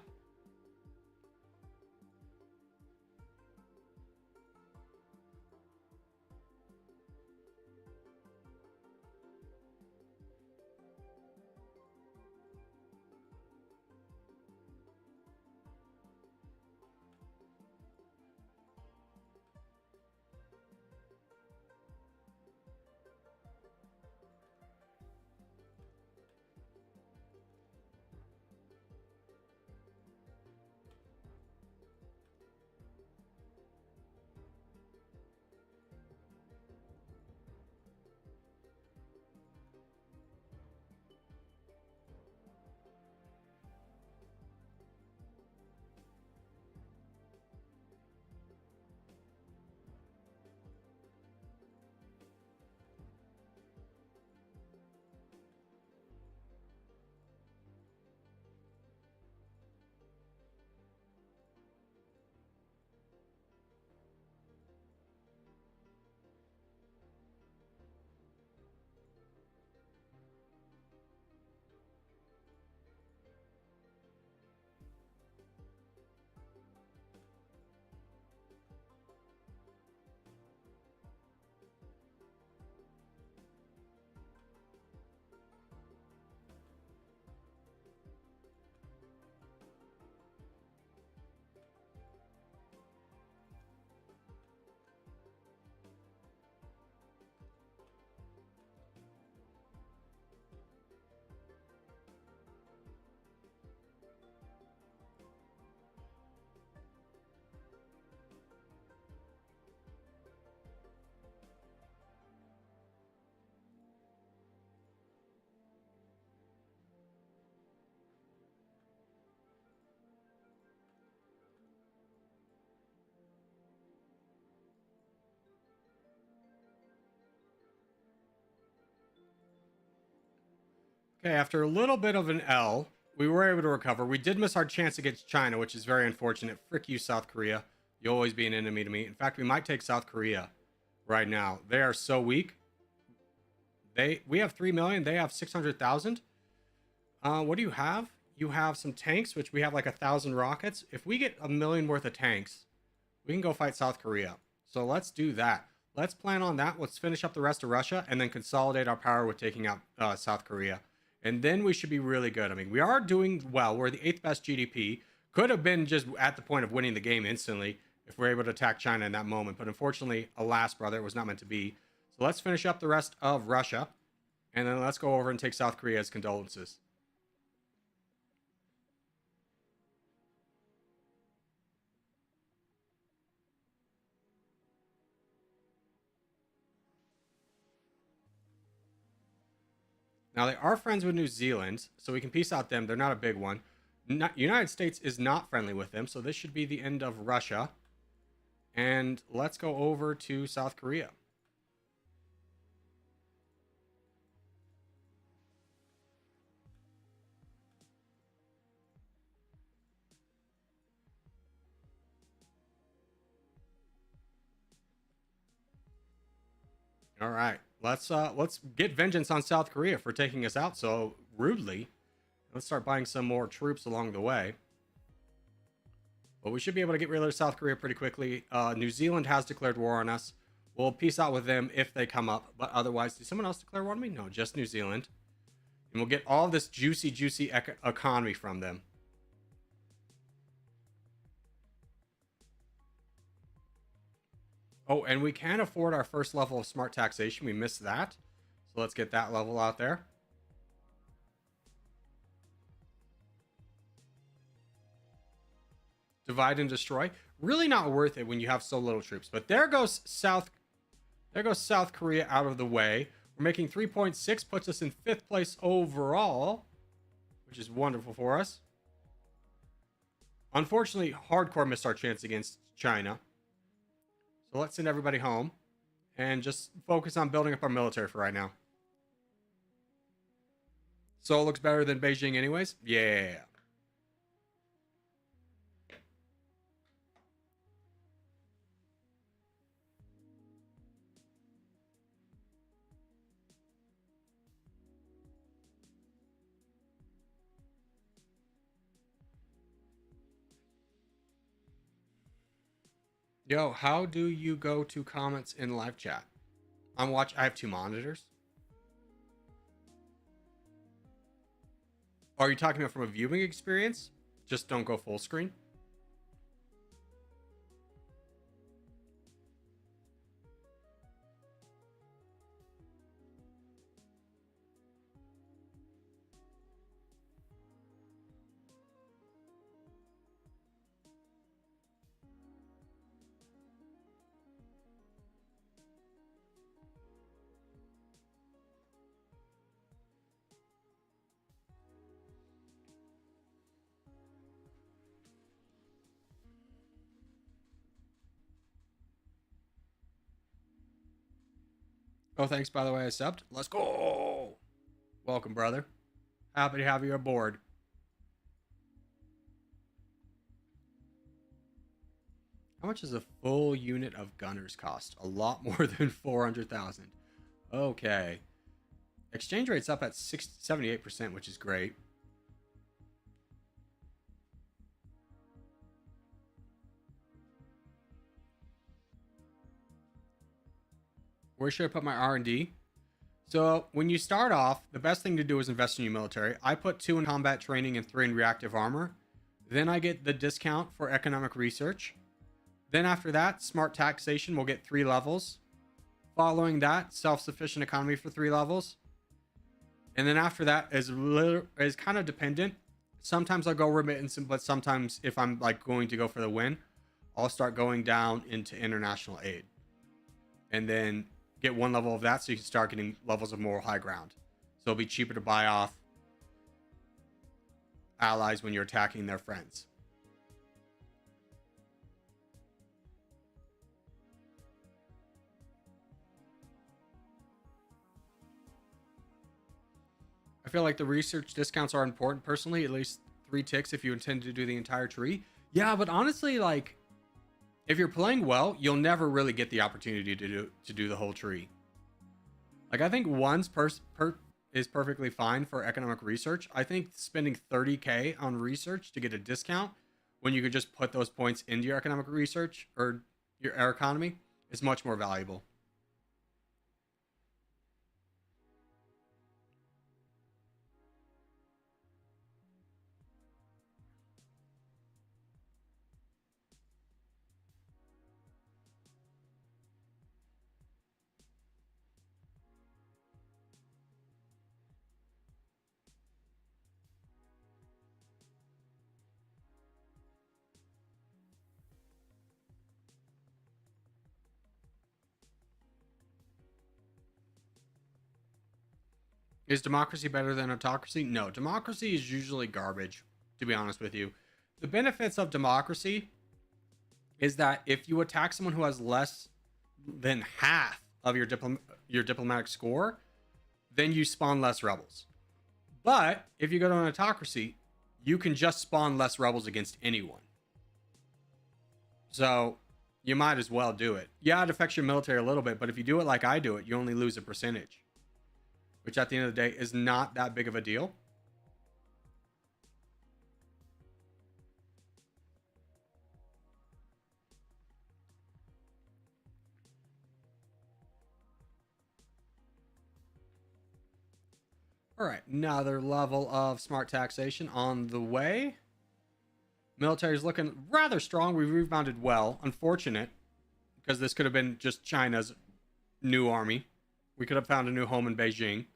Okay, after a little bit of an L, we were able to recover. We did miss our chance against China, which is very unfortunate. Frick you, South Korea. You'll always be an enemy to me. In fact, we might take South Korea right now. They are so weak. We have 3 million. They have 600,000. What do you have? You have some tanks, which we have like 1,000 rockets. If we get 1 million worth of tanks, we can go fight South Korea. So let's do that. Let's plan on that. Let's finish up the rest of Russia and then consolidate our power with taking out South Korea. And then we should be really good. I mean, we are doing well. We're the 8th best GDP. Could have been just at the point of winning the game instantly if we're able to attack China in that moment. But unfortunately, alas, brother, it was not meant to be. So let's finish up the rest of Russia. And then let's go over and take South Korea as condolences. Now, they are friends with New Zealand, so we can peace out them. They're not a big one. United States is not friendly with them, so this should be the end of Russia. And let's go over to South Korea. All right, Let's get vengeance on South Korea for taking us out so rudely. Let's start buying some more troops along the way. But we should be able to get rid of South Korea pretty quickly. New Zealand has declared war on us. We'll peace out with them if they come up. But otherwise, did someone else declare war on me? No, just New Zealand. And we'll get all this juicy economy from them. Oh, and we can afford our first level of smart taxation. We missed that. So let's get that level out there. Divide and destroy. Really not worth it when you have so little troops. But there goes South Korea out of the way. We're making 3.6, puts us in 5th place overall, which is wonderful for us. Unfortunately, hardcore missed our chance against China. So let's send everybody home and just focus on building up our military for right now. Seoul looks better than Beijing anyways. Yeah. Yo, how do you go to comments in live chat? I have 2 monitors. Are you talking about from a viewing experience? Just don't go full screen. Oh, thanks, by the way, I subbed. Let's go. Welcome, brother. Happy to have you aboard. How much does a full unit of gunners cost? A lot more than 400,000. Okay. Exchange rate's up at 78%, which is great. Where should I put my R&D? So when you start off, the best thing to do is invest in your military. I put 2 in combat training and 3 in reactive armor. Then I get the discount for economic research. Then after that, smart taxation will get 3 levels. Following that, self-sufficient economy for 3 levels. And then after that is kind of dependent. Sometimes I'll go remittance, but sometimes if I'm like going to go for the win, I'll start going down into international aid. And then get 1 level of that so you can start getting levels of moral high ground. So it'll be cheaper to buy off allies when you're attacking their friends. I feel like the research discounts are important personally, at least 3 ticks if you intend to do the entire tree. Yeah, but honestly, like, if you're playing well, you'll never really get the opportunity to do the whole tree. Like, I think one's is perfectly fine for economic research. I think spending 30K on research to get a discount when you could just put those points into your economic research or your air economy is much more valuable. Is democracy better than autocracy? No, democracy is usually garbage, to be honest with you. The benefits of democracy is that if you attack someone who has less than half of your diplomatic score, then you spawn less rebels. But if you go to an autocracy, you can just spawn less rebels against anyone. So you might as well do it. Yeah, it affects your military a little bit, but if you do it like I do it, you only lose a percentage, which at the end of the day is not that big of a deal. All right, another level of smart taxation on the way. Military is looking rather strong. We've rebounded well. Unfortunate, because this could have been just China's new army. We could have found a new home in Beijing.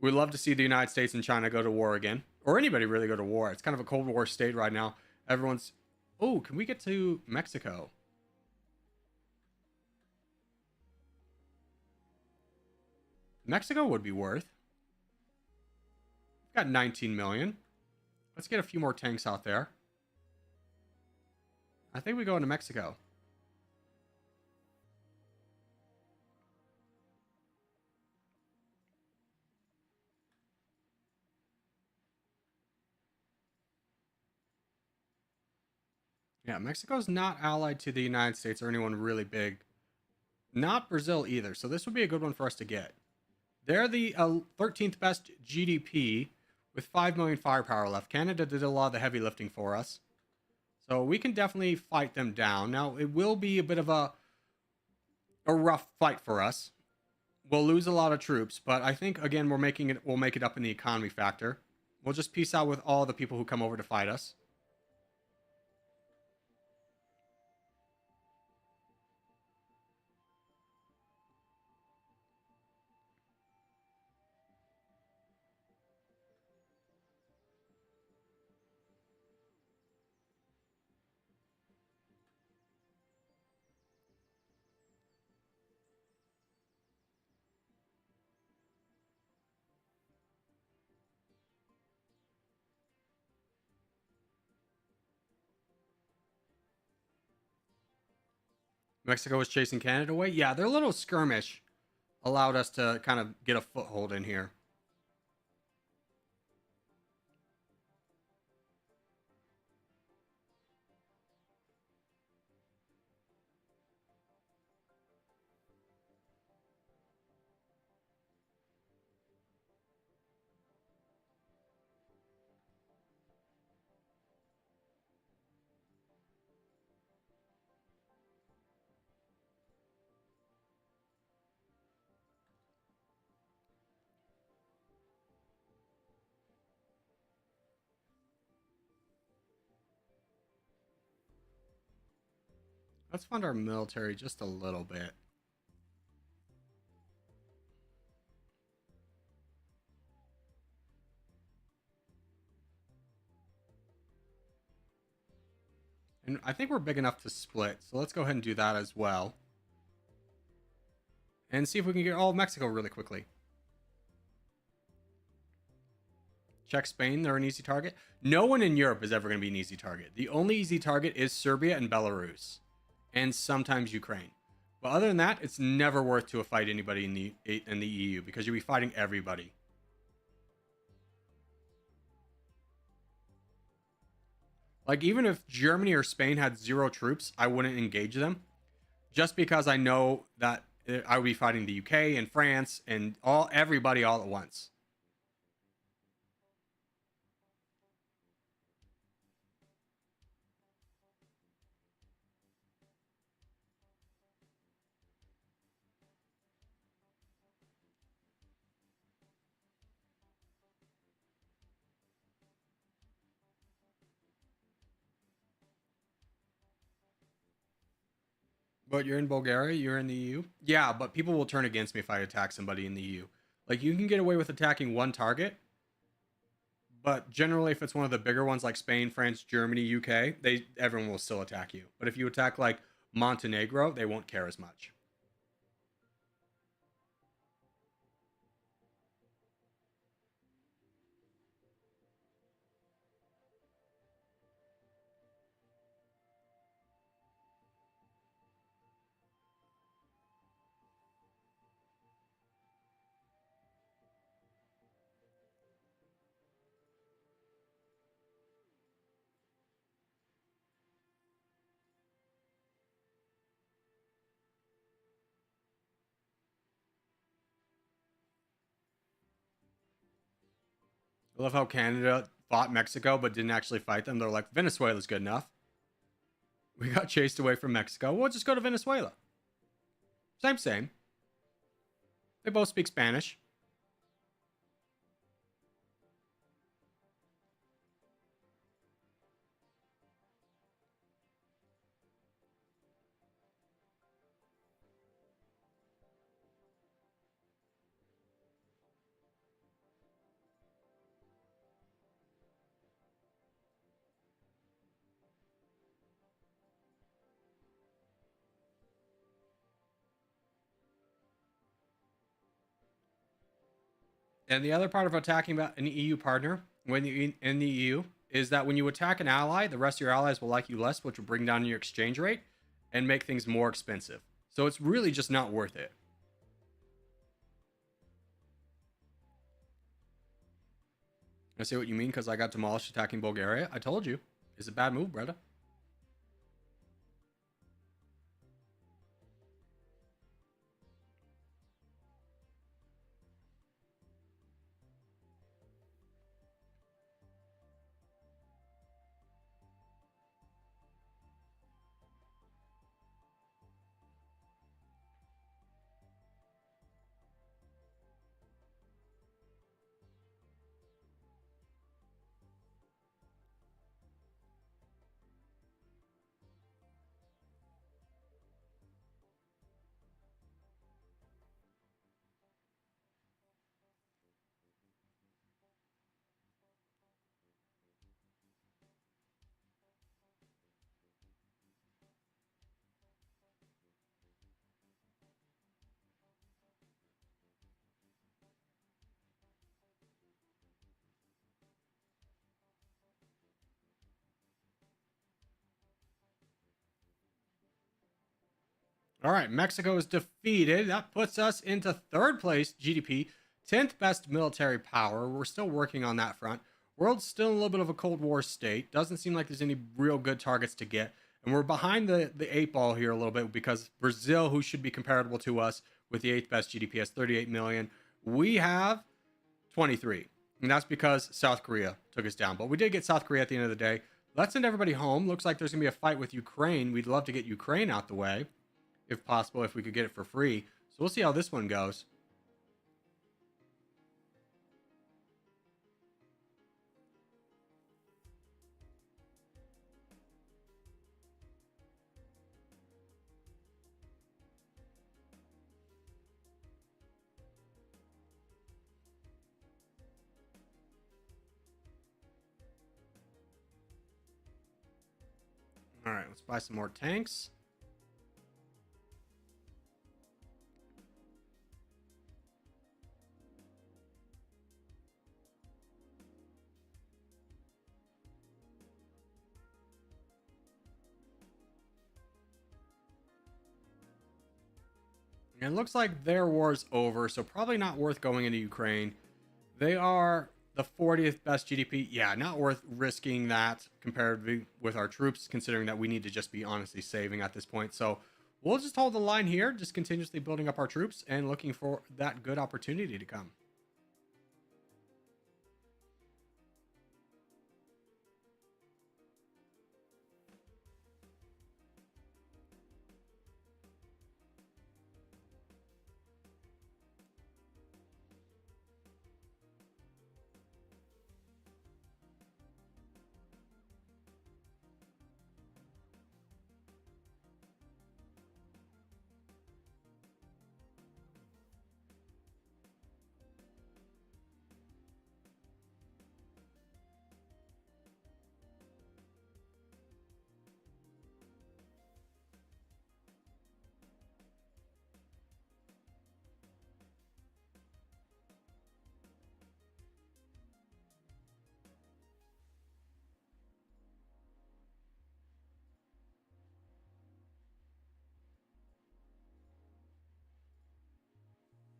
We'd love to see the United States and China go to war again. Or anybody really go to war. It's kind of a Cold War state right now. Everyone's... Oh, can we get to Mexico? Mexico would be worth. We've got 19 million. Let's get a few more tanks out there. I think we go into Mexico. Yeah, Mexico's not allied to the United States or anyone really big. Not Brazil either, so this would be a good one for us to get. They're the 13th best GDP with 5 million firepower left. Canada did a lot of the heavy lifting for us. So we can definitely fight them down. Now, it will be a bit of a rough fight for us. We'll lose a lot of troops, but I think, again, we'll make it up in the economy factor. We'll just peace out with all the people who come over to fight us. Mexico was chasing Canada away. Yeah, their little skirmish allowed us to kind of get a foothold in here. Let's fund our military just a little bit. And I think we're big enough to split, so let's go ahead and do that as well. And see if we can get all of Mexico really quickly. Check Spain, they're an easy target. No one in Europe is ever going to be an easy target. The only easy target is Serbia and Belarus. And sometimes Ukraine. But other than that, it's never worth to fight anybody in the EU because you'll be fighting everybody. Like, even if Germany or Spain had 0 troops, I wouldn't engage them. Just because I know that I would be fighting the UK and France and everybody all at once. But you're in Bulgaria, you're in the EU? Yeah, but people will turn against me if I attack somebody in the EU. Like, you can get away with attacking one target, but generally if it's one of the bigger ones like Spain, France, Germany, UK, everyone will still attack you. But if you attack like Montenegro, they won't care as much. I love how Canada fought Mexico but didn't actually fight them. They're like, Venezuela's good enough. We got chased away from Mexico. We'll just go to Venezuela. Same. They both speak Spanish. And the other part of attacking an EU partner when you in the EU is that when you attack an ally, the rest of your allies will like you less, which will bring down your exchange rate and make things more expensive. So it's really just not worth it. I see what you mean because I got demolished attacking Bulgaria. I told you. It's a bad move, brother. All right, Mexico is defeated. That puts us into third place GDP, 10th best military power. We're still working on that front. World's still in a little bit of a Cold War state. Doesn't seem like there's any real good targets to get. And we're behind the 8 ball here a little bit because Brazil, who should be comparable to us with the 8th best GDP, has 38 million. We have 23. And that's because South Korea took us down. But we did get South Korea at the end of the day. Let's send everybody home. Looks like there's going to be a fight with Ukraine. We'd love to get Ukraine out the way, if possible, if we could get it for free. So we'll see how this one goes. All right, let's buy some more tanks. And it looks like their war's over, so probably not worth going into Ukraine. They are the 40th best GDP. Yeah, not worth risking that compared with our troops, considering that we need to just be honestly saving at this point. So we'll just hold the line here, just continuously building up our troops and looking for that good opportunity to come.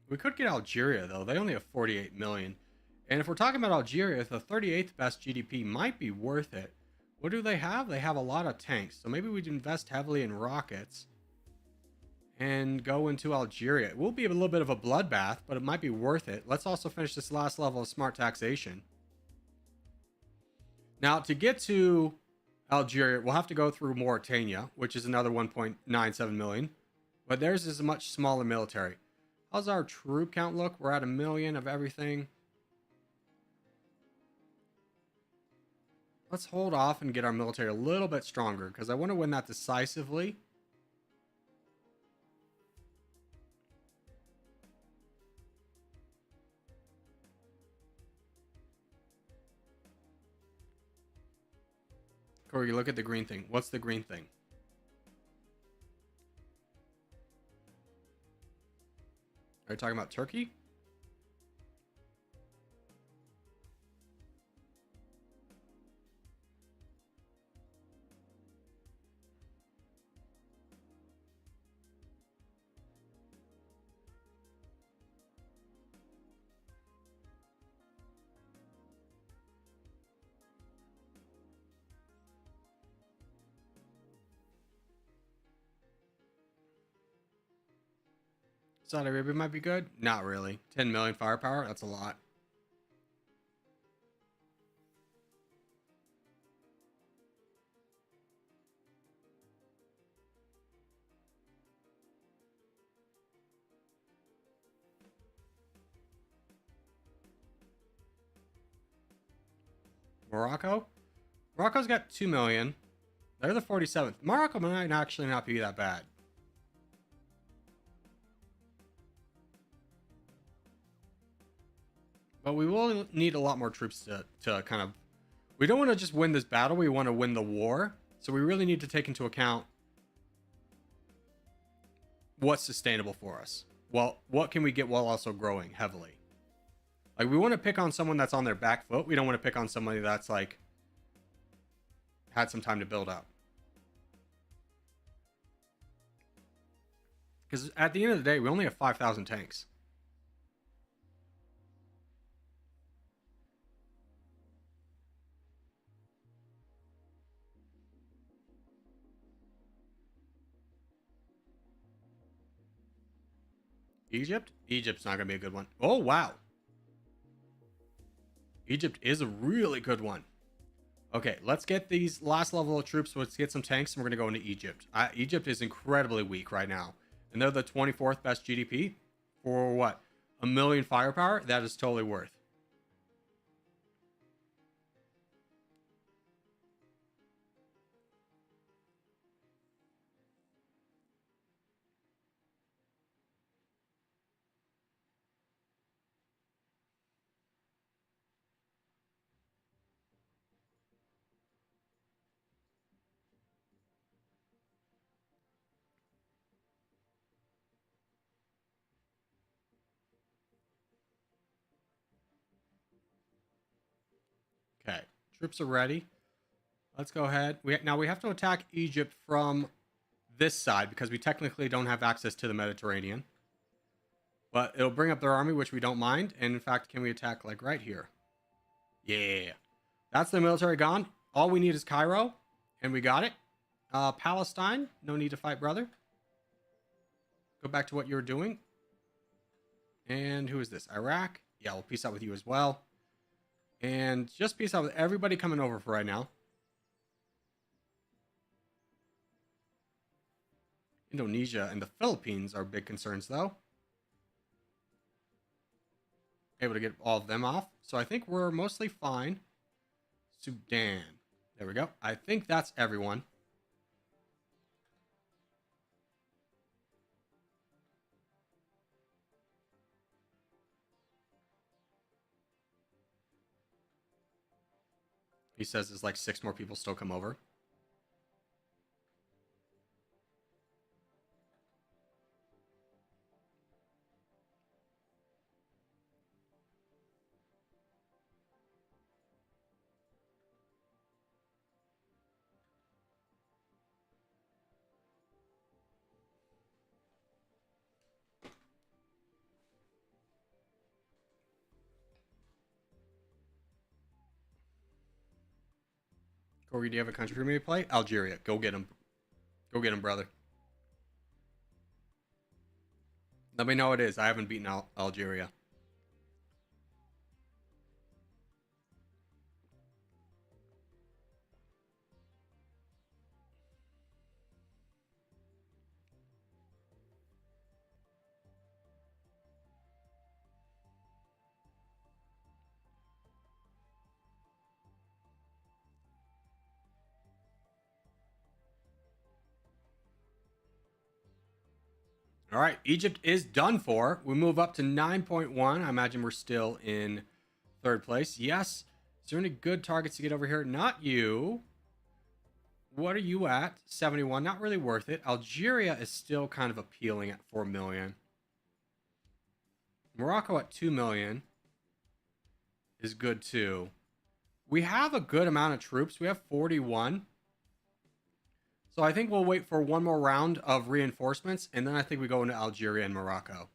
We could get Algeria, though. They only have 48 million. And if we're talking about Algeria, the 38th best GDP might be worth it. What do they have? They have a lot of tanks. So maybe we'd invest heavily in rockets and go into Algeria. It will be a little bit of a bloodbath, but it might be worth it. Let's also finish this last level of smart taxation. Now, to get to Algeria, we'll have to go through Mauritania, which is another 1.97 million. But theirs is a much smaller military. How's our troop count look? We're at 1 million of everything. Let's hold off and get our military a little bit stronger, because I want to win that decisively. Corgi, look at the green thing. What's the green thing? Are you talking about Turkey? Saudi Arabia might be good. Not really. 10 million firepower. That's a lot. Morocco? Morocco's got 2 million. They're the 47th. Morocco might actually not be that bad. But we will need a lot more troops to kind of... We don't want to just win this battle. We want to win the war. So we really need to take into account what's sustainable for us. Well, what can we get while also growing heavily? Like, we want to pick on someone that's on their back foot. We don't want to pick on somebody that's, like, had some time to build up. Because at the end of the day, we only have 5,000 tanks. Egypt? Egypt's not going to be a good one. Oh, wow. Egypt is a really good one. Okay, let's get these last level of troops. Let's get some tanks, and we're going to go into Egypt. Egypt is incredibly weak right now. And they're the 24th best GDP. For what? 1 million firepower? That is totally worth. Okay, troops are ready. Let's go ahead. Now we have to attack Egypt from this side because we technically don't have access to the Mediterranean. But it'll bring up their army, which we don't mind. And in fact, can we attack like right here? Yeah. That's the military gone. All we need is Cairo. And we got it. Palestine. No need to fight, brother. Go back to what you were doing. And who is this? Iraq. Yeah, we'll peace out with you as well. And just peace out with everybody coming over for right now. Indonesia and the Philippines are big concerns, though. Able to get all of them off. So I think we're mostly fine. Sudan. There we go. I think that's everyone. He says there's like 6 more people still come over. Corgi, do you have a country for me to play? Algeria. Go get him. Go get him, brother. Let me know what it is. I haven't beaten Algeria. All right, Egypt is done for. We move up to 9.1. I imagine we're still in third place. Yes. Is there any good targets to get over here? Not you. What are you at? 71. Not really worth it. Algeria is still kind of appealing at 4 million. Morocco at 2 million is good too. We have a good amount of troops. We have 41. So I think we'll wait for one more round of reinforcements, and then I think we go into Algeria and Morocco.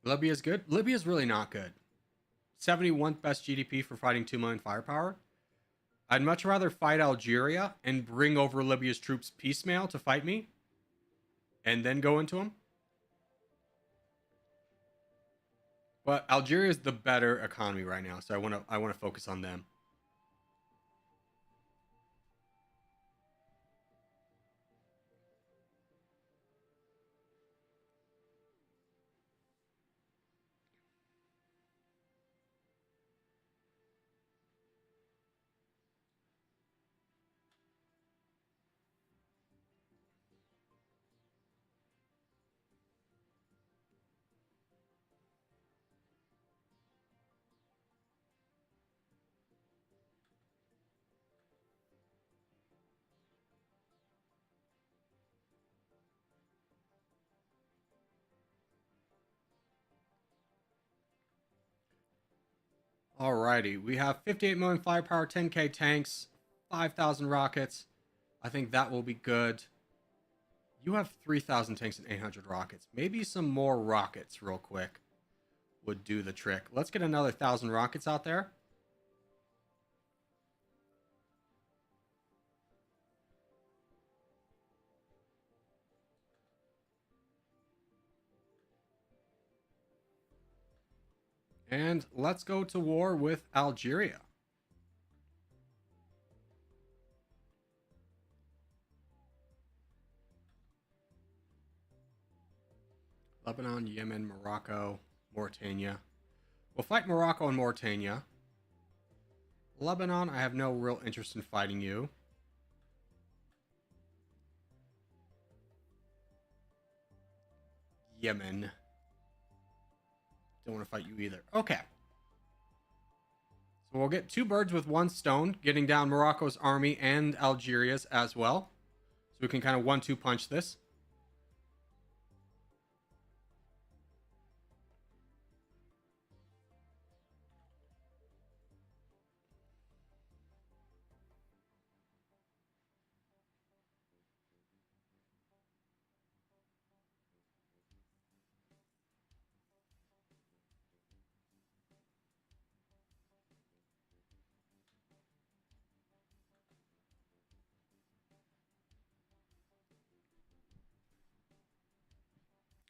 Libya's good. Libya's really not good. 71th best GDP for fighting 2 million firepower. I'd much rather fight Algeria and bring over Libya's troops piecemeal to fight me, and then go into them. But Algeria is the better economy right now, so I want to focus on them. Alrighty, we have 58 million firepower, 10k tanks, 5,000 rockets. I think that will be good. You have 3,000 tanks and 800 rockets. Maybe some more rockets real quick would do the trick. Let's get another 1,000 rockets out there. And let's go to war with Algeria. Lebanon, Yemen, Morocco, Mauritania. We'll fight Morocco and Mauritania. Lebanon, I have no real interest in fighting you. Yemen. Don't want to fight you either. Okay. So we'll get 2 birds with 1 stone, getting down Morocco's army and Algeria's as well. So we can kind of 1-2 punch this.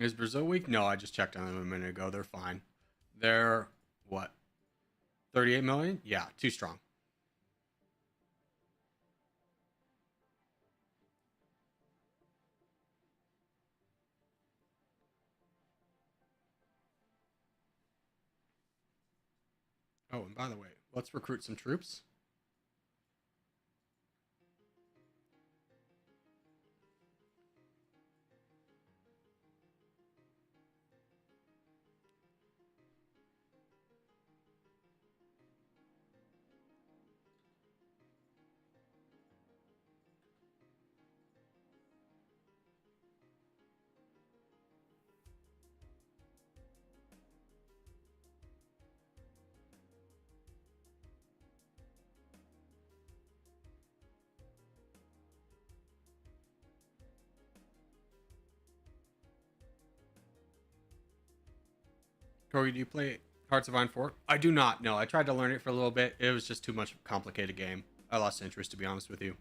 Is Brazil weak? No, I just checked on them a minute ago. They're fine. They're, what, 38 million? Yeah, too strong. Oh, and by the way, let's recruit some troops. Corgi, do you play Hearts of Iron 4? I do not. No, I tried to learn it for a little bit. It was just too much of a complicated game. I lost interest, to be honest with you.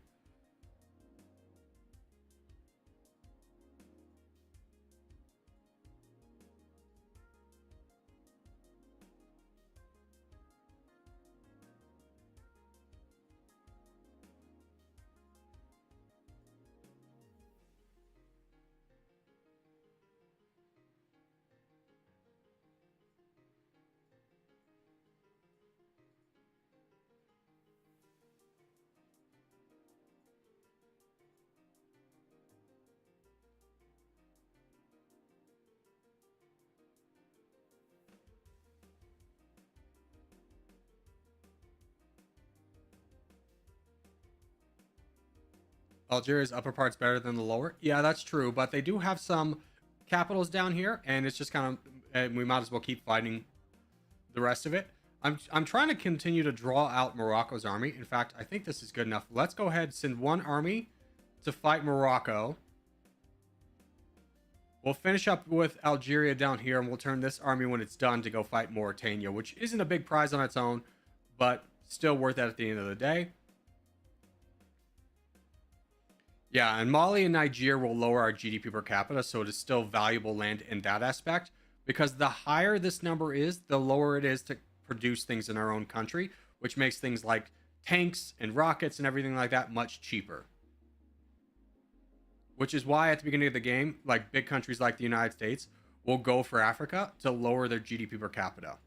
Algeria's upper part's better than the lower. Yeah, that's true, but they do have some capitals down here, and it's just kind of, and we might as well keep fighting the rest of it. I'm trying to continue to draw out Morocco's army. In fact, I think this is good enough. Let's go ahead and send one army to fight Morocco. We'll finish up with Algeria down here, and we'll turn this army when it's done to go fight Mauritania, which isn't a big prize on its own, but still worth it at the end of the day. Yeah, and Mali and Niger will lower our GDP per capita, so it is still valuable land in that aspect, because the higher this number is, the lower it is to produce things in our own country, which makes things like tanks and rockets and everything like that much cheaper. Which is why at the beginning of the game, like big countries like the United States will go for Africa to lower their GDP per capita.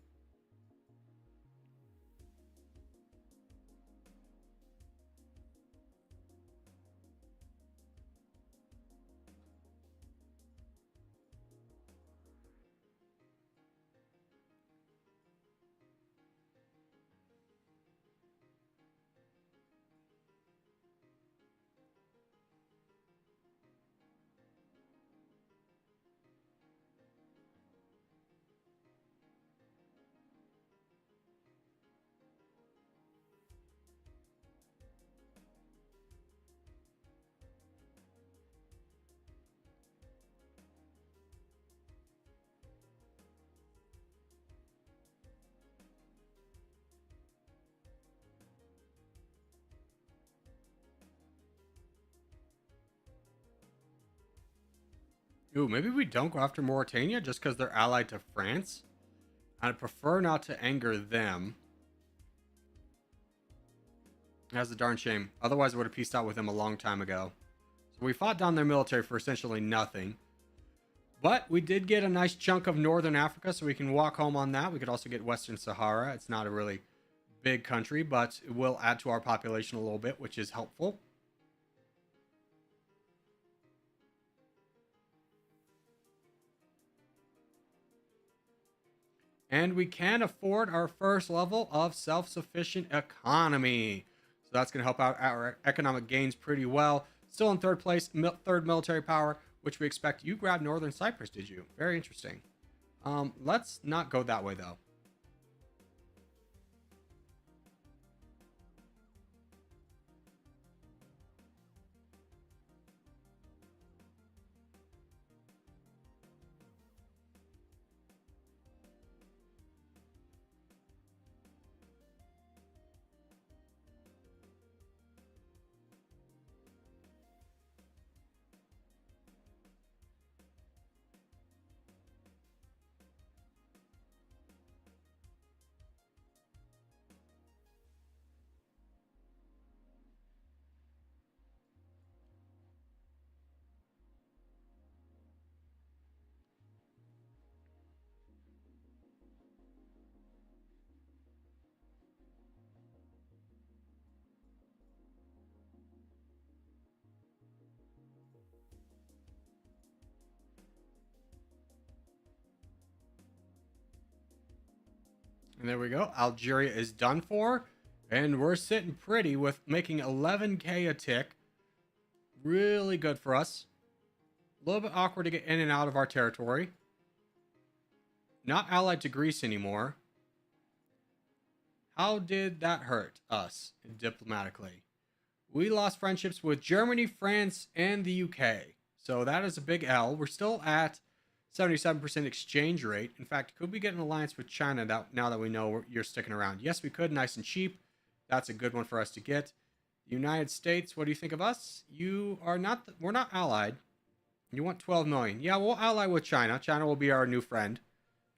Ooh, maybe we don't go after Mauritania just because they're allied to France. I'd prefer not to anger them. That's a darn shame. Otherwise, I would have peaced out with them a long time ago. So we fought down their military for essentially nothing. But we did get a nice chunk of Northern Africa, so we can walk home on that. We could also get Western Sahara. It's not a really big country, but it will add to our population a little bit, which is helpful. And we can afford our first level of self-sufficient economy. So that's going to help out our economic gains pretty well. Still in third place, third military power, which we expect. You grabbed Northern Cyprus, did you? Very interesting. Let's not go that way, though. And there we go. Algeria is done for. And we're sitting pretty with making 11k a tick. Really good for us. A little bit awkward to get in and out of our territory. Not allied to Greece anymore. How did that hurt us diplomatically? We lost friendships with Germany, France, and the UK. So that is a big L. We're still at 77% exchange rate. In fact, could we get an alliance with China now that we know you're sticking around? Yes, we could. Nice and cheap. That's a good one for us to get. The United States, what do you think of us? You are not, we're not allied. You want 12 million. Yeah, we'll ally with China. China will be our new friend.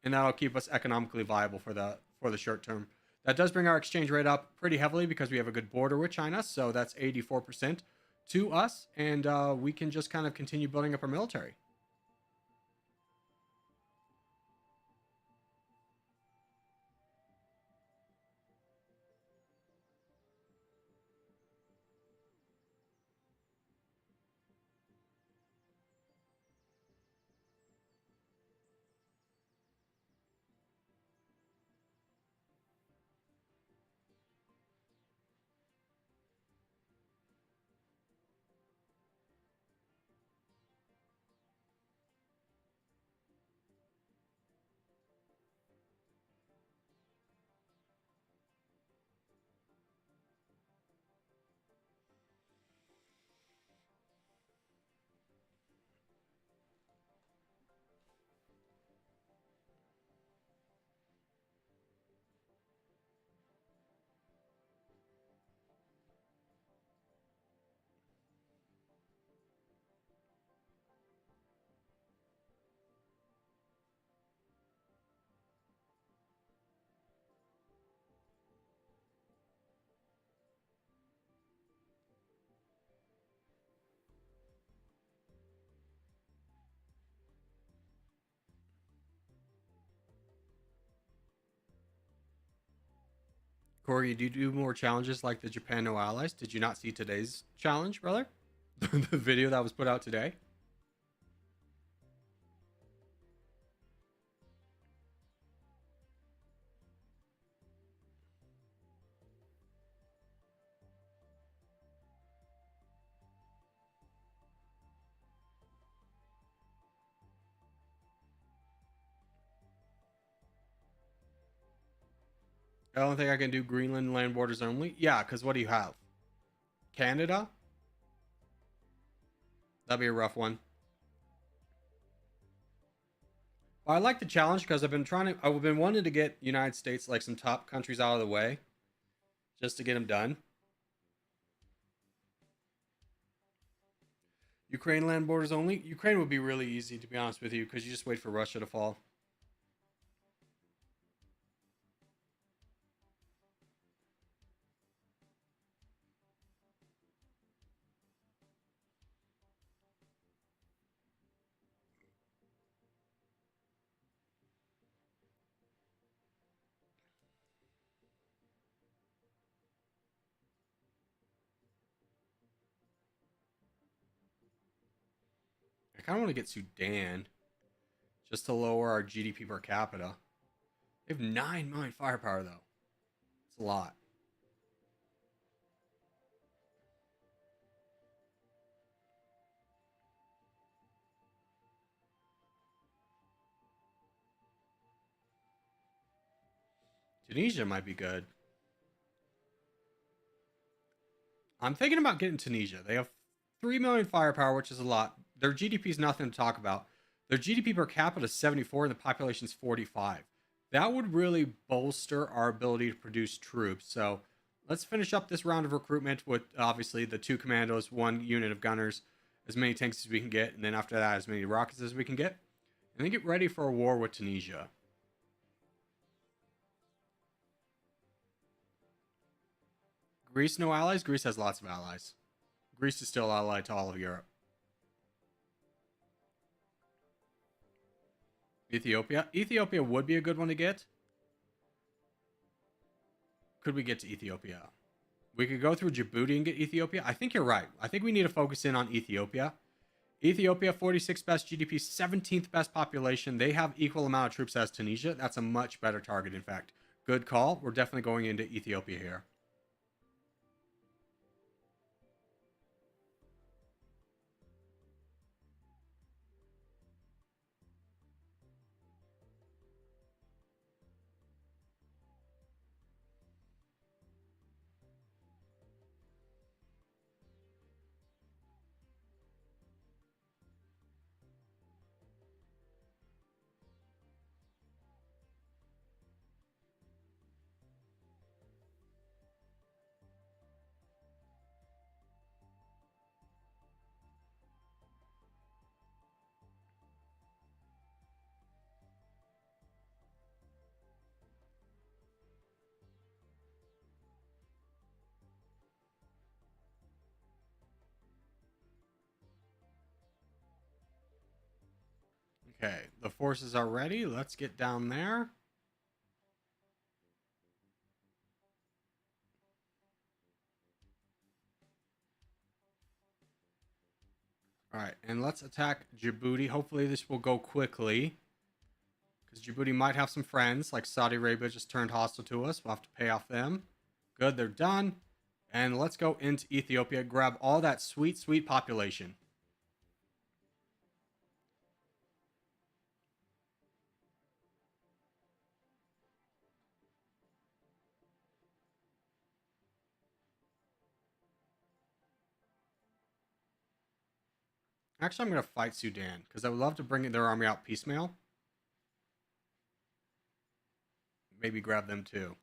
And that'll keep us economically viable for the short term. That does bring our exchange rate up pretty heavily because we have a good border with China. So that's 84% to us. And we can just kind of continue building up our military. Corgi, do you do more challenges like the Japan No Allies? Did you not see today's challenge, brother? The video that was put out today? I don't think I can do Greenland land borders only. Yeah, because what do you have? Canada? That'd be a rough one. I like the challenge because I've been wanting to get United States, like some top countries out of the way just to get them done. Ukraine land borders only. Ukraine would be really easy, to be honest with you, because you just wait for Russia to fall. I kind of want to get Sudan just to lower our GDP per capita. They have 9 million firepower, though. It's a lot. Tunisia might be good. I'm thinking about getting Tunisia. They have 3 million firepower, which is a lot. Their GDP is nothing to talk about. Their GDP per capita is 74 and the population is 45. That would really bolster our ability to produce troops. So let's finish up this round of recruitment with obviously the 2 commandos, 1 unit of gunners, as many tanks as we can get, and then after that, as many rockets as we can get. And then get ready for a war with Tunisia. Greece, no allies? Greece has lots of allies. Greece is still allied to all of Europe. Ethiopia? Ethiopia would be a good one to get. Could we get to Ethiopia? We could go through Djibouti and get Ethiopia. I think you're right. I think we need to focus in on Ethiopia. Ethiopia, 46th best GDP, 17th best population. They have equal amount of troops as Tunisia. That's a much better target, in fact. Good call. We're definitely going into Ethiopia here. Okay, the forces are ready. Let's get down there. All right, and let's attack Djibouti. Hopefully this will go quickly, because Djibouti might have some friends, like Saudi Arabia just turned hostile to us. We'll have to pay off them. Good, they're done. And let's go into Ethiopia, grab all that sweet, sweet population. Actually, I'm going to fight Sudan, because I would love to bring their army out piecemeal. Maybe grab them too.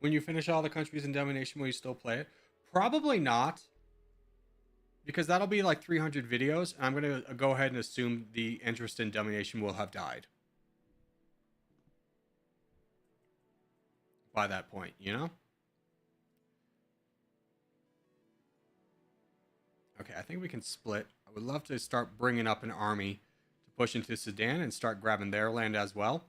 when you finish all the countries in domination, will you still play it? Probably not, because that'll be like 300 videos. And I'm going to go ahead and assume the interest in domination will have died by that point, you know? Okay, I think we can split. I would love to start bringing up an army to push into Sudan and start grabbing their land as well.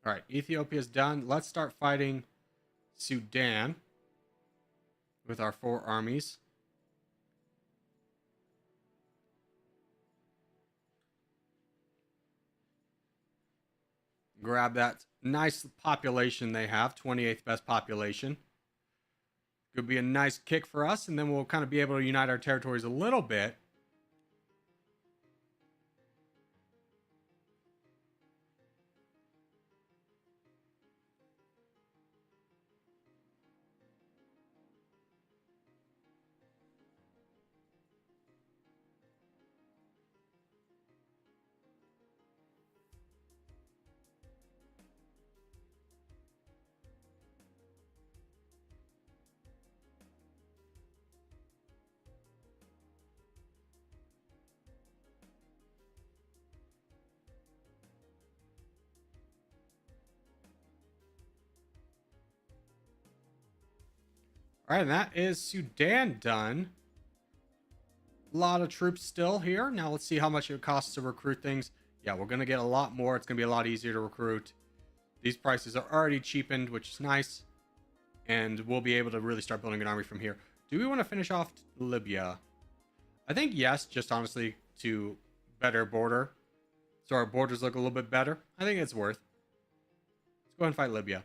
All right, Ethiopia's done. Let's start fighting Sudan with our 4 armies. Grab that nice population they have, 28th best population. Could be a nice kick for us, and then we'll kind of be able to unite our territories a little bit. All right, and that is Sudan done. A lot of troops still here. Now let's see how much it costs to recruit things. Yeah, we're going to get a lot more. It's going to be a lot easier to recruit. These prices are already cheapened, which is nice. And we'll be able to really start building an army from here. Do we want to finish off Libya? I think yes, just honestly to better border. So our borders look a little bit better. I think it's worth. Let's go ahead and fight Libya.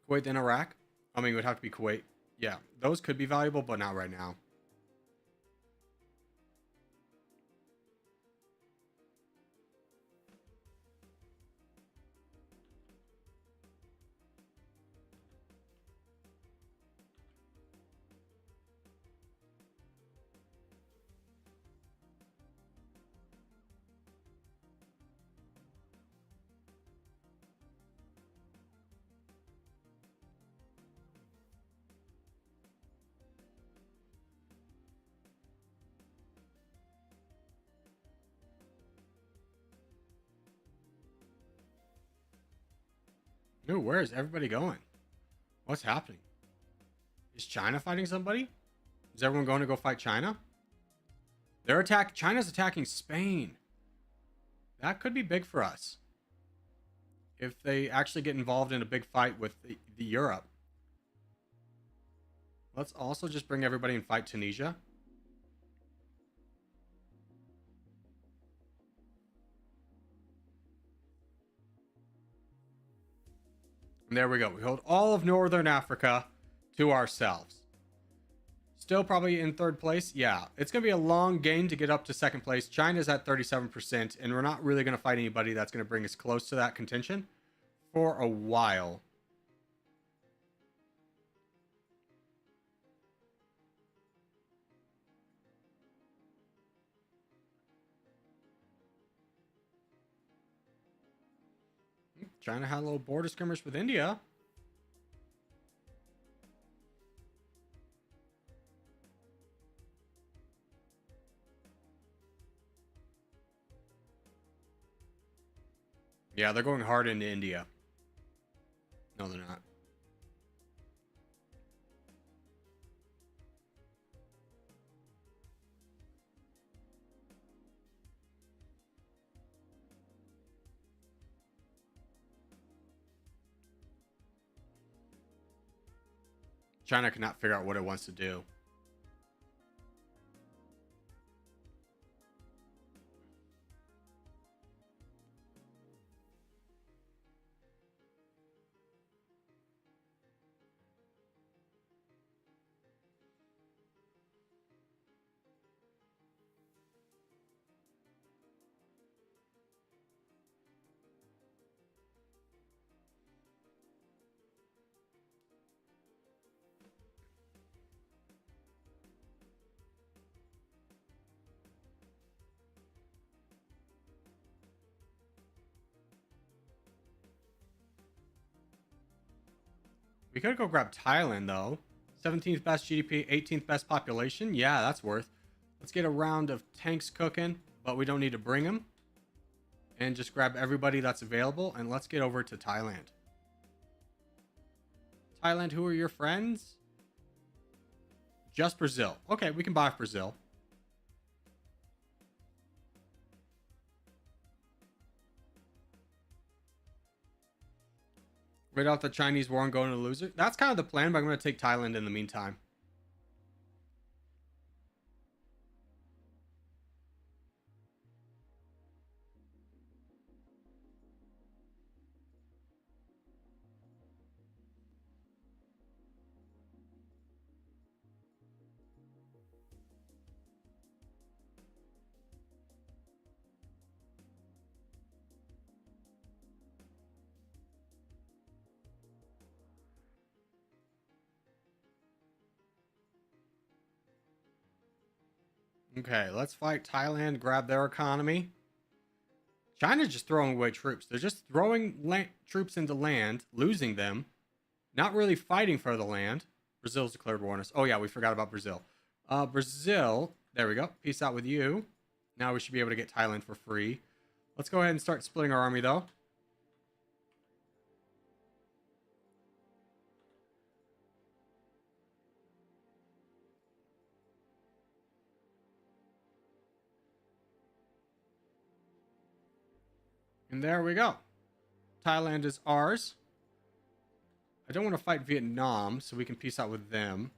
Kuwait then Iraq. I mean, it would have to be Kuwait. Yeah, those could be valuable, but not right now. Ooh, where is everybody going? What's happening? Is China fighting somebody? Is everyone going to go fight China? China's attacking Spain. That could be big for us. If they actually get involved in a big fight with the Europe. Let's also just bring everybody and fight Tunisia. And there we go. We hold all of Northern Africa to ourselves. Still probably in 3rd place. Yeah, it's going to be a long game to get up to 2nd place. China's at 37%, and we're not really going to fight anybody that's going to bring us close to that contention for a while. China had a little border skirmish with India. Yeah, they're going hard into India. No, they're not. China cannot figure out what it wants to do. We could go grab Thailand, though. 17th best GDP, 18th best population. Yeah, that's worth. Let's get a round of tanks cooking, but we don't need to bring them. And just grab everybody that's available, and let's get over to Thailand. Thailand, who are your friends? Just Brazil. Okay, we can buy off Brazil. Right off the Chinese war and going to the loser. That's kind of the plan, but I'm going to take Thailand in the meantime. Okay, let's fight Thailand, grab their economy. China's just throwing away troops. They're just throwing troops into land, losing them, not really fighting for the land. Brazil's declared war on us. Oh, yeah, we forgot about Brazil. Brazil, there we go. Peace out with you. Now we should be able to get Thailand for free. Let's go ahead and start splitting our army, though. And there we go. Thailand is ours. I don't want to fight Vietnam, so we can peace out with them.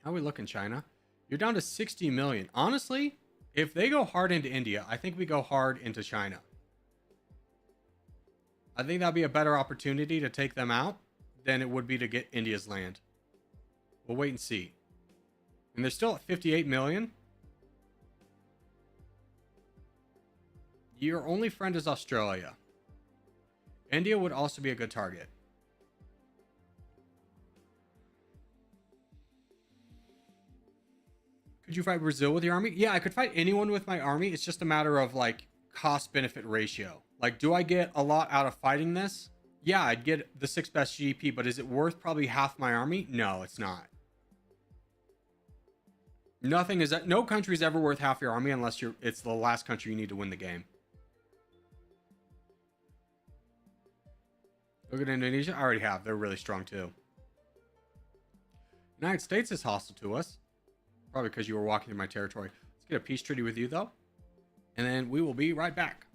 How are we looking, China? You're down to 60 million. Honestly, if they go hard into India, I think we go hard into China. I think that'd be a better opportunity to take them out than it would be to get India's land. We'll wait and see. And they're still at 58 million. Your only friend is Australia. India would also be a good target. Could you fight Brazil with your army? Yeah, I could fight anyone with my army. It's just a matter of like cost-benefit ratio. Like, do I get a lot out of fighting this? Yeah, I'd get the 6th best GDP, but is it worth probably half my army? No, it's not. Nothing is that. No country's ever worth half your army unless it's the last country you need to win the game. Look at Indonesia. I already have. They're really strong too. United States is hostile to us. Probably because you were walking through my territory. Let's get a peace treaty with you though. And then we will be right back.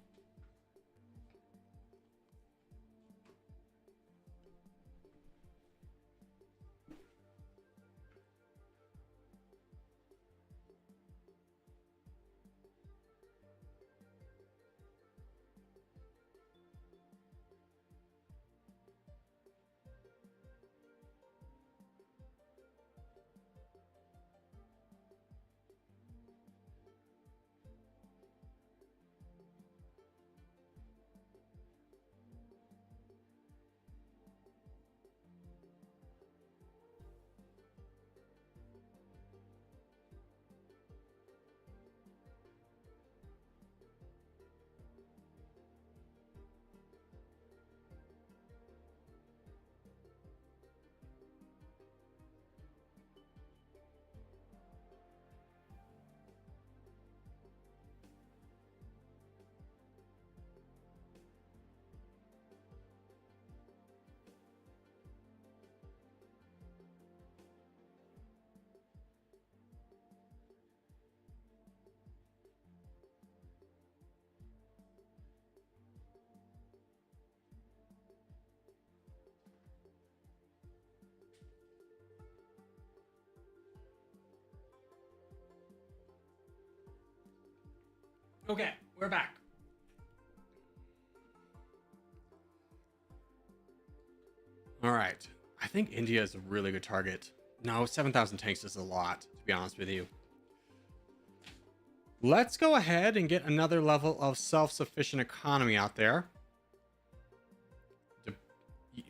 Okay, we're back. All right. I think India is a really good target. No, 7,000 tanks is a lot, to be honest with you. Let's go ahead and get another level of self-sufficient economy out there.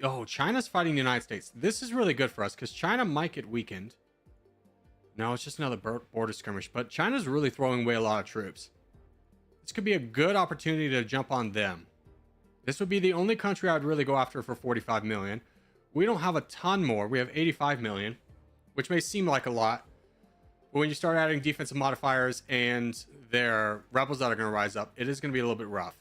Oh, China's fighting the United States. This is really good for us because China might get weakened. No, it's just another border skirmish, but China's really throwing away a lot of troops. This could be a good opportunity to jump on them. This would be the only country I'd really go after for 45 million. We don't have a ton more. We have 85 million, which may seem like a lot. But when you start adding defensive modifiers and their rebels that are going to rise up, it is going to be a little bit rough.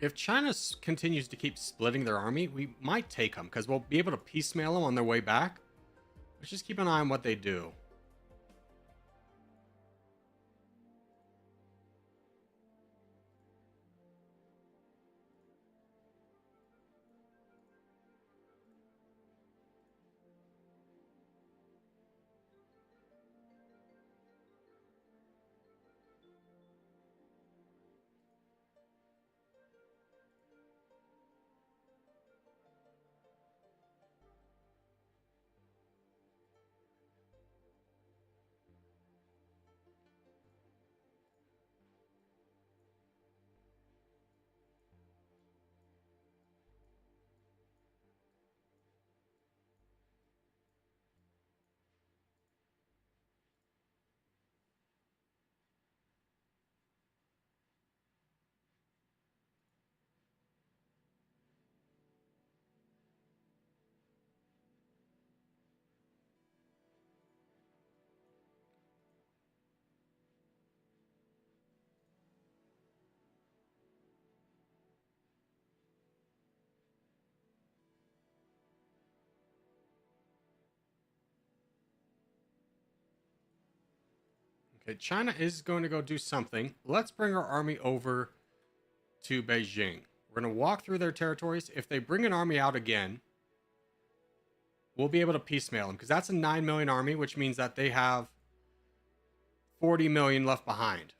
If China continues to keep splitting their army, we might take them because we'll be able to piecemeal them on their way back. Let's just keep an eye on what they do. Okay, China is going to go do something. Let's bring our army over to Beijing. We're going to walk through their territories. If they bring an army out again, we'll be able to piecemeal them because that's a 9 million army, which means that they have 40 million left behind.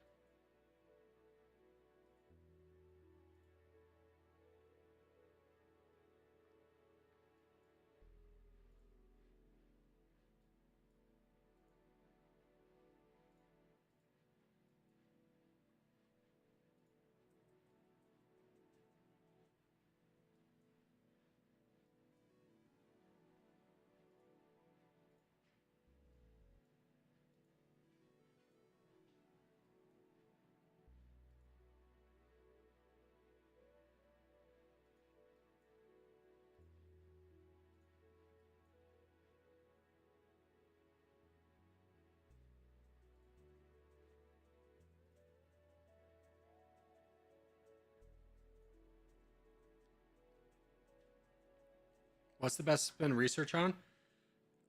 What's the best spin research on?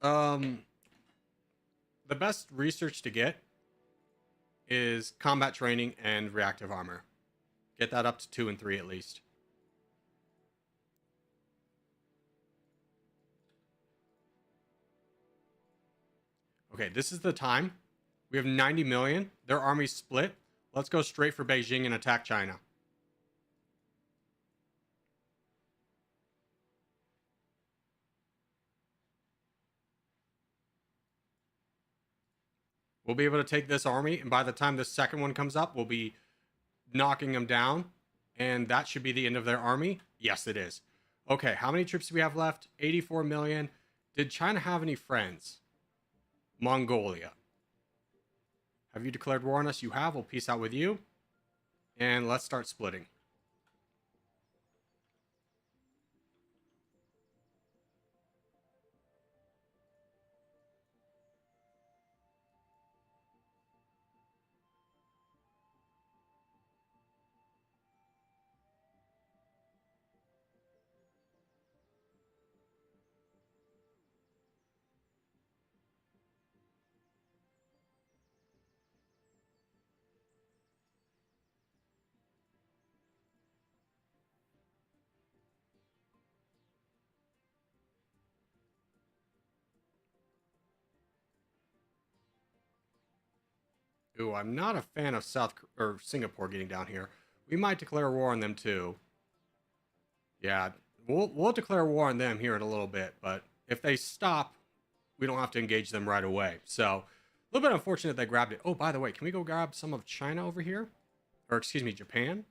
Um, the best research to get is combat training and reactive armor. Get that up to 2 and 3 at least. Okay, this is the time. We have 90 million. Their army's split. Let's go straight for Beijing and attack China. We'll be able to take this army, and by the time the second one comes up, we'll be knocking them down, and that should be the end of their army. Yes, it is. Okay, how many troops do we have left? 84 million. Did China have any friends? Mongolia. Have you declared war on us? You have. We'll peace out with you. And let's start splitting. Ooh, I'm not a fan of or Singapore getting down here. We might declare war on them too. Yeah, we'll declare war on them here in a little bit, but if they stop, we don't have to engage them right away. So, a little bit unfortunate they grabbed it. Oh, by the way, can we go grab some of China over here? Or excuse me, Japan?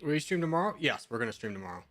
Will you stream tomorrow? Yes, we're going to stream tomorrow.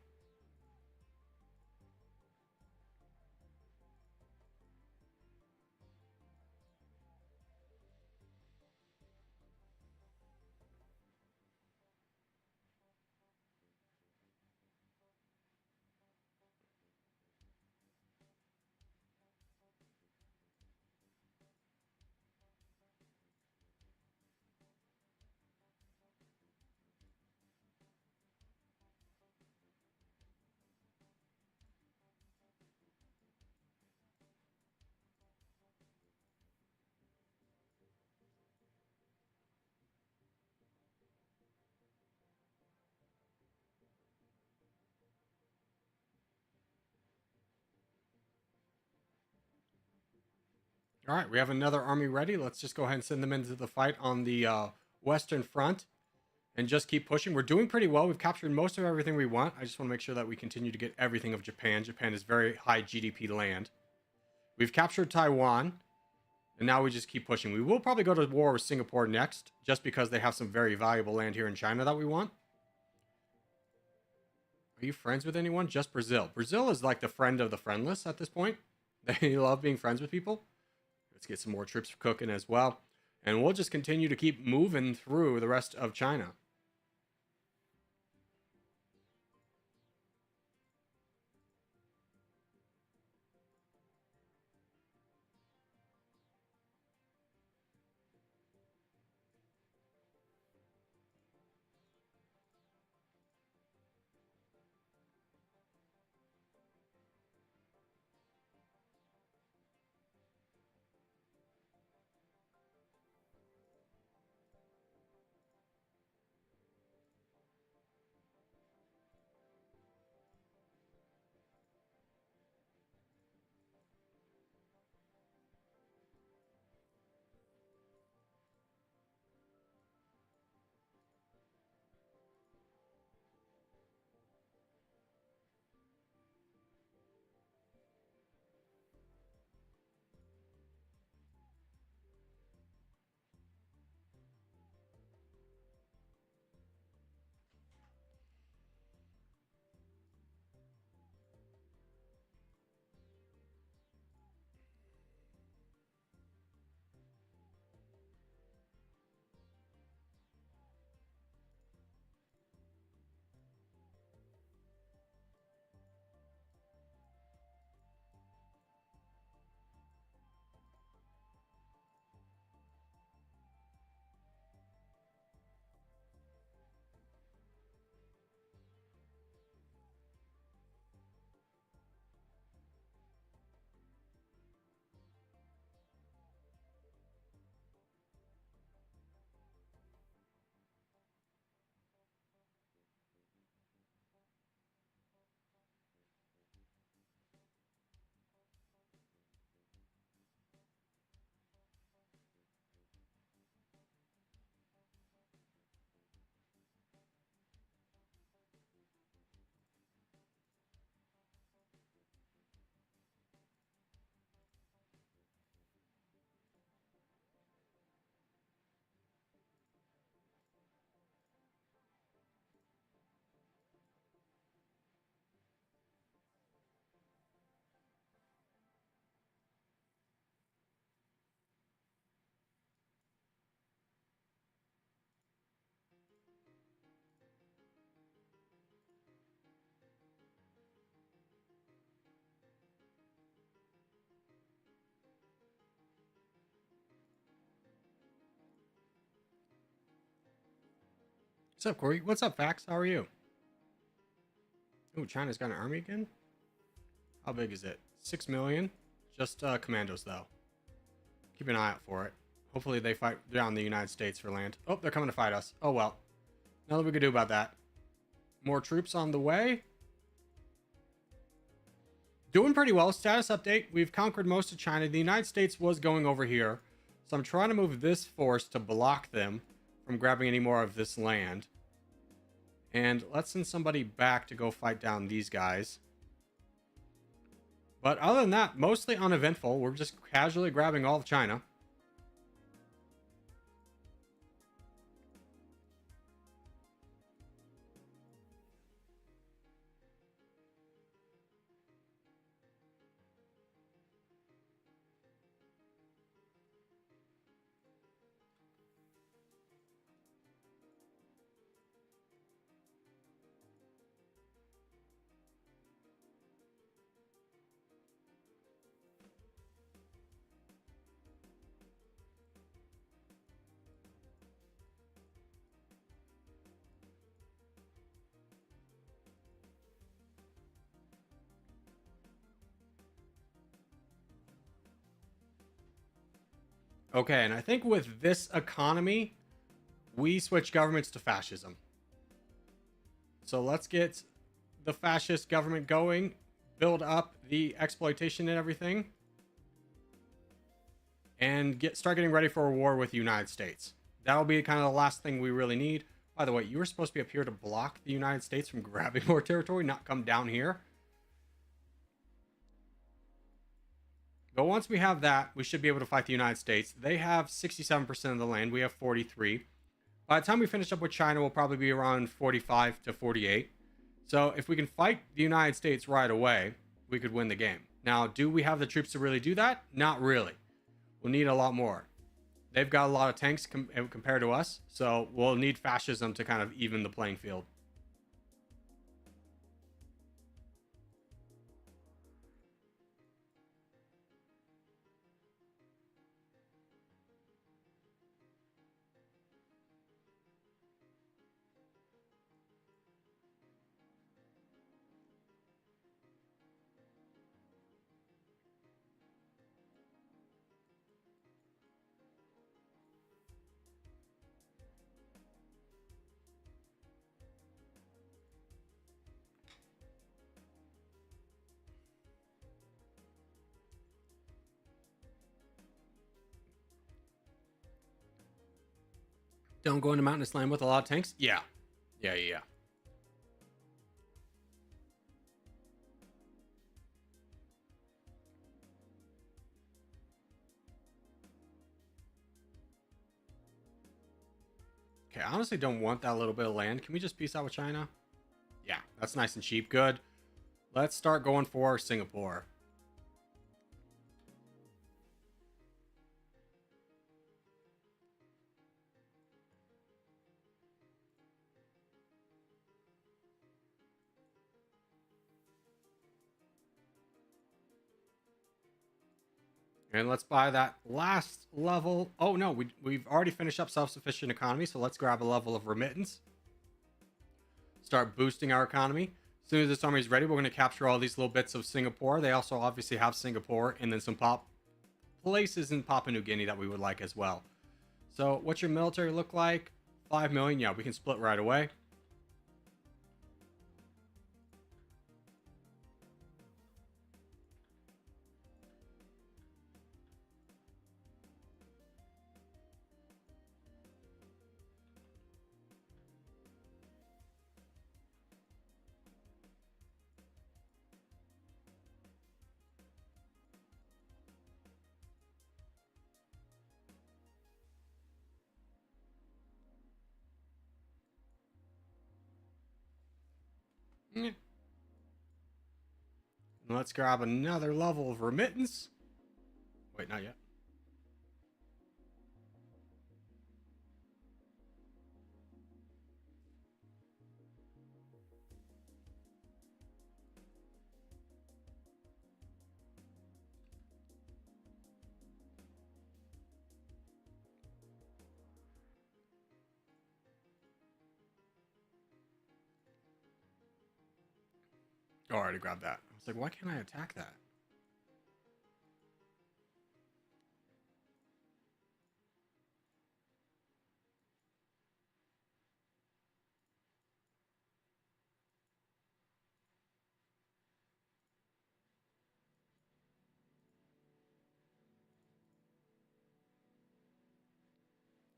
All right, we have another army ready. Let's just go ahead and send them into the fight on the Western Front and just keep pushing. We're doing pretty well. We've captured most of everything we want. I just want to make sure that we continue to get everything of Japan. Japan is very high GDP land. We've captured Taiwan, and now we just keep pushing. We will probably go to war with Singapore next, just because they have some very valuable land here in China that we want. Are you friends with anyone? Just Brazil. Brazil is like the friend of the friendless at this point. They love being friends with people. Let's get some more troops cooking as well. And we'll just continue to keep moving through the rest of China. What's up, Corey? What's up, Fax? How are you? Oh, China's got an army again? How big is it? 6 million? Just commandos, though. Keep an eye out for it. Hopefully they fight down the United States for land. Oh, they're coming to fight us. Oh, well. Nothing we can do about that. More troops on the way. Doing pretty well. Status update. We've conquered most of China. The United States was going over here. So I'm trying to move this force to block them from grabbing any more of this land. And let's send somebody back to go fight down these guys. But other than that, mostly uneventful. We're just casually grabbing all of China. Okay, and I think with this economy, we switch governments to fascism. So let's get the fascist government going, build up the exploitation and everything, and start getting ready for a war with the United States. That'll be kind of the last thing we really need. By the way, you were supposed to be up here to block the United States from grabbing more territory, not come down here. But once we have that, we should be able to fight the United States. They have 67% of the land. We have 43. By the time we finish up with China, we'll probably be around 45 to 48. So if we can fight the United States right away, we could win the game. Now, do we have the troops to really do that? Not really. We'll need a lot more. They've got a lot of tanks compared to us, so we'll need fascism to kind of even the playing field. Don't go into mountainous land with a lot of tanks? Yeah. Yeah. Okay, I honestly don't want that little bit of land. Can we just peace out with China? Yeah, that's nice and cheap. Good. Let's start going for Singapore. And let's buy that last level. Oh, no, we've already finished up self-sufficient economy, so let's grab a level of remittance. Start boosting our economy. As soon as this army is ready, we're going to capture all these little bits of Singapore. They also obviously have Singapore and then some places in Papua New Guinea that we would like as well. So what's your military look like? 5 million. Yeah, we can split right away. And let's grab another level of remittance. Wait, not yet. Oh, I already grabbed that. I was like, why can't I attack that?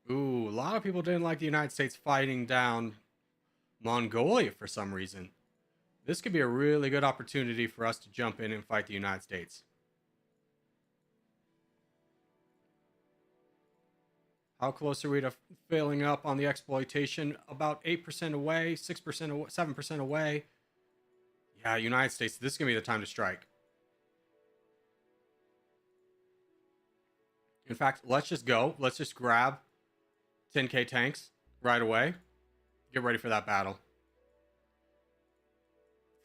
Ooh, a lot of people didn't like the United States fighting down Mongolia for some reason. This could be a really good opportunity for us to jump in and fight the United States. How close are we to filling up on the exploitation? About 8% away, 6% away, 7% away. Yeah, United States, this is going to be the time to strike. In fact, let's just go. Let's just grab 10k tanks right away. Get ready for that battle.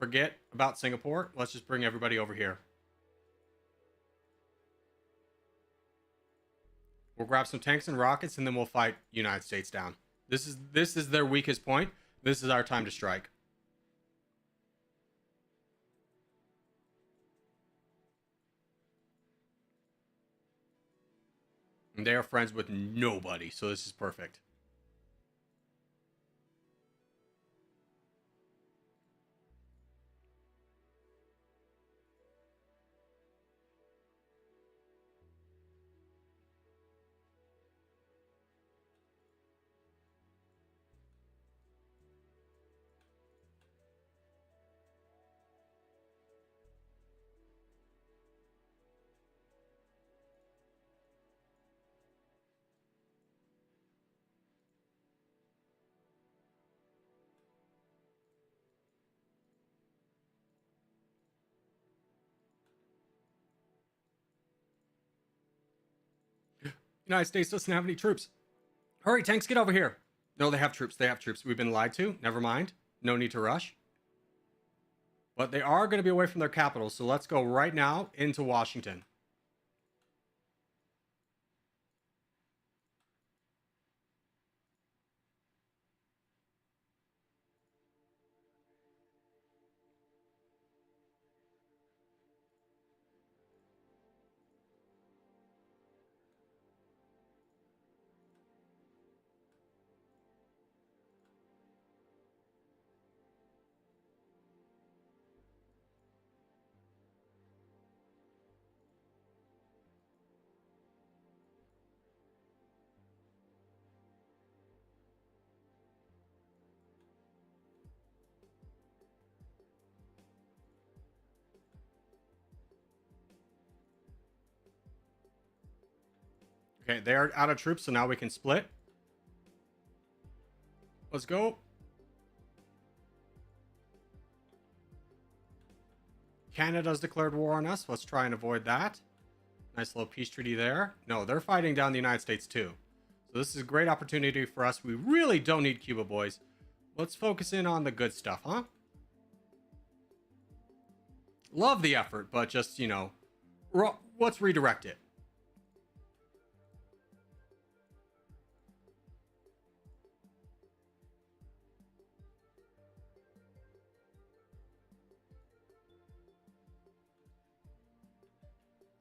Forget about Singapore. Let's just bring everybody over here. We'll grab some tanks and rockets, and then we'll fight United States down. This is their weakest point. This is our time to strike. And they are friends with nobody, so this is perfect. United States doesn't have any troops. Hurry, tanks, get over here. No, they have troops. They have troops. We've been lied to. Never mind. No need to rush. But they are going to be away from their capital, so let's go right now into Washington. Okay, they are out of troops, so now we can split. Let's go. Canada's declared war on us. Let's try and avoid that. Nice little peace treaty there. No, they're fighting down the United States too. So this is a great opportunity for us. We really don't need Cuba, boys. Let's focus in on the good stuff, huh? Love the effort, but just, you know, let's redirect it.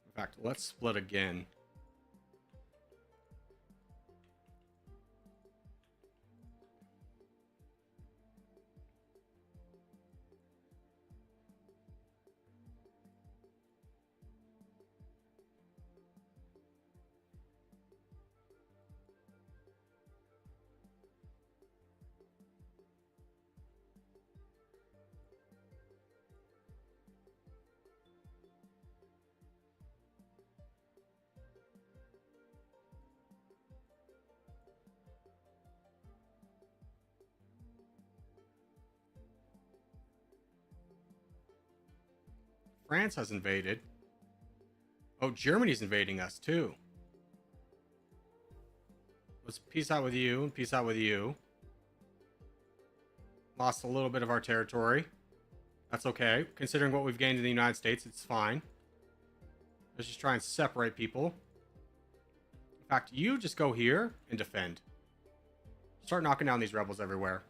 In fact, let's split again. France has invaded. Oh, Germany's invading us too. Let's peace out with you and peace out with you. Lost a little bit of our territory. That's okay. Considering what we've gained in the United States, it's fine. Let's just try and separate people. In fact, you just go here and defend. Start knocking down these rebels everywhere.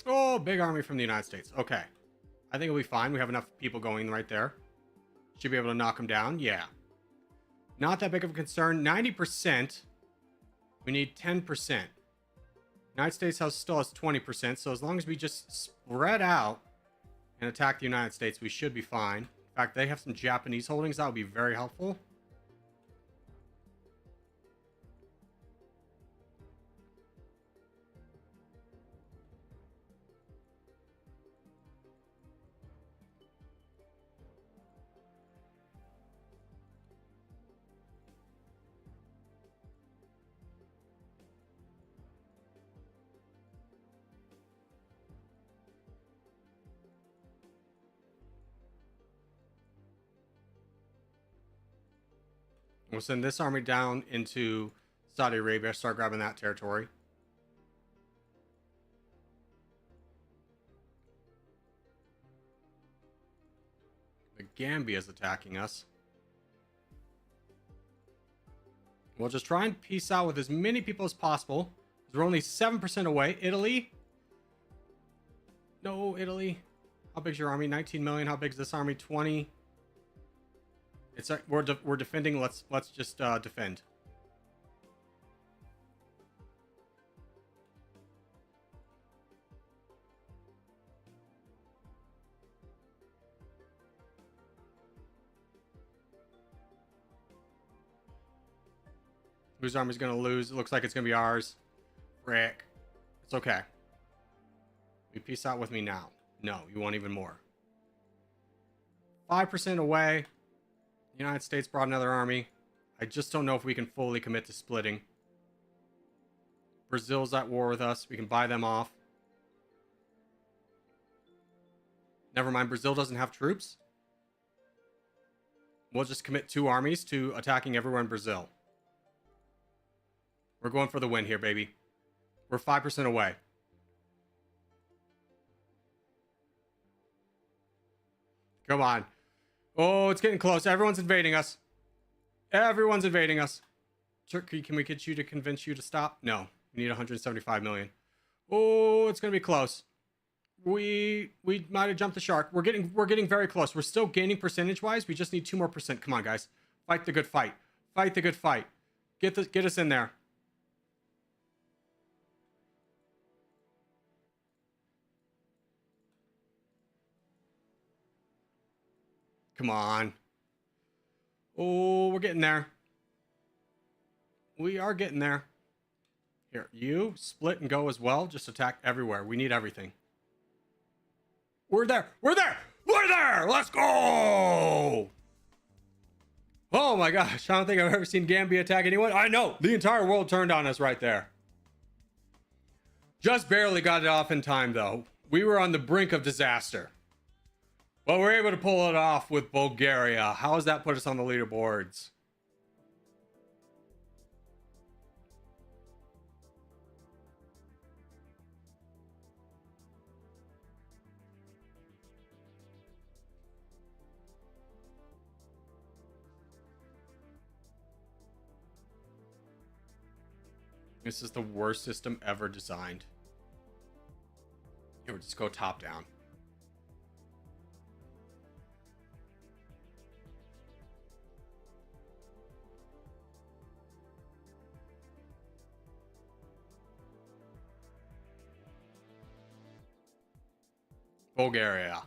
go. Big army from the United States. Okay. I think it'll be fine. We have enough people going right there. Should be able to knock them down. Yeah. Not that big of a concern. 90%. We need 10%. United States still has 20%. So as long as we just spread out and attack the United States, we should be fine. In fact, they have some Japanese holdings. That would be very helpful. We'll send this army down into Saudi Arabia, start grabbing that territory. The Gambia is attacking us. We'll just try and peace out with as many people as possible. We're only 7% away. Italy? No, Italy. How big's your army? 19 million. How big's this army? 20. It's we're defending. Let's just defend. Whose army's gonna lose? It looks like it's gonna be ours. Frick. It's okay. You peace out with me now. No, you want even more. 5% away. The United States brought another army. I just don't know if we can fully commit to splitting. Brazil's at war with us. We can buy them off. Never mind, Brazil doesn't have troops. We'll just commit 2 armies to attacking everywhere in Brazil. We're going for the win here, baby. We're 5% away. Come on. Oh, it's getting close. Everyone's invading us. Everyone's invading us. Turkey, can we get you to convince you to stop? No. We need 175 million. Oh, it's going to be close. We might have jumped the shark. We're getting very close. We're still gaining percentage-wise. We just need 2 more percent. Come on, guys. Fight the good fight. Fight the good fight. Get us in there. Come on. Oh, we're getting there. We are getting there. Here, you split and go as well. Just attack everywhere. We need everything. We're there. We're there. We're there. Let's go. Oh my gosh. I don't think I've ever seen Gambia attack anyone. I know. The entire world turned on us right there. Just barely got it off in time, though. We were on the brink of disaster. But we're able to pull it off with Bulgaria. How does that put us on the leaderboards? This is the worst system ever designed. It would just go top down. Bulgaria.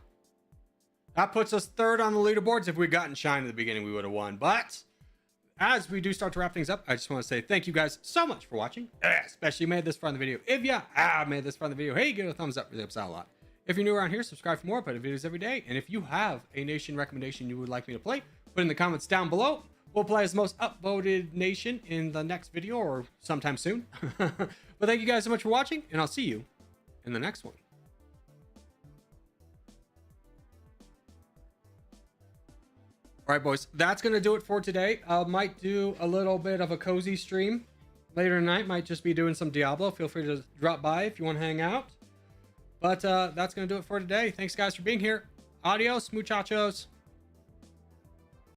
That puts us 3rd on the leaderboards. If we'd gotten Shine at the beginning, we would have won. But as we do start to wrap things up, I just want to say thank you guys so much for watching. Especially made this far in the video. If you made this far in the video, hey, give it a thumbs up. Really helps out a lot. If you're new around here, subscribe for more. I put videos every day. And if you have a nation recommendation you would like me to play, put it in the comments down below. We'll play as most upvoted nation in the next video or sometime soon. But thank you guys so much for watching, and I'll see you in the next one. All right, boys, that's going to do it for today. I might do a little bit of a cozy stream later tonight. Might just be doing some Diablo. Feel free to drop by if you want to hang out. But that's going to do it for today. Thanks, guys, for being here. Adios, muchachos.